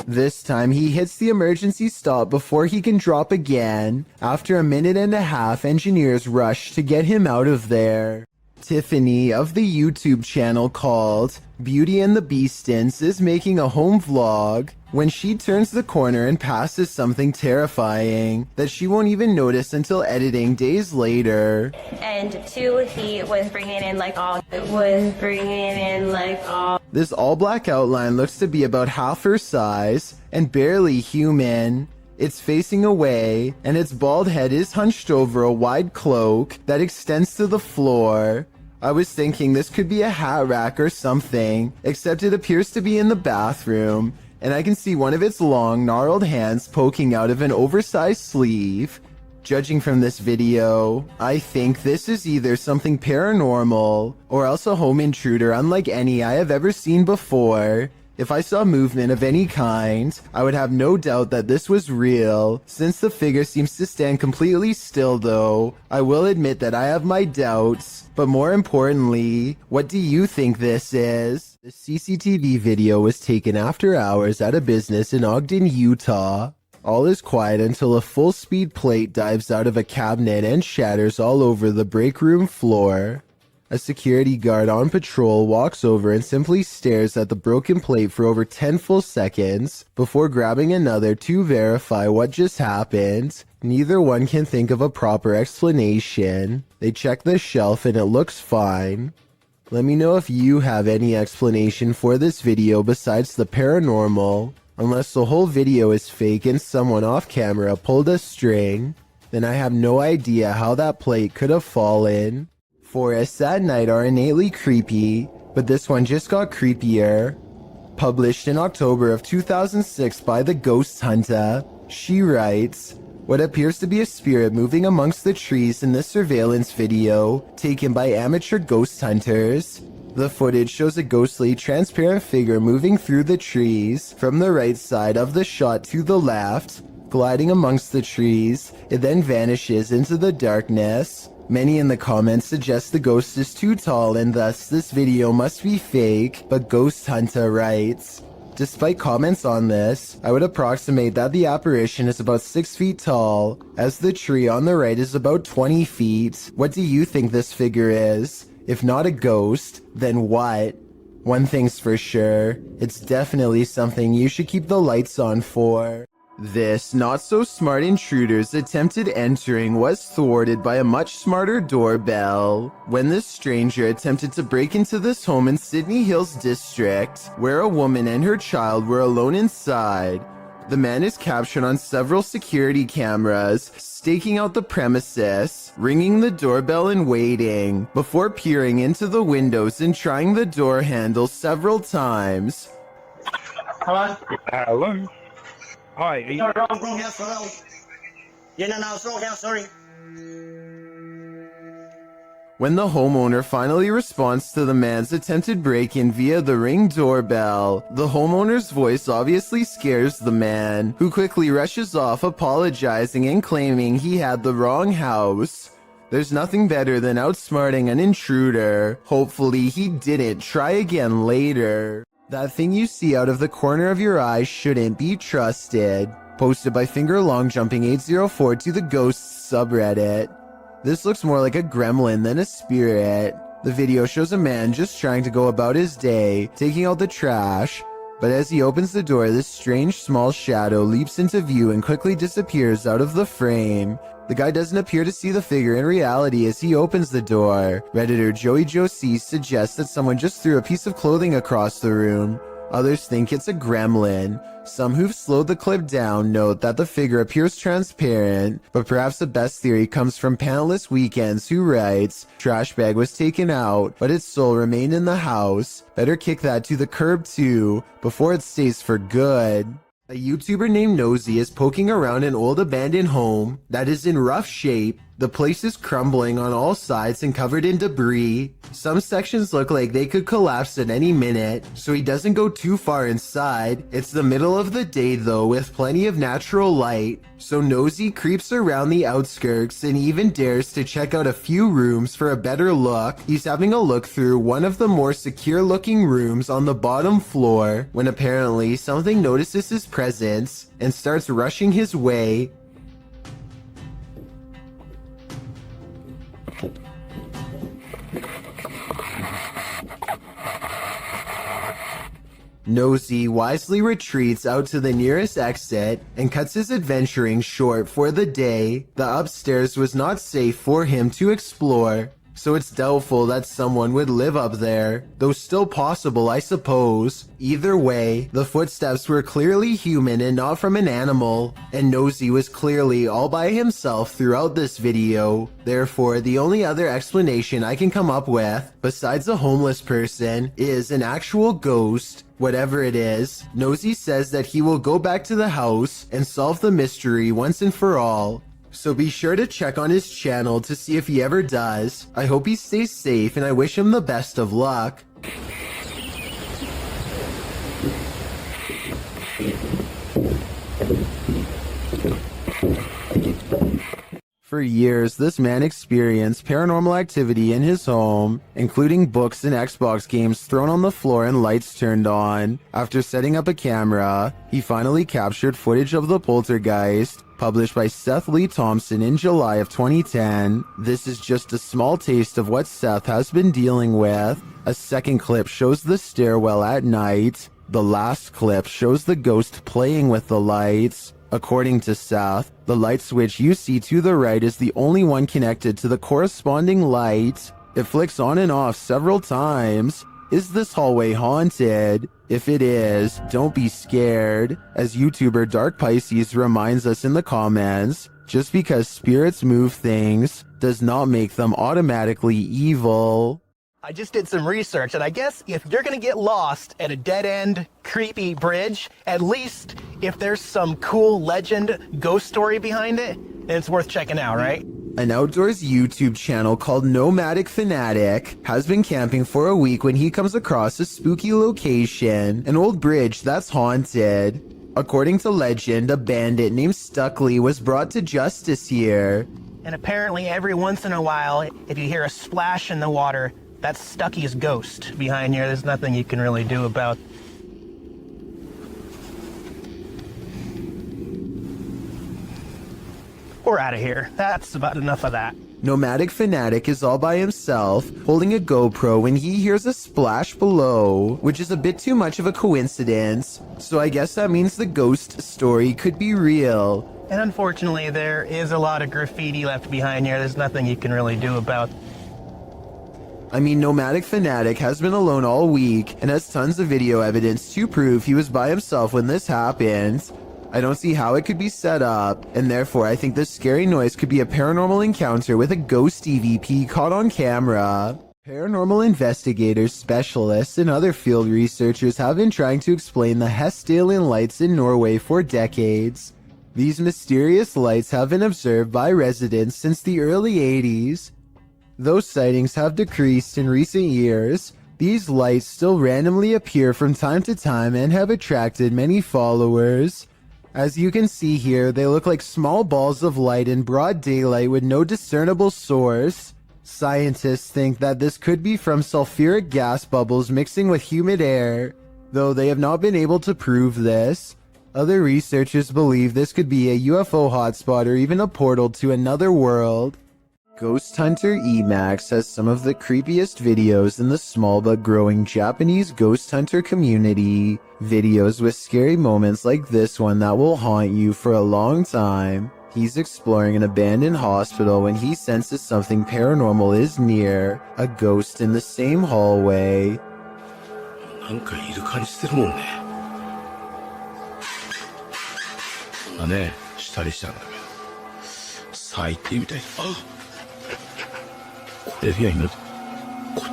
Speaker 1: This time he hits the emergency stop before he can drop again. After a minute and a half, engineers rush to get him out of there. Tiffany of the YouTube channel called Beauty and the Beastins is making a home vlog when she turns the corner and passes something terrifying that she won't even notice until editing days later.
Speaker 21: And 2, he was bringing in like all.
Speaker 1: This all black outline looks to be about half her size and barely human. It's facing away, and its bald head is hunched over a wide cloak that extends to the floor. I was thinking this could be a hat rack or something, except it appears to be in the bathroom, and I can see one of its long, gnarled hands poking out of an oversized sleeve. Judging from this video, I think this is either something paranormal or else a home intruder unlike any I have ever seen before. If I saw movement of any kind, I would have no doubt that this was real. Since the figure seems to stand completely still though, I will admit that I have my doubts. But more importantly, what do you think this is? The CCTV video was taken after hours at a business in Ogden, Utah. All is quiet until a full-speed plate dives out of a cabinet and shatters all over the break room floor. A security guard on patrol walks over and simply stares at the broken plate for over 10 full seconds before grabbing another to verify what just happened. Neither one can think of a proper explanation. They check the shelf and it looks fine. Let me know if you have any explanation for this video besides the paranormal. Unless the whole video is fake and someone off camera pulled a string, then I have no idea how that plate could have fallen. Forests at night are innately creepy, but this one just got creepier. Published in October of 2006 by The Ghost Hunter, she writes, "What appears to be a spirit moving amongst the trees in this surveillance video, taken by amateur ghost hunters. The footage shows a ghostly, transparent figure moving through the trees from the right side of the shot to the left, gliding amongst the trees. It then vanishes into the darkness. Many in the comments suggest the ghost is too tall and thus this video must be fake, but Ghost Hunter writes, despite comments on this, I would approximate that the apparition is about 6 feet tall, as the tree on the right is about 20 feet. What do you think this figure is? If not a ghost, then what? One thing's for sure, it's definitely something you should keep the lights on for." This not-so-smart intruder's attempted entering was thwarted by a much smarter doorbell. When this stranger attempted to break into this home in Sydney Hills District, where a woman and her child were alone inside, the man is captured on several security cameras, staking out the premises, ringing the doorbell and waiting, before peering into the windows and trying the door handle several times.
Speaker 6: Hello? Hello? Hi, are you...
Speaker 4: No, wrong house, hello. Yeah, no, it's wrong house, sorry.
Speaker 1: When the homeowner finally responds to the man's attempted break-in via the Ring doorbell, the homeowner's voice obviously scares the man, who quickly rushes off apologizing and claiming he had the wrong house. There's nothing better than outsmarting an intruder. Hopefully he didn't try again later. That thing you see out of the corner of your eye shouldn't be trusted. Posted by FingerLongJumping804 to the Ghosts subreddit. This looks more like a gremlin than a spirit. The video shows a man just trying to go about his day, taking out the trash, but as he opens the door, this strange small shadow leaps into view and quickly disappears out of the frame. The guy doesn't appear to see the figure in reality as he opens the door. Redditor Joey Josie suggests that someone just threw a piece of clothing across the room. Others think it's a gremlin. Some who've slowed the clip down note that the figure appears transparent, but perhaps the best theory comes from Panelist Weekends, who writes, "Trash bag was taken out, but its soul remained in the house. Better kick that to the curb too, before it stays for good." A YouTuber named Nosy is poking around an old abandoned home that is in rough shape. The place is crumbling on all sides and covered in debris. Some sections look like they could collapse at any minute, so he doesn't go too far inside. It's the middle of the day though, with plenty of natural light, so Nosy creeps around the outskirts and even dares to check out a few rooms for a better look. He's having a look through one of the more secure looking rooms on the bottom floor when apparently something notices his presence and starts rushing his way. Nosy wisely retreats out to the nearest exit and cuts his adventuring short for the day. The upstairs was not safe for him to explore, so it's doubtful that someone would live up there, though still possible, I suppose. Either way, the footsteps were clearly human and not from an animal, and Nosy was clearly all by himself throughout this video. Therefore, the only other explanation I can come up with, besides a homeless person, is an actual ghost. Whatever it is, Nosy says that he will go back to the house and solve the mystery once and for all. So be sure to check on his channel to see if he ever does. I hope he stays safe and I wish him the best of luck. For years, this man experienced paranormal activity in his home, including books and Xbox games thrown on the floor and lights turned on. After setting up a camera, he finally captured footage of the poltergeist, published by Seth Lee Thompson in July of 2010. This is just a small taste of what Seth has been dealing with. A second clip shows the stairwell at night. The last clip shows the ghost playing with the lights. According to Seth, the light switch you see to the right is the only one connected to the corresponding light. It flicks on and off several times. Is this hallway haunted? If it is, don't be scared. As YouTuber Dark Pisces reminds us in the comments, just because spirits move things does not make them automatically evil.
Speaker 4: I just did some research, and I guess if you're gonna get lost at a dead-end, creepy bridge, at least if there's some cool legend ghost story behind it, then it's worth checking out, right?
Speaker 1: An outdoors YouTube channel called Nomadic Fanatic has been camping for a week when he comes across a spooky location, an old bridge that's haunted. According to legend, a bandit named Stuckley was brought to justice here.
Speaker 4: And apparently every once in a while, if you hear a splash in the water, that's Stucky's ghost behind here. There's nothing you can really do about. We're out of here. That's about enough of that.
Speaker 1: Nomadic Fanatic is all by himself, holding a GoPro when he hears a splash below, which is a bit too much of a coincidence. So I guess that means the ghost story could be real.
Speaker 4: And unfortunately, there is a lot of graffiti left behind here. There's nothing you can really do about.
Speaker 1: I mean, Nomadic Fanatic has been alone all week and has tons of video evidence to prove he was by himself when this happened. I don't see how it could be set up, and therefore I think this scary noise could be a paranormal encounter with a ghost EVP caught on camera. Paranormal investigators, specialists, and other field researchers have been trying to explain the Hestalian lights in Norway for decades. These mysterious lights have been observed by residents since the early 80s. Those sightings have decreased in recent years. These lights still randomly appear from time to time and have attracted many followers. As you can see here, they look like small balls of light in broad daylight with no discernible source. Scientists think that this could be from sulfuric gas bubbles mixing with humid air, though they have not been able to prove this. Other researchers believe this could be a UFO hotspot or even a portal to another world. Ghost Hunter Emax has some of the creepiest videos in the small but growing Japanese ghost hunter community. Videos with scary moments like this one that will haunt you for a long time. He's exploring an abandoned hospital when he senses something paranormal is near, a ghost in the same hallway.
Speaker 2: なんかいる感じしてるもんね。そんなね、したりしたんだけど。最低みたい。あっ。これで今こ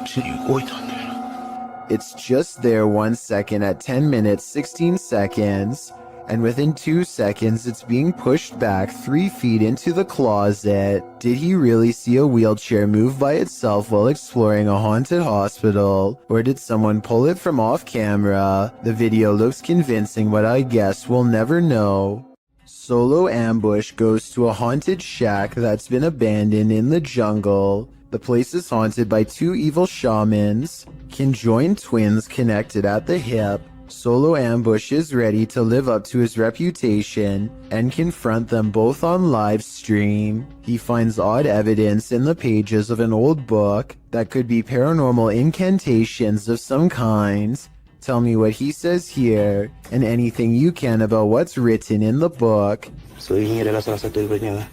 Speaker 2: っちに動いたんだよな。
Speaker 1: It's just there 1 second at 10 minutes 16 seconds. and within 2 seconds it's being pushed back 3 feet into the closet. Did he really see a wheelchair move by itself while exploring a haunted hospital, or did someone pull it from off camera? The video looks convincing, but I guess we'll never know. Solo ambush goes to a haunted shack that's been abandoned in the jungle. The place is haunted by 2 evil shamans, conjoined twins connected at the hip. Solo ambush is ready to live up to his reputation and confront them both on live stream. He finds odd evidence in the pages of an old book that could be paranormal incantations of some kind. Tell me what he says here, and anything you can about what's written in the book.
Speaker 9: So ini adalah salah satu daripadanya.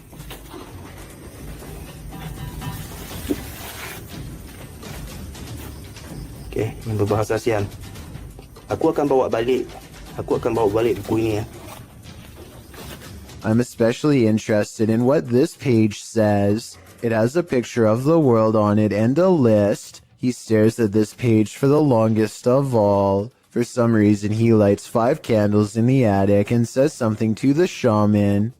Speaker 9: Okay, yang berbahasa ASEAN. Aku akan bawa balik buku ini ya.
Speaker 1: I'm especially interested in what this page says. It has a picture of the world on it and a list. He stares at this page for the longest of all. For some reason, he lights 5 candles in the attic and says something to the shaman.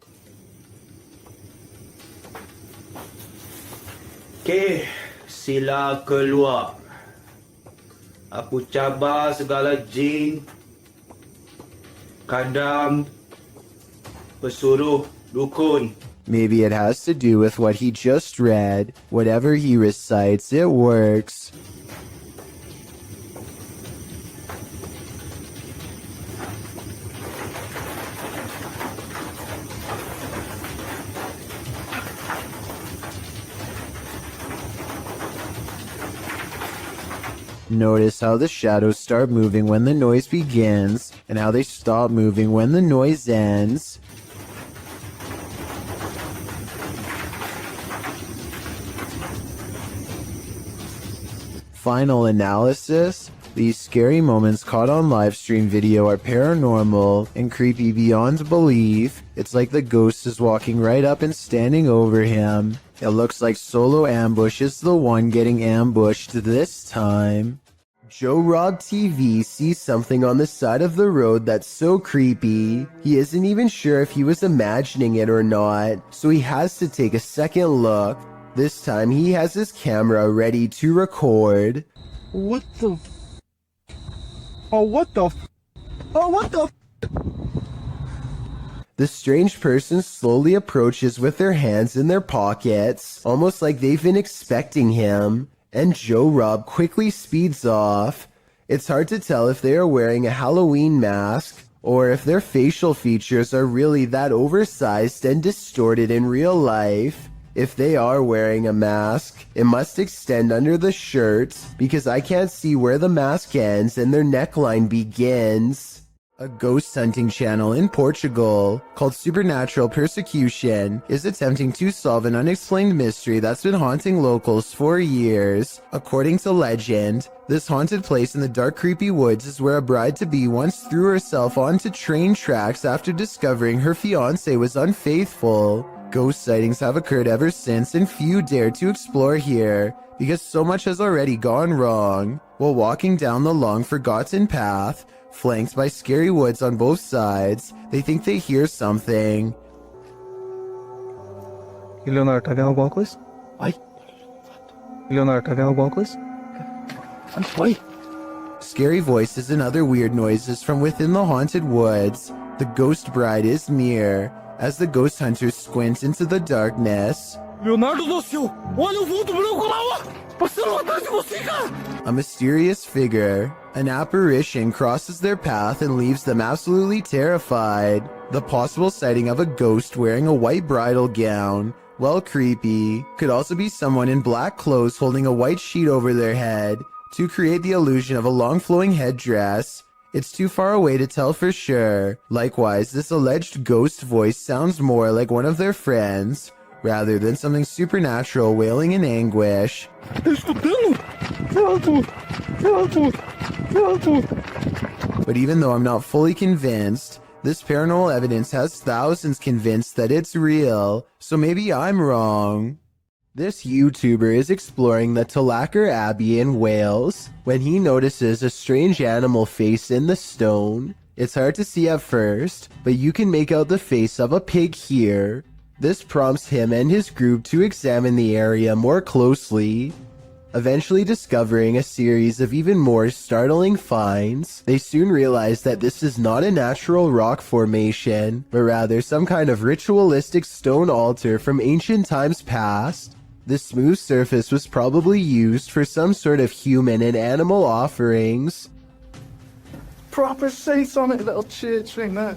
Speaker 9: Okay, sila keluar. Aku cabar segala jin, kadam, pesuruh, dukun.
Speaker 1: Maybe it has to do with what he just read. Whatever he recites, it works. Notice how the shadows start moving when the noise begins, and how they stop moving when the noise ends. Final analysis: these scary moments caught on livestream video are paranormal and creepy beyond belief. It's like the ghost is walking right up and standing over him. It looks like Solo Ambush is the one getting ambushed this time. Joe Rob TV sees something on the side of the road that's so creepy. He isn't even sure if he was imagining it or not, so he has to take a second look. This time he has his camera ready to record.
Speaker 2: What the Oh, what the Oh, what the
Speaker 1: The strange person slowly approaches with their hands in their pockets, almost like they've been expecting him, and Joe Rob quickly speeds off. It's hard to tell if they are wearing a Halloween mask, or if their facial features are really that oversized and distorted in real life. If they are wearing a mask, it must extend under the shirt, because I can't see where the mask ends and their neckline begins. A ghost hunting channel in Portugal called Supernatural Persecution is attempting to solve an unexplained mystery that's been haunting locals for years. According to legend, this haunted place in the dark, creepy woods is where a bride-to-be once threw herself onto train tracks after discovering her fiancé was unfaithful. Ghost sightings have occurred ever since, and few dare to explore here because so much has already gone wrong. While walking down the long forgotten path, flanked by scary woods on both sides, they think they hear something.
Speaker 2: Leonardo, tá vendo alguma coisa? Ai. Leonardo, tá vendo alguma coisa? Ai.
Speaker 1: Scary voices and other weird noises from within the haunted woods. The ghost bride is near. As the ghost hunters squint into the darkness,
Speaker 2: Leonardo do céu! Olha o vulto branco lá, ó! Passando atrás de você, cara!
Speaker 1: A mysterious figure, an apparition, crosses their path and leaves them absolutely terrified. The possible sighting of a ghost wearing a white bridal gown, well, creepy, could also be someone in black clothes holding a white sheet over their head to create the illusion of a long flowing headdress. It's too far away to tell for sure. Likewise, this alleged ghost voice sounds more like one of their friends, rather than something supernatural wailing in anguish. But even though I'm not fully convinced, this paranormal evidence has thousands convinced that it's real, so maybe I'm wrong. This YouTuber is exploring the Tulacker Abbey in Wales when he notices a strange animal face in the stone. It's hard to see at first, but you can make out the face of a pig here. This prompts him and his group to examine the area more closely, eventually discovering a series of even more startling finds. They soon realize that this is not a natural rock formation, but rather some kind of ritualistic stone altar from ancient times past. The smooth surface was probably used for some sort of human and animal offerings.
Speaker 2: Proper shades on it, little church ain't that?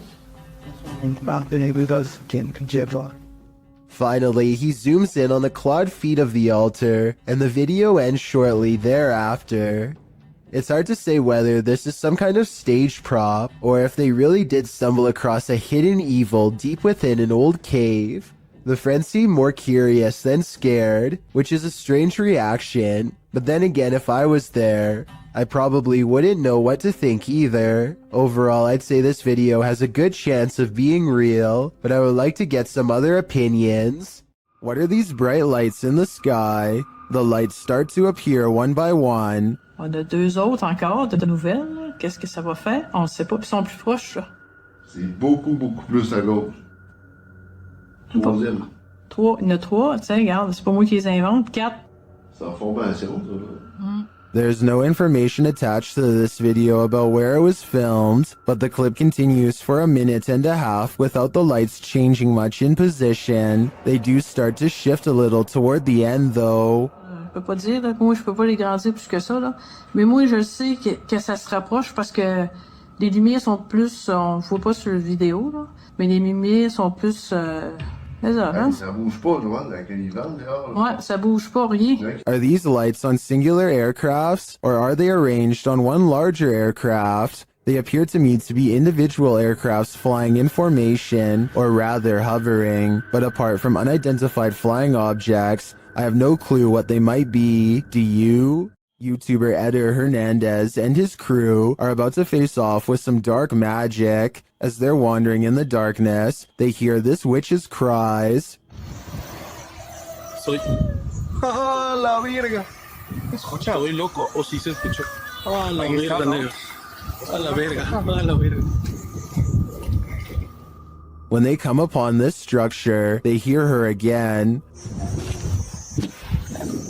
Speaker 1: Finally, he zooms in on the clawed feet of the altar, and the video ends shortly thereafter. It's hard to say whether this is some kind of stage prop, or if they really did stumble across a hidden evil deep within an old cave. The friends seem more curious than scared, which is a strange reaction, but then again, if I was there, I probably wouldn't know what to think either. Overall, I'd say this video has a good chance of being real, but I would like to get some other opinions. What are these bright lights in the sky? The lights start to appear one by one.
Speaker 3: On a deux autres encore de nouvelles. Qu'est-ce que ça va faire? On ne sait pas, ils sont plus proches. Là.
Speaker 15: C'est beaucoup plus à gauche. Troisième.
Speaker 3: Trois, il y en a trois, tu sais, regarde, c'est pas moi qui les invente. Quatre.
Speaker 15: C'est en formation, ça.
Speaker 1: There's no information attached to this video about where it was filmed, but the clip continues for a minute and a half without the lights changing much in position. They do start to shift a little toward the end though.
Speaker 3: Je peux pas dire, là, moi je peux pas les grandir plus que ça, là. Mais moi je sais que ça se rapproche parce que les lumières sont plus, on voit pas sur la vidéo, là, mais les lumières sont plus...
Speaker 15: Ça bouge pas, Joanne, avec les vents dehors.
Speaker 3: Ouais, ça bouge pas, rien.
Speaker 1: Are these lights on singular aircrafts, or are they arranged on one larger aircraft? They appear to me to be individual aircrafts flying in formation, or rather hovering, but apart from unidentified flying objects, I have no clue what they might be. Do you? YouTuber Eder Hernandez and his crew are about to face off with some dark magic. As they're wandering in the darkness, they hear this witch's cries.
Speaker 2: Soy... ¡Ah, la verga! Escucha. Estoy loco, o si se escuchó. ¡Ah, la verga, negro! ¡Ah, la verga! ¡Ah, la verga!
Speaker 1: When they come upon this structure, they hear her again.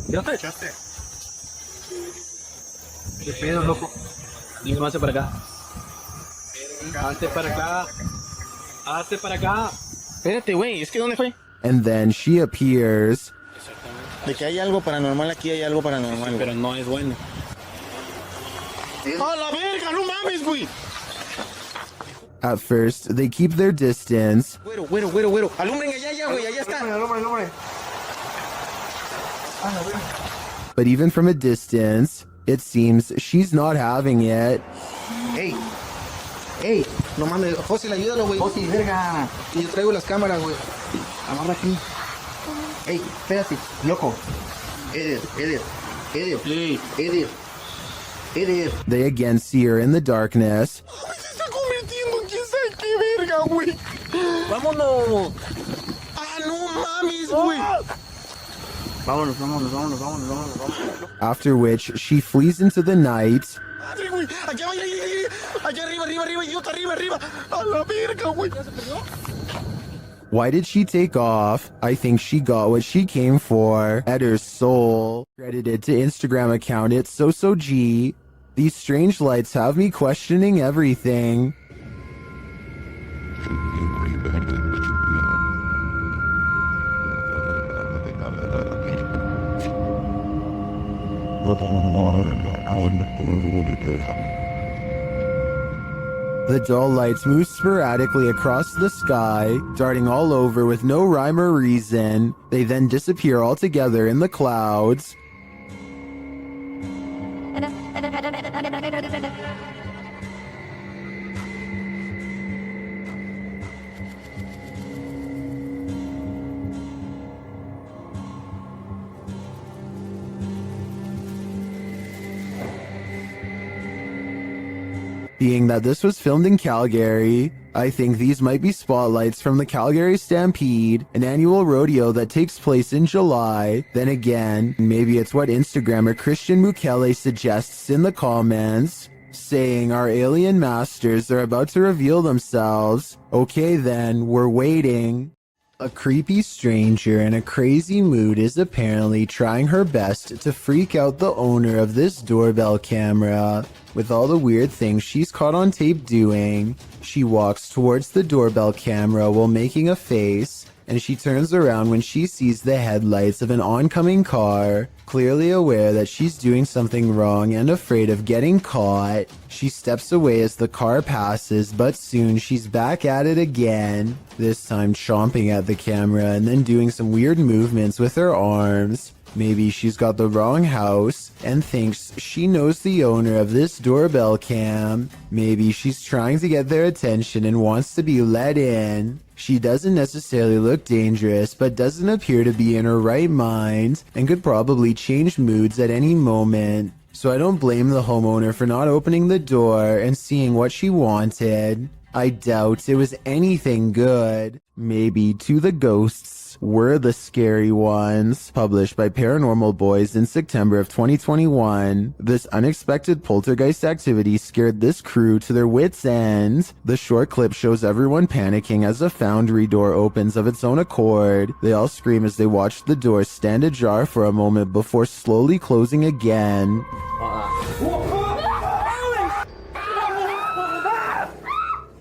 Speaker 2: Ya te echaste. ¿Qué pedo, loco? Dime más para acá. Hazte para acá. Hazte para acá. Espérate, güey, es que ¿dónde fue?
Speaker 1: And then she appears.
Speaker 8: De que hay algo paranormal aquí, hay algo paranormal.
Speaker 2: Pero no es bueno. ¡A la verga! ¡No mames, güey!
Speaker 1: At first, they keep their distance.
Speaker 8: Güero, güero, güero, güero. Alumbren allá, güey, allá está.
Speaker 2: Alumbre.
Speaker 1: But even from a distance, it seems she's not having it.
Speaker 8: Ey, ey, no mames, Fósil, ayúdalo, güey. Fósil, verga. Que yo traigo las cámaras, güey. Amarra aquí. Ey, espérate, loco. Eder.
Speaker 1: They again see her in the darkness.
Speaker 2: Se está convirtiendo en quién sabe qué verga, güey. Vámonos. Ah, no mames, güey.
Speaker 8: Vámonos.
Speaker 1: After which, she flees into the night.
Speaker 2: Madre, güey. Allá arriba, idiota, arriba. A la verga, güey. ¿Ya se perdió?
Speaker 1: Why did she take off? I think she got what she came for. Eder's soul. Credited to Instagram account It's SoSoG. These strange lights have me questioning everything. The dull lights move sporadically across the sky, darting all over with no rhyme or reason. They then disappear altogether in the clouds. Being that this was filmed in Calgary, I think these might be spotlights from the Calgary Stampede, an annual rodeo that takes place in July. Then again, maybe it's what Instagrammer Christian Mukele suggests in the comments. saying our alien masters are about to reveal themselves. Okay then, we're waiting. A creepy stranger in a crazy mood is apparently trying her best to freak out the owner of this doorbell camera. With all the weird things she's caught on tape doing, she walks towards the doorbell camera while making a face, and she turns around when she sees the headlights of an oncoming car. Clearly aware that she's doing something wrong and afraid of getting caught, she steps away as the car passes, but soon she's back at it again, this time chomping at the camera and then doing some weird movements with her arms. Maybe she's got the wrong house and thinks she knows the owner of this doorbell cam. Maybe she's trying to get their attention and wants to be let in. She doesn't necessarily look dangerous, but doesn't appear to be in her right mind and could probably change moods at any moment. So I don't blame the homeowner for not opening the door and seeing what she wanted. I doubt it was anything good. Maybe To the Ghosts Were the Scary Ones, published by Paranormal Boys in September of 2021. This unexpected poltergeist activity scared this crew to their wits' end. The short clip shows everyone panicking as a foundry door opens of its own accord. They all scream as they watch the door stand ajar for a moment before slowly closing again.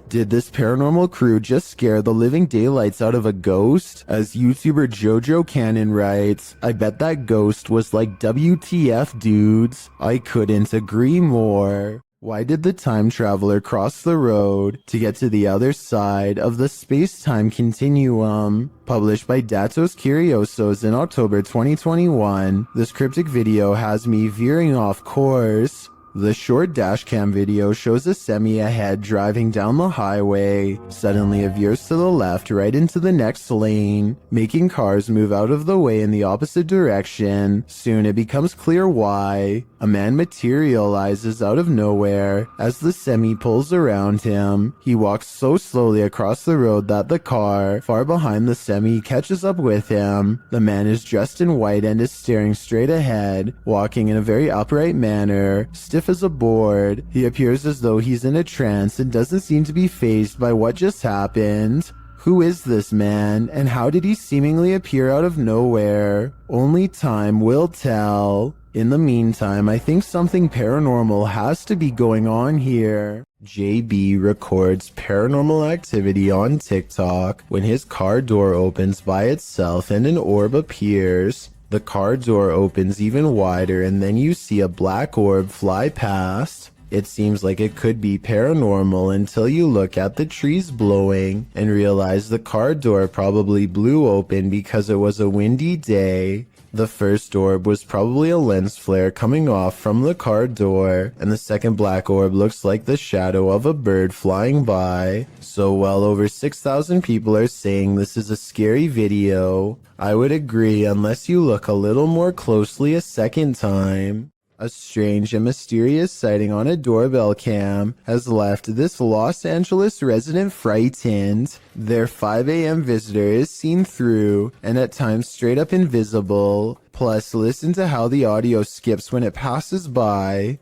Speaker 1: Did this paranormal crew just scare the living daylights out of a ghost? As YouTuber Jojo Cannon writes, I bet that ghost was like WTF dudes. I couldn't agree more. Why did the time traveler cross the road to get to the other side of the space-time continuum? Published by Datos Curiosos in October 2021, this cryptic video has me veering off course. The short dashcam video shows a semi ahead driving down the highway. Suddenly it veers to the left right into the next lane, making cars move out of the way in the opposite direction. Soon it becomes clear why. A man materializes out of nowhere as the semi pulls around him. He walks so slowly across the road that the car, far behind the semi, catches up with him. The man is dressed in white and is staring straight ahead, walking in a very upright manner, stiff as a board. He appears as though he's in a trance and doesn't seem to be fazed by what just happened. Who is this man, and how did he seemingly appear out of nowhere? Only time will tell. In the meantime, I think something paranormal has to be going on here. JB records paranormal activity on TikTok when his car door opens by itself and an orb appears. The car door opens even wider and then you see a black orb fly past. It seems like it could be paranormal until you look at the trees blowing and realize the car door probably blew open because it was a windy day. The first orb was probably a lens flare coming off from the car door, and the second black orb looks like the shadow of a bird flying by. So well over 6,000 people are saying this is a scary video. I would agree unless you look a little more closely a second time. A strange and mysterious sighting on a doorbell cam has left this Los Angeles resident frightened. Their 5 a.m. visitor is seen through and at times straight up invisible. Plus, listen to how the audio skips when it passes by.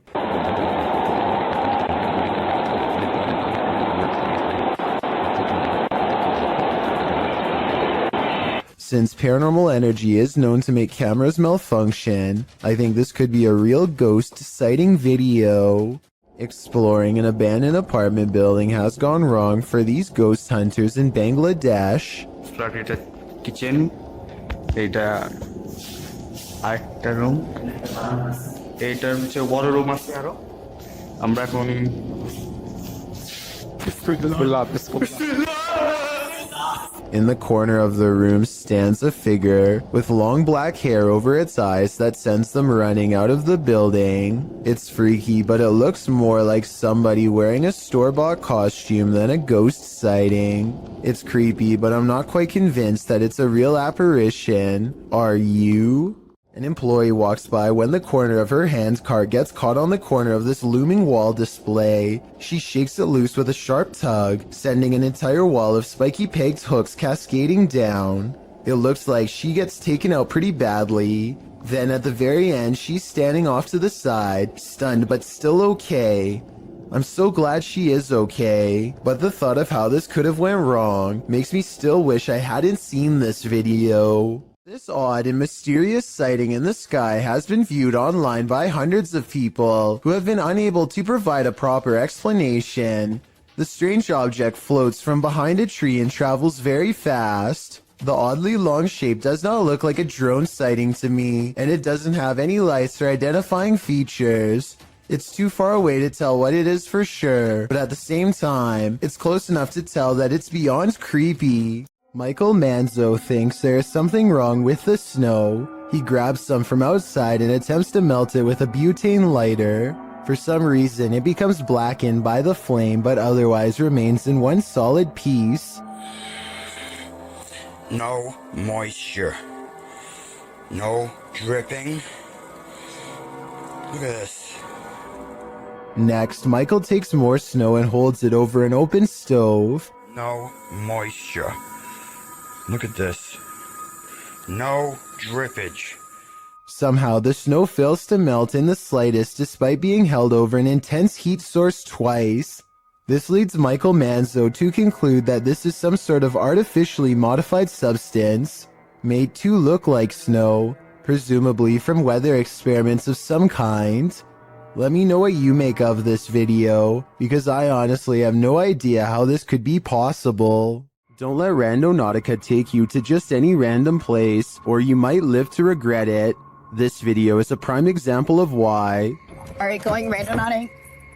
Speaker 1: Since paranormal energy is known to make cameras malfunction, I think this could be a real ghost sighting video. Exploring an abandoned apartment building has gone wrong for these ghost hunters in Bangladesh.
Speaker 11: Kitchen এইটা আরেকটা room এইটার হচ্ছে বড় room আছে আরো আমরা এখন
Speaker 1: In the corner of the room stands a figure with long black hair over its eyes that sends them running out of the building. It's freaky, but it looks more like somebody wearing a store-bought costume than a ghost sighting. It's creepy, but I'm not quite convinced that it's a real apparition. Are you? An employee walks by when the corner of her hand cart gets caught on the corner of this looming wall display. She shakes it loose with a sharp tug, sending an entire wall of spiky pegged hooks cascading down. It looks like she gets taken out pretty badly. Then at the very end, she's standing off to the side, stunned but still okay. I'm so glad she is okay, but the thought of how this could have went wrong makes me still wish I hadn't seen this video. This odd and mysterious sighting in the sky has been viewed online by hundreds of people who have been unable to provide a proper explanation. The strange object floats from behind a tree and travels very fast. The oddly long shape does not look like a drone sighting to me, and it doesn't have any lights or identifying features. It's too far away to tell what it is for sure, but at the same time, it's close enough to tell that it's beyond creepy. Michael Manzo thinks there is something wrong with the snow. He grabs some from outside and attempts to melt it with a butane lighter. For some reason, it becomes blackened by the flame, but otherwise remains in one solid piece.
Speaker 12: No moisture. No dripping. Look at this.
Speaker 1: Next, Michael takes more snow and holds it over an open stove.
Speaker 12: No moisture. Look at this. No drippage.
Speaker 1: Somehow, the snow fails to melt in the slightest despite being held over an intense heat source twice. This leads Michael Manzo to conclude that this is some sort of artificially modified substance, made to look like snow, presumably from weather experiments of some kind. Let me know what you make of this video, because I honestly have no idea how this could be possible. Don't let Randonautica take you to just any random place, or you might live to regret it. This video is a prime example of why.
Speaker 22: Alright, going randonauting,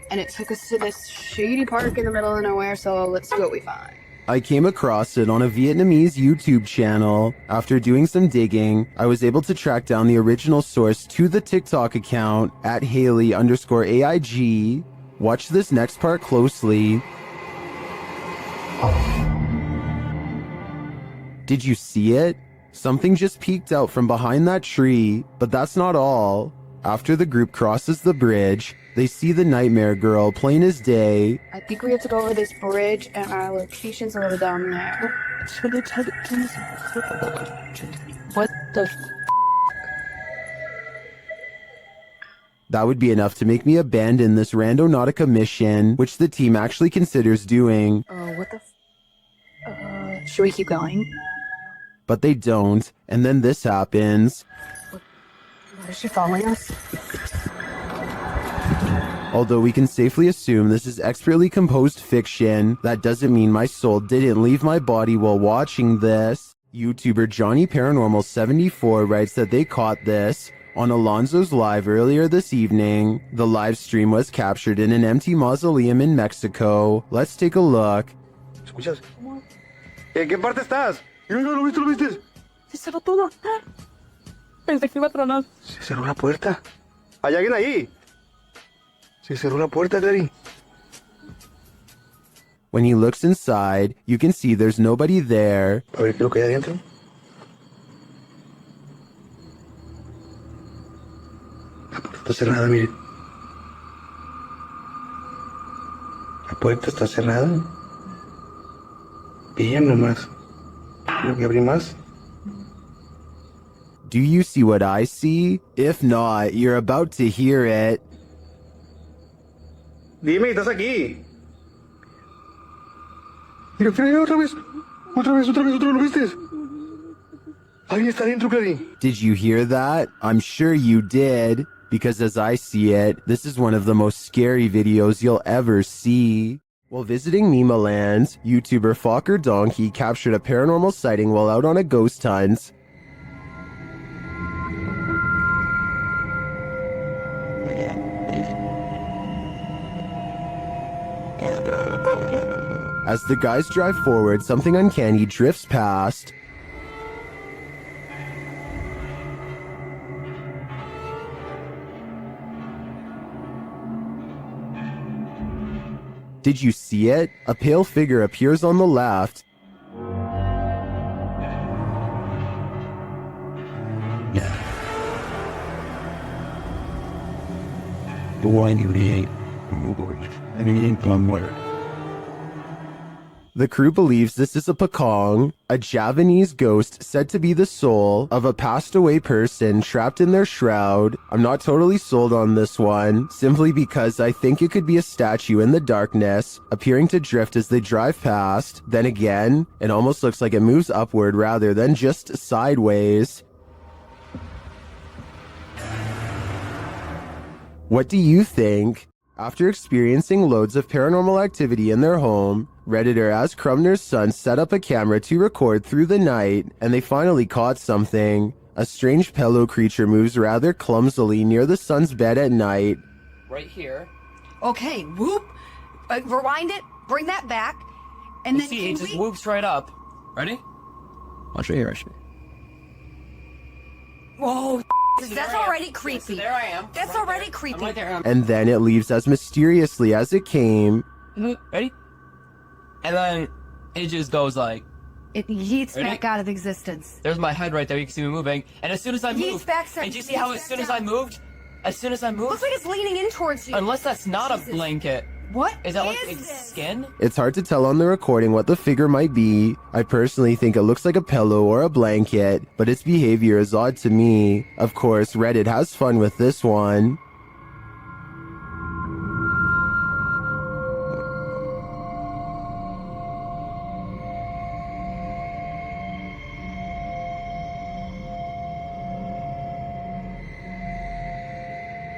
Speaker 22: and it took us to this shady park in the middle of nowhere, so let's see what we find.
Speaker 1: I came across it on a Vietnamese YouTube channel. After doing some digging, I was able to track down the original source to the TikTok account at Haley_AIG. Watch this next part closely. Did you see it? Something just peeked out from behind that tree, but that's not all. After the group crosses the bridge, they see the Nightmare Girl plain as day.
Speaker 22: I think we have to go over this bridge, and our location's over down there. What the
Speaker 1: That would be enough to make me abandon this Randonautica mission, which the team actually considers doing.
Speaker 22: what the should we keep going?
Speaker 1: But they don't, and then this happens.
Speaker 22: Is she following us?
Speaker 1: Although we can safely assume this is expertly composed fiction, that doesn't mean my soul didn't leave my body while watching this. YouTuber Johnny Paranormal 74 writes that they caught this on Alonzo's live earlier this evening. The live stream was captured in an empty mausoleum in Mexico. Let's take a look.
Speaker 2: ¿Escuchas? ¿En qué parte estás? Mira, ¿lo viste? ¿Lo viste?
Speaker 22: Se cerró todo. Pensé que iba a tronar.
Speaker 2: Se cerró la puerta. ¿Hay alguien ahí? Se cerró la puerta, Gary.
Speaker 1: When he looks inside, you can see there's nobody there.
Speaker 2: A ver qué es lo que hay adentro. La puerta está cerrada, miren. La puerta está cerrada. Bien nomás. Tengo que abrir más.
Speaker 1: Do you see what I see? If not, you're about to hear it.
Speaker 2: Dime, estás aquí. Mira, mira, otra vez. Otra vez, ¿lo viste? Alguien está dentro, Clary.
Speaker 1: Did you hear that? I'm sure you did, because as I see it, this is one of the most scary videos you'll ever see. While visiting Mimaland, YouTuber Fokker Donkey captured a paranormal sighting while out on a ghost hunt. As the guys drive forward, something uncanny drifts past. Did you see it? A pale figure appears on the left. The crew believes this is a Pakong, a Javanese ghost said to be the soul of a passed away person trapped in their shroud. I'm not totally sold on this one, simply because I think it could be a statue in the darkness, appearing to drift as they drive past. Then again, it almost looks like it moves upward rather than just sideways. What do you think? After experiencing loads of paranormal activity in their home, Redditor As Crumner's son set up a camera to record through the night, and they finally caught something. A strange pillow creature moves rather clumsily near the son's bed at night.
Speaker 22: Right here. Okay, whoop. Rewind it. Bring that back. And then
Speaker 5: See, it just whoops right up. Ready? Watch right here, actually.
Speaker 22: Whoa, that's already creepy.
Speaker 5: There I am.
Speaker 22: That's already creepy.
Speaker 5: I'm right there.
Speaker 1: And then it leaves as mysteriously as it came.
Speaker 5: Ready? And then it just goes like...
Speaker 22: It yeets
Speaker 5: Ready?
Speaker 22: back out of existence.
Speaker 5: There's my head right there. You can see me moving. And as soon as I move...
Speaker 22: Yeets back,
Speaker 5: and do you see how as soon as I moved? As soon as I moved...
Speaker 22: Looks like it's leaning in towards you.
Speaker 5: Unless that's not a blanket.
Speaker 22: What
Speaker 5: Is that like
Speaker 22: is
Speaker 5: its
Speaker 22: this?
Speaker 5: skin?
Speaker 1: It's hard to tell on the recording what the figure might be. I personally think it looks like a pillow or a blanket, but its behavior is odd to me. Of course, Reddit has fun with this one.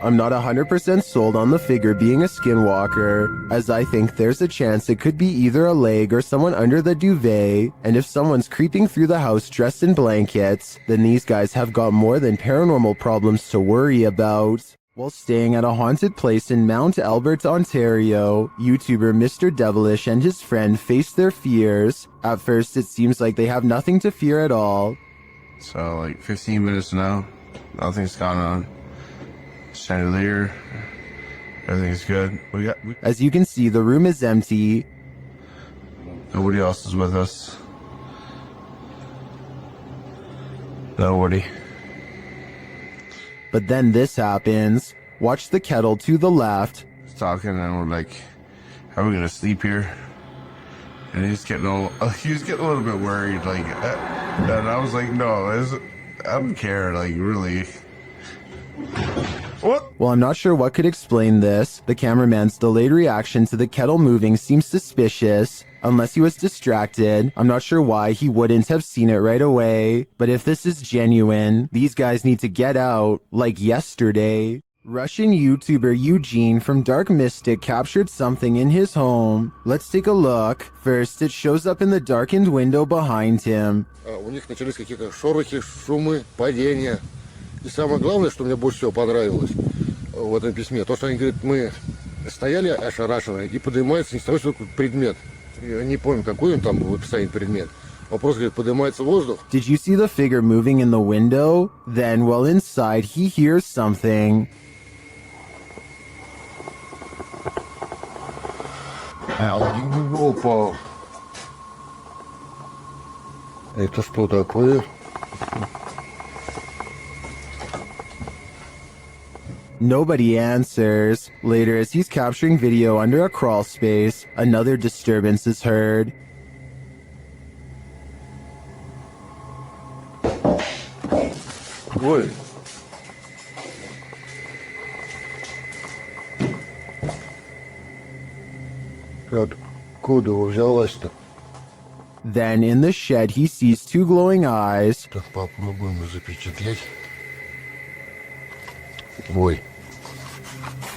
Speaker 1: I'm not 100% sold on the figure being a skinwalker, as I think there's a chance it could be either a leg or someone under the duvet, and if someone's creeping through the house dressed in blankets, then these guys have got more than paranormal problems to worry about. While staying at a haunted place in Mount Albert, Ontario, YouTuber Mr. Devilish and his friend face their fears. At first, it seems like they have nothing to fear at all.
Speaker 10: So, like 15 minutes now, nothing's gone on. Chandelier, everything's good.
Speaker 1: As you can see, the room is empty.
Speaker 10: Nobody else is with us. Nobody.
Speaker 1: But then this happens. Watch the kettle to the left.
Speaker 10: He's talking and we're like, how are we gonna sleep here? And he's getting a little bit worried, like, and I was like, no, I don't care, like, really. What?
Speaker 1: Well, I'm not sure what could explain this. The cameraman's delayed reaction to the kettle moving seems suspicious. Unless he was distracted, I'm not sure why he wouldn't have seen it right away. But if this is genuine, these guys need to get out, like yesterday. Russian YouTuber Eugene from Dark Mystic captured something in his home. Let's take a look. First, it shows up in the darkened window behind him.
Speaker 13: У них начались какие-то шорохи, шумы, падения. И самое главное, что мне больше всего понравилось в этом письме, то, что они говорят, мы стояли ошарашенные, и поднимается не с того, что такой предмет. Я не помню, какой он там в описании предмет. Вопрос, говорит, поднимается воздух.
Speaker 1: Did you see the figure moving in the window? Then, while inside, he hears something.
Speaker 13: Опа. Это что такое?
Speaker 1: Nobody answers. Later, as he's capturing video under a crawl space, another disturbance is heard.
Speaker 13: Ой. Откуда взялась-то?
Speaker 1: Then, in the shed, he sees two glowing eyes.
Speaker 13: Так, попробуем запечатлеть. Ой.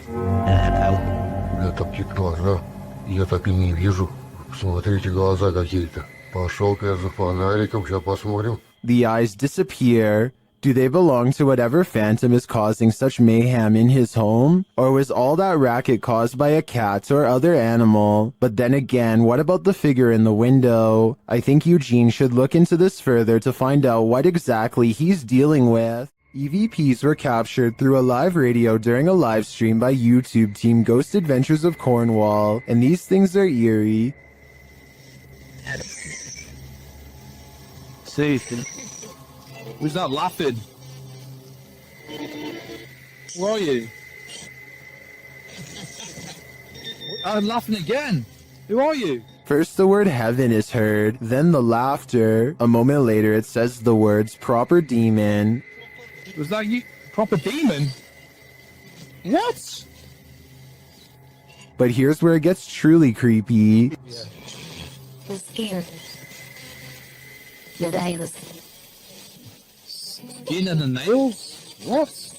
Speaker 13: Я такие глаза, я так и не вижу. Смотрите, глаза какие-то. Пошел-ка я за фонариком, сейчас посмотрим.
Speaker 1: The eyes disappear. Do they belong to whatever phantom is causing such mayhem in his home? Or was all that racket caused by a cat or other animal? But then again, what about the figure in the window? I think Eugene should look into this further to find out what exactly he's dealing with. EVPs were captured through a live radio during a live stream by YouTube team Ghost Adventures of Cornwall, and these things are eerie.
Speaker 16: Safe. Who's that laughing? Where are you? I'm laughing again. Who are you?
Speaker 1: First the word heaven is heard, then the laughter. A moment later it says the words proper demon.
Speaker 16: Was that you? Proper demon? What?
Speaker 1: But here's where it gets truly creepy.
Speaker 14: The skin. The nails.
Speaker 16: Skin and the nails? What?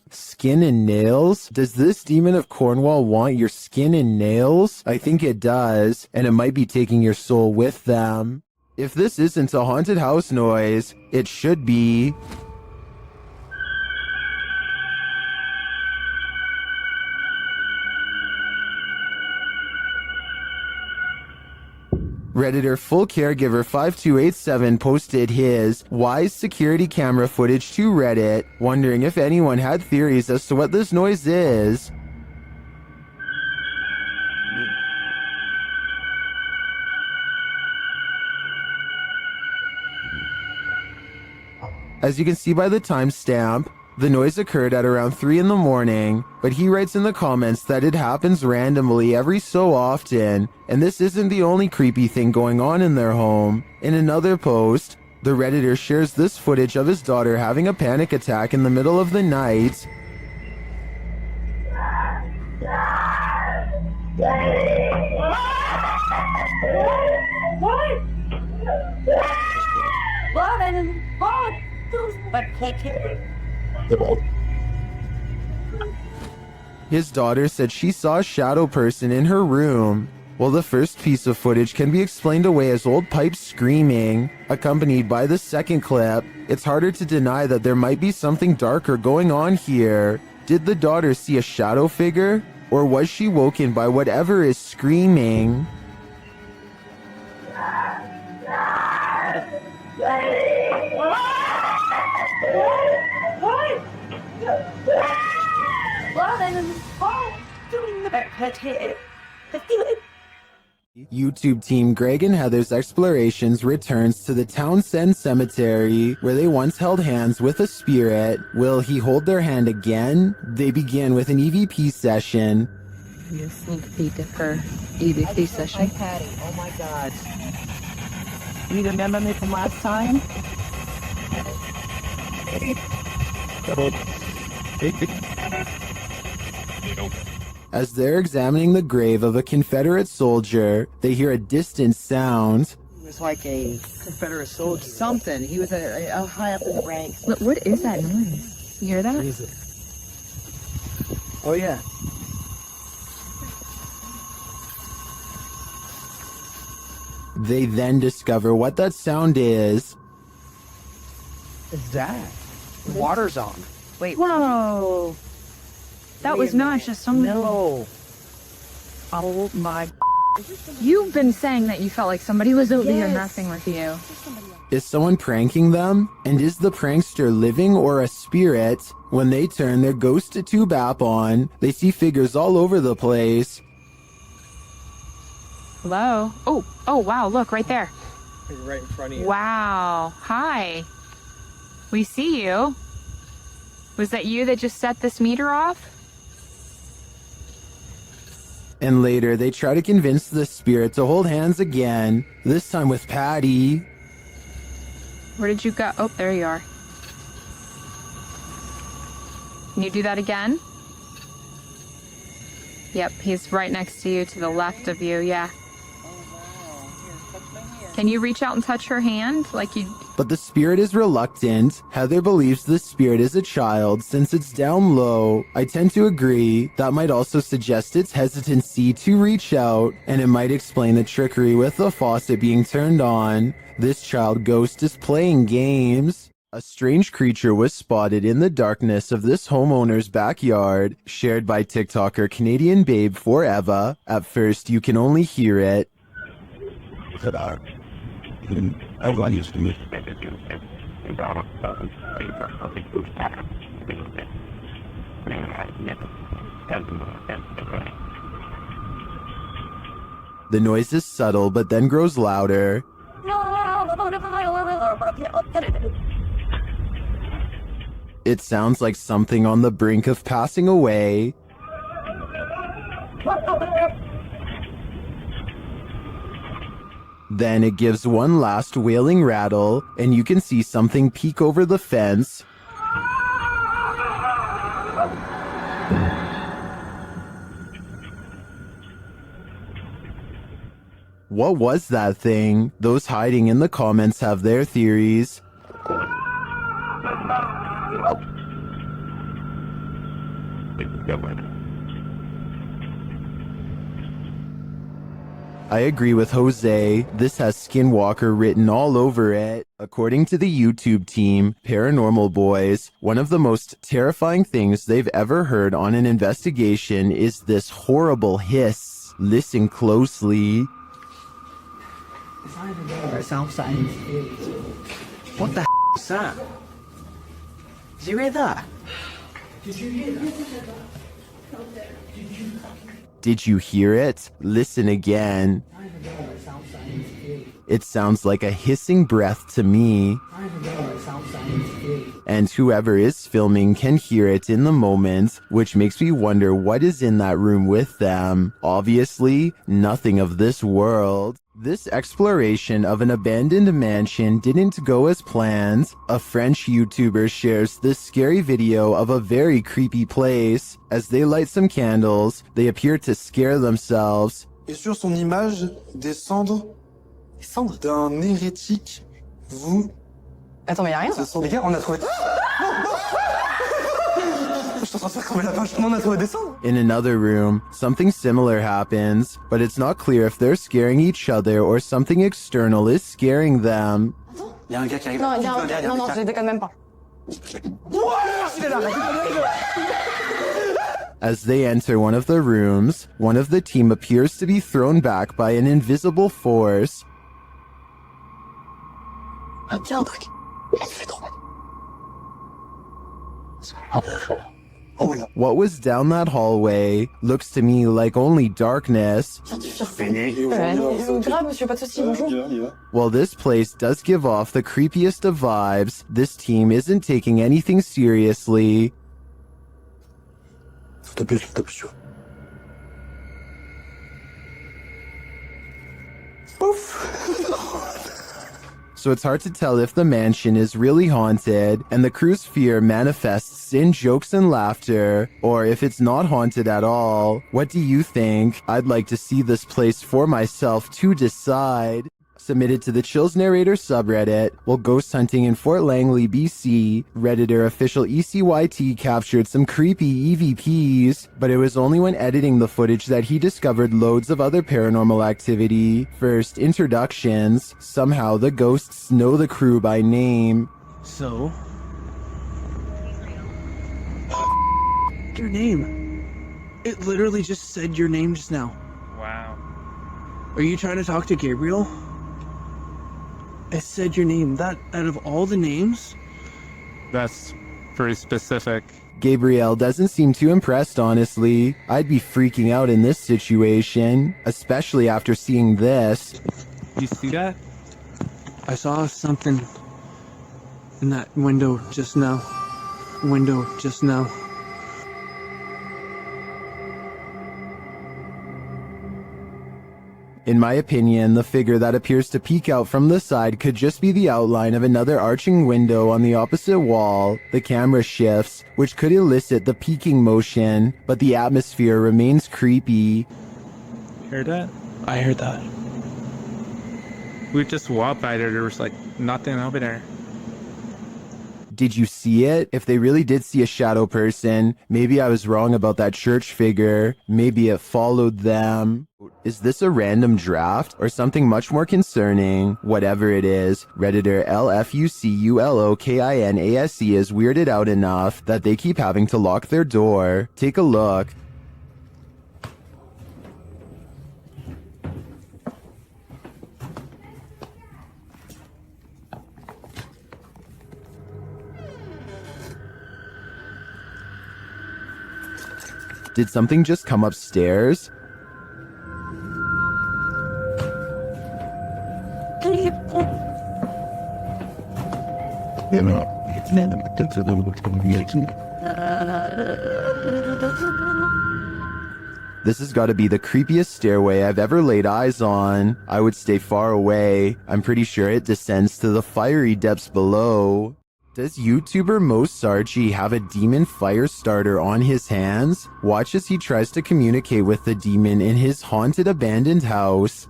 Speaker 1: Skin and nails? Does this demon of Cornwall want your skin and nails? I think it does, and it might be taking your soul with them. If this isn't a haunted house noise, it should be. Redditor Full Caregiver 5287 posted his Wise security camera footage to Reddit, wondering if anyone had theories as to what this noise is. As you can see by the timestamp, the noise occurred at around 3 in the morning, but he writes in the comments that it happens randomly every so often, and this isn't the only creepy thing going on in their home. In another post, the Redditor shares this footage of his daughter having a panic attack in the middle of the night. His daughter said she saw a shadow person in her room. While the first piece of footage can be explained away as old pipes screaming, accompanied by the second clip, it's harder to deny that there might be something darker going on here. Did the daughter see a shadow figure? Or was she woken by whatever is screaming? YouTube team Greg and Heather's Explorations returns to the Townsend Cemetery, where they once held hands with a spirit. Will he hold their hand again? They begin with an EVP session.
Speaker 22: Your sneak peek of her EVP session.
Speaker 7: Hi, Patty. Oh my God. You remember me from last time?
Speaker 1: As they're examining the grave of a Confederate soldier, they hear a distant sound.
Speaker 7: He was like a Confederate soldier. Something. He was a high up in the ranks.
Speaker 22: Look, what is that noise? You hear that?
Speaker 7: What is it? Oh, yeah.
Speaker 1: They then discover what that sound is.
Speaker 7: What's that? The water's on.
Speaker 22: Wait. Whoa. That was not just some.
Speaker 7: No. Oh my.
Speaker 22: You've been saying that you felt like somebody was over here
Speaker 7: Yes.
Speaker 22: messing with you.
Speaker 1: Is someone pranking them? And is the prankster living or a spirit? When they turn their ghost tube app on, they see figures all over the place.
Speaker 22: Hello? Oh, wow, look, right there.
Speaker 5: Right in front of you.
Speaker 22: Wow. Hi. We see you. Was that you that just set this meter off?
Speaker 1: And later, they try to convince the spirit to hold hands again, this time with Patty.
Speaker 22: Where did you go? Oh, there you are. Can you do that again? Yep, he's right next to you, to the left of you, yeah. Can you reach out and touch her hand like you...
Speaker 1: But the spirit is reluctant. Heather believes the spirit is a child since it's down low. I tend to agree. That might also suggest its hesitancy to reach out, and it might explain the trickery with the faucet being turned on. This child ghost is playing games. A strange creature was spotted in the darkness of this homeowner's backyard, shared by TikToker Canadian Babe Forever. At first, you can only hear it. The noise is subtle, but then grows louder. It sounds like something on the brink of passing away. Then it gives one last wailing rattle, and you can see something peek over the fence. What was that thing? Those hiding in the comments have their theories. I agree with Jose. This has Skinwalker written all over it. According to the YouTube team, Paranormal Boys, one of the most terrifying things they've ever heard on an investigation is this horrible hiss. Listen closely.
Speaker 5: What the is that? Did you read that?
Speaker 1: Did you hear it? Listen again. It sounds like a hissing breath to me. And whoever is filming can hear it in the moment, which makes me wonder what is in that room with them. Obviously, nothing of this world. This exploration of an abandoned mansion didn't go as planned. A French YouTuber shares this scary video of a very creepy place. As they light some candles, they appear to scare themselves.
Speaker 18: Et sur son image, des cendres d'un hérétique. Vous.
Speaker 22: Attends, mais y'a rien.
Speaker 18: Les gars, on a trouvé.
Speaker 1: In another room, something similar happens, but it's not clear if they're scaring each other or something external is scaring them.
Speaker 22: Non, je déconne même pas.
Speaker 1: As they enter one of the rooms, one of the team appears to be thrown back by an invisible force.
Speaker 22: Tiens, un truc.
Speaker 1: What was down that hallway looks to me like only darkness.
Speaker 22: Grave, monsieur, pas de soucis, bonjour.
Speaker 1: While this place does give off the creepiest of vibes, this team isn't taking anything seriously. So it's hard to tell if the mansion is really haunted, and the crew's fear manifests in jokes and laughter, or if it's not haunted at all. What do you think? I'd like to see this place for myself to decide. Submitted to the Chills Narrator subreddit, while ghost hunting in Fort Langley, BC, Redditor official ECYT captured some creepy EVPs, but it was only when editing the footage that he discovered loads of other paranormal activity. First, introductions. Somehow the ghosts know the crew by name.
Speaker 5: So? Your name. It literally just said your name just now.
Speaker 16: Wow.
Speaker 5: Are you trying to talk to Gabriel? It said your name. That out of all the names?
Speaker 16: That's pretty specific.
Speaker 1: Gabriel doesn't seem too impressed, honestly. I'd be freaking out in this situation, especially after seeing this.
Speaker 16: You see that?
Speaker 5: I saw something in that window just now.
Speaker 1: In my opinion, the figure that appears to peek out from the side could just be the outline of another arching window on the opposite wall. The camera shifts, which could elicit the peeking motion, but the atmosphere remains creepy.
Speaker 16: Heard that?
Speaker 5: I heard that.
Speaker 16: We just walked by there was like nothing over there.
Speaker 1: Did you see it? If they really did see a shadow person, maybe I was wrong about that church figure. Maybe it followed them. Is this a random draft or something much more concerning? Whatever it is, Redditor LFUCULOKINASE is weirded out enough that they keep having to lock their door. Take a look. Did something just come upstairs? This has got to be the creepiest stairway I've ever laid eyes on. I would stay far away. I'm pretty sure it descends to the fiery depths below. Does YouTuber Mo Sarchi have a demon fire starter on his hands? Watch as he tries to communicate with the demon in his haunted abandoned house.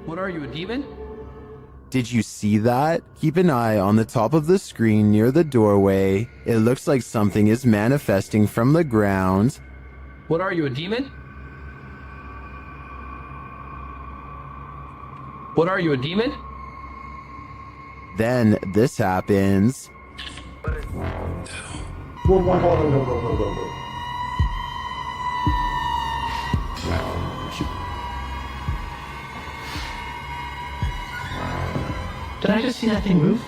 Speaker 19: What are you, a demon?
Speaker 1: Did you see that? Keep an eye on the top of the screen near the doorway. It looks like something is manifesting from the ground.
Speaker 19: What are you, a demon? What are you, a demon?
Speaker 1: Then this happens.
Speaker 19: Did I just see that thing move?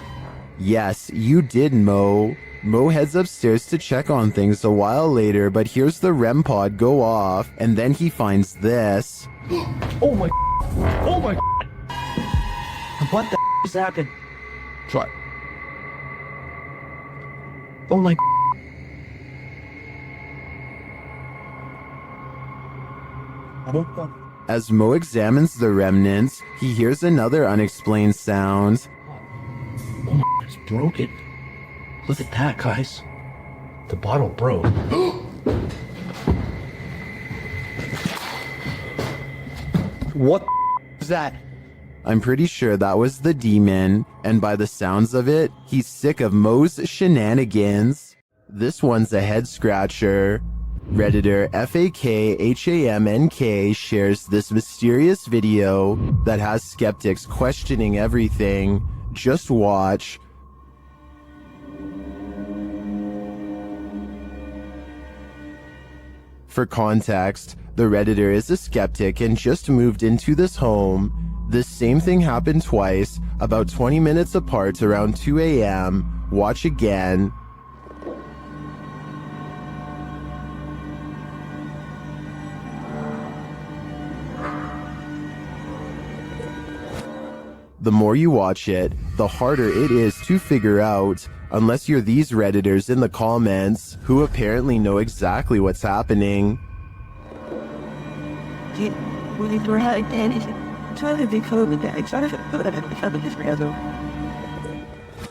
Speaker 1: Yes, you did, Mo. Mo heads upstairs to check on things a while later, but hears the REM pod go off, and then he finds this.
Speaker 19: Oh my. Oh my. What the is happening?
Speaker 1: Try.
Speaker 19: Oh my.
Speaker 1: As Mo examines the remnants, he hears another unexplained sound.
Speaker 19: Oh my, it's broken. Look at that, guys. The bottle broke. What is that?
Speaker 1: I'm pretty sure that was the demon, and by the sounds of it, he's sick of Mo's shenanigans. This one's a head scratcher. Redditor FAKHAMNK shares this mysterious video that has skeptics questioning everything. Just watch. For context, the Redditor is a skeptic and just moved into this home. This same thing happened twice, about 20 minutes apart around 2 a.m. Watch again. The more you watch it, the harder it is to figure out, unless you're these Redditors in the comments, who apparently know exactly what's happening.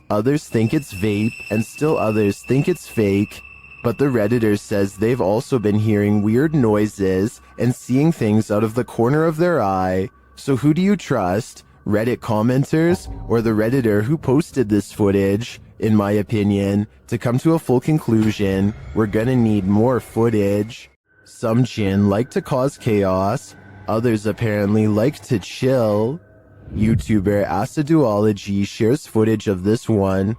Speaker 1: Others think it's vape, and still others think it's fake. But the Redditor says they've also been hearing weird noises and seeing things out of the corner of their eye. So who do you trust? Reddit commenters or the Redditor who posted this footage? In my opinion, to come to a full conclusion, we're gonna need more footage. Some jinn like to cause chaos, others apparently like to chill. YouTuber Aciduology shares footage of this one,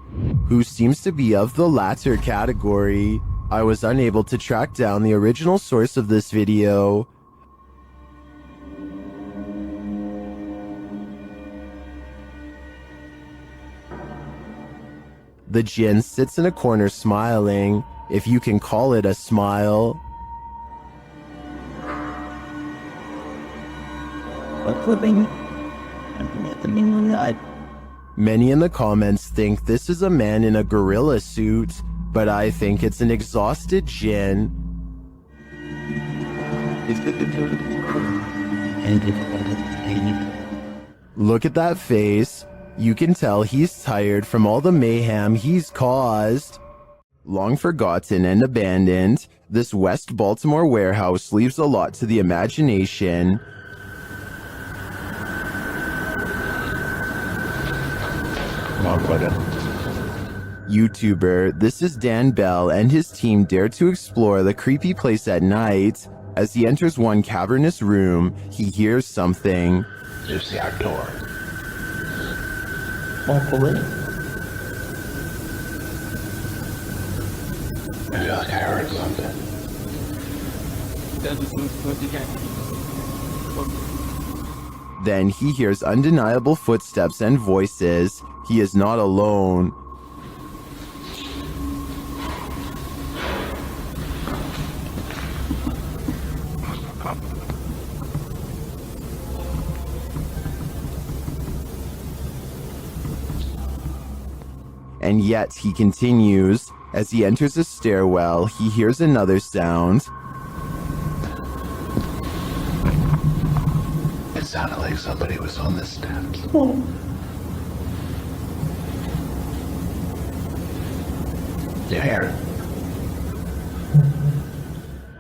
Speaker 1: who seems to be of the latter category. I was unable to track down the original source of this video. The jinn sits in a corner smiling, if you can call it a smile. Many in the comments think this is a man in a gorilla suit, but I think it's an exhausted jinn. Look at that face. You can tell he's tired from all the mayhem he's caused. Long forgotten and abandoned, this West Baltimore warehouse leaves a lot to the imagination. YouTuber, this is Dan Bell and his team dare to explore the creepy place at night. As he enters one cavernous room, he hears something.
Speaker 2: There's the outdoor.
Speaker 19: Maybe
Speaker 2: like I heard something.
Speaker 1: Then he hears undeniable footsteps and voices. He is not alone. And yet he continues. As he enters a stairwell, he hears another sound.
Speaker 17: sounded like somebody was on the steps. You hear it?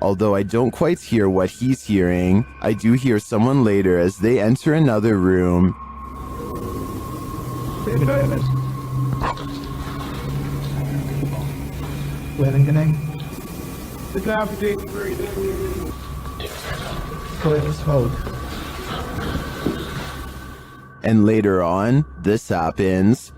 Speaker 1: Although I don't quite hear what he's hearing, I do hear someone later as they enter another room. And later on, this happens.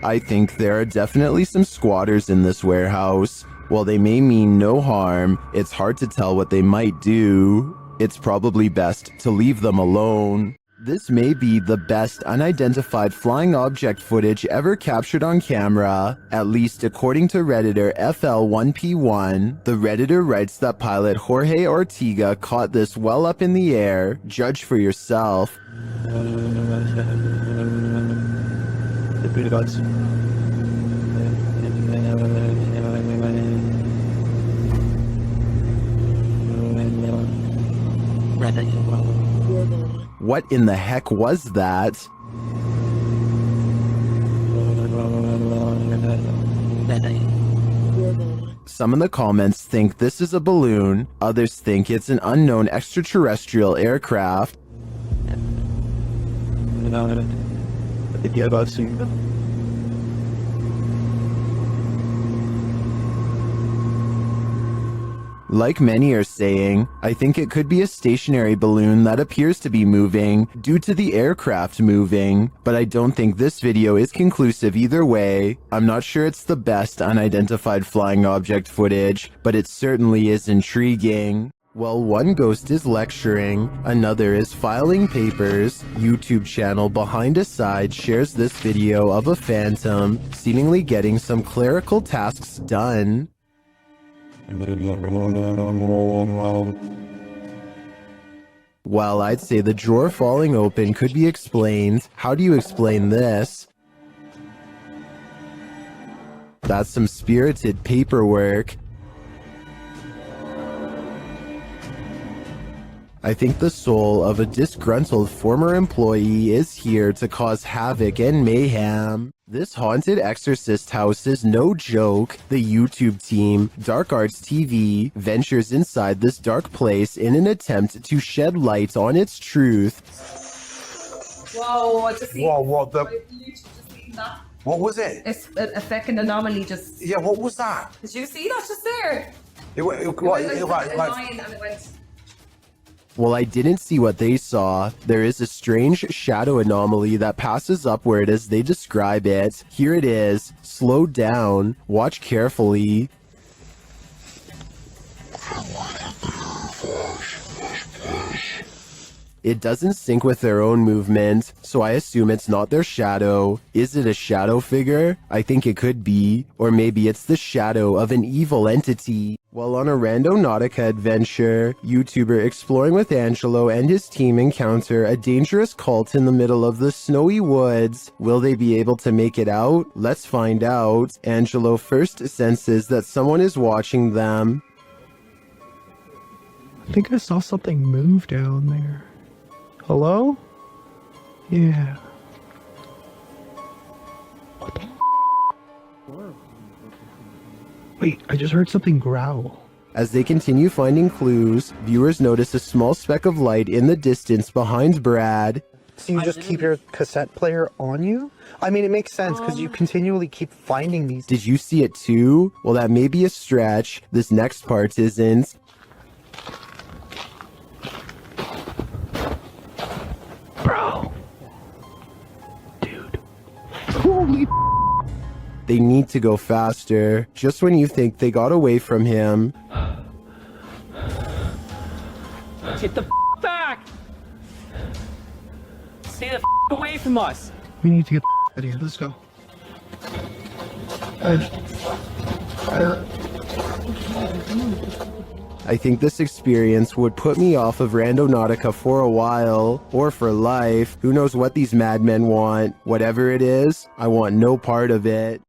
Speaker 1: I think there are definitely some squatters in this warehouse. While they may mean no harm, it's hard to tell what they might do. It's probably best to leave them alone. This may be the best unidentified flying object footage ever captured on camera, at least according to Redditor FL1P1. The Redditor writes that pilot Jorge Ortega caught this well up in the air. Judge for yourself. What in the heck was that? Some in the comments think this is a balloon, others think it's an unknown extraterrestrial aircraft. Like many are saying, I think it could be a stationary balloon that appears to be moving due to the aircraft moving, but I don't think this video is conclusive either way. I'm not sure it's the best unidentified flying object footage, but it certainly is intriguing. While one ghost is lecturing, another is filing papers. YouTube channel Behind a Side shares this video of a phantom seemingly getting some clerical tasks done. While I'd say the drawer falling open could be explained, how do you explain this? That's some spirited paperwork. I think the soul of a disgruntled former employee is here to cause havoc and mayhem. This haunted exorcist house is no joke. The YouTube team, Dark Arts TV, ventures inside this dark place in an attempt to shed light on its truth.
Speaker 7: Whoa, I just
Speaker 20: Whoa, what the?
Speaker 7: that.
Speaker 20: What was it?
Speaker 7: It's a second anomaly just.
Speaker 20: Yeah, what was that?
Speaker 7: Did you see that just there?
Speaker 20: It went
Speaker 7: It
Speaker 20: like,
Speaker 7: went like a line and it went.
Speaker 1: Well, I didn't see what they saw. There is a strange shadow anomaly that passes upward as they describe it. Here it is. Slow down. Watch carefully. It doesn't sync with their own movement, so I assume it's not their shadow. Is it a shadow figure? I think it could be. Or maybe it's the shadow of an evil entity. While on a Randonautica adventure, YouTuber Exploring with Angelo and his team encounter a dangerous cult in the middle of the snowy woods. Will they be able to make it out? Let's find out. Angelo first senses that someone is watching them.
Speaker 23: I think I saw something move down there. Hello? Yeah. What the Wait, I just heard something growl.
Speaker 1: As they continue finding clues, viewers notice a small speck of light in the distance behind Brad.
Speaker 24: So you just keep your cassette player on you? I mean, it makes sense because you continually keep finding these.
Speaker 1: Did you see it too? Well, that may be a stretch. This next part isn't.
Speaker 23: Bro. Dude. Holy
Speaker 1: They need to go faster. Just when you think they got away from him.
Speaker 5: Get the back! Stay the away from us!
Speaker 23: We need to get out of here. Let's go.
Speaker 1: I think this experience would put me off of Randonautica for a while, or for life. Who knows what these madmen want? Whatever it is, I want no part of it.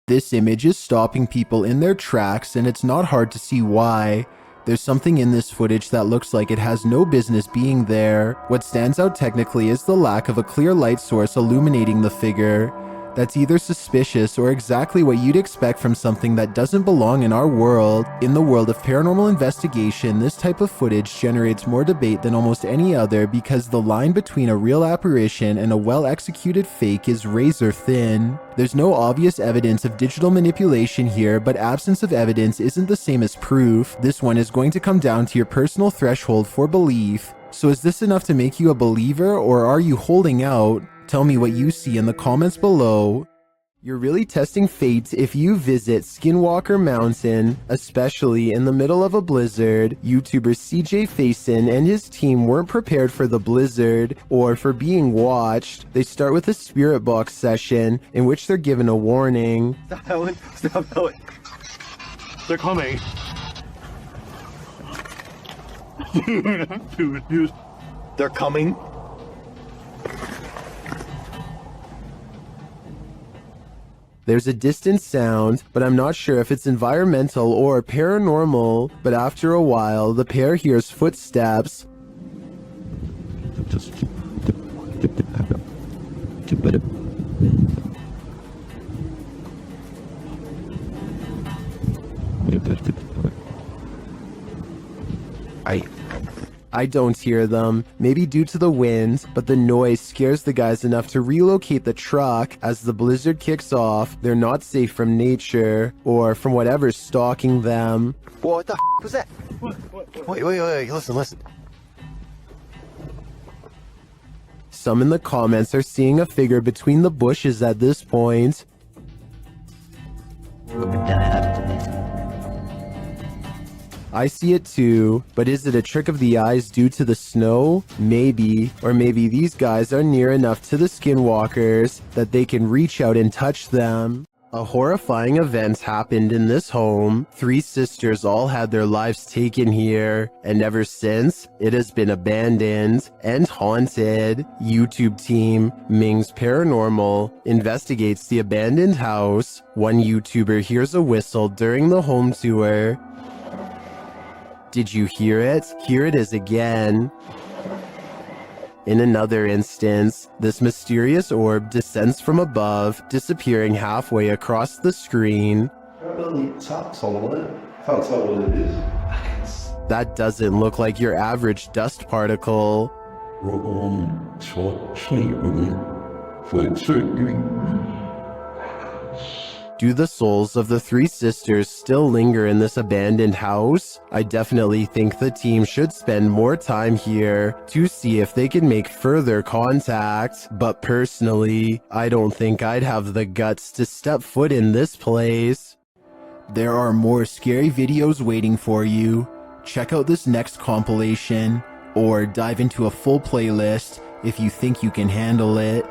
Speaker 1: This image is stopping people in their tracks, and it's not hard to see why. There's something in this footage that looks like it has no business being there. What stands out technically is the lack of a clear light source illuminating the figure. That's either suspicious or exactly what you'd expect from something that doesn't belong in our world. In the world of paranormal investigation, this type of footage generates more debate than almost any other because the line between a real apparition and a well-executed fake is razor thin. There's no obvious evidence of digital manipulation here, but absence of evidence isn't the same as proof. This one is going to come down to your personal threshold for belief. So is this enough to make you a believer, or are you holding out? Tell me what you see in the comments below. You're really testing fate if you visit Skinwalker Mountain, especially in the middle of a blizzard. YouTuber CJ Faison and his team weren't prepared for the blizzard or for being watched. They start with a spirit box session in which they're given a warning.
Speaker 2: Stop Helen. Stop Helen. They're coming. Dude. They're coming.
Speaker 1: There's a distant sound, but I'm not sure if it's environmental or paranormal. But after a while, the pair hears footsteps. I don't hear them, maybe due to the wind, but the noise scares the guys enough to relocate the truck. As the blizzard kicks off, they're not safe from nature, or from whatever's stalking them.
Speaker 8: What the f was that? Wait, listen.
Speaker 1: Some in the comments are seeing a figure between the bushes at this point. I see it too, but is it a trick of the eyes due to the snow? Maybe. Or maybe these guys are near enough to the skinwalkers that they can reach out and touch them. A horrifying event happened in this home. 3 sisters all had their lives taken here, and ever since, it has been abandoned and haunted. YouTube team Ming's Paranormal investigates the abandoned house. One YouTuber hears a whistle during the home tour. Did you hear it? Here it is again. In another instance, this mysterious orb descends from above, disappearing halfway across the screen. That doesn't look like your average dust particle. Do the souls of the 3 sisters still linger in this abandoned house? I definitely think the team should spend more time here to see if they can make further contact. But personally, I don't think I'd have the guts to step foot in this place. There are more scary videos waiting for you. Check out this next compilation, or dive into a full playlist if you think you can handle it.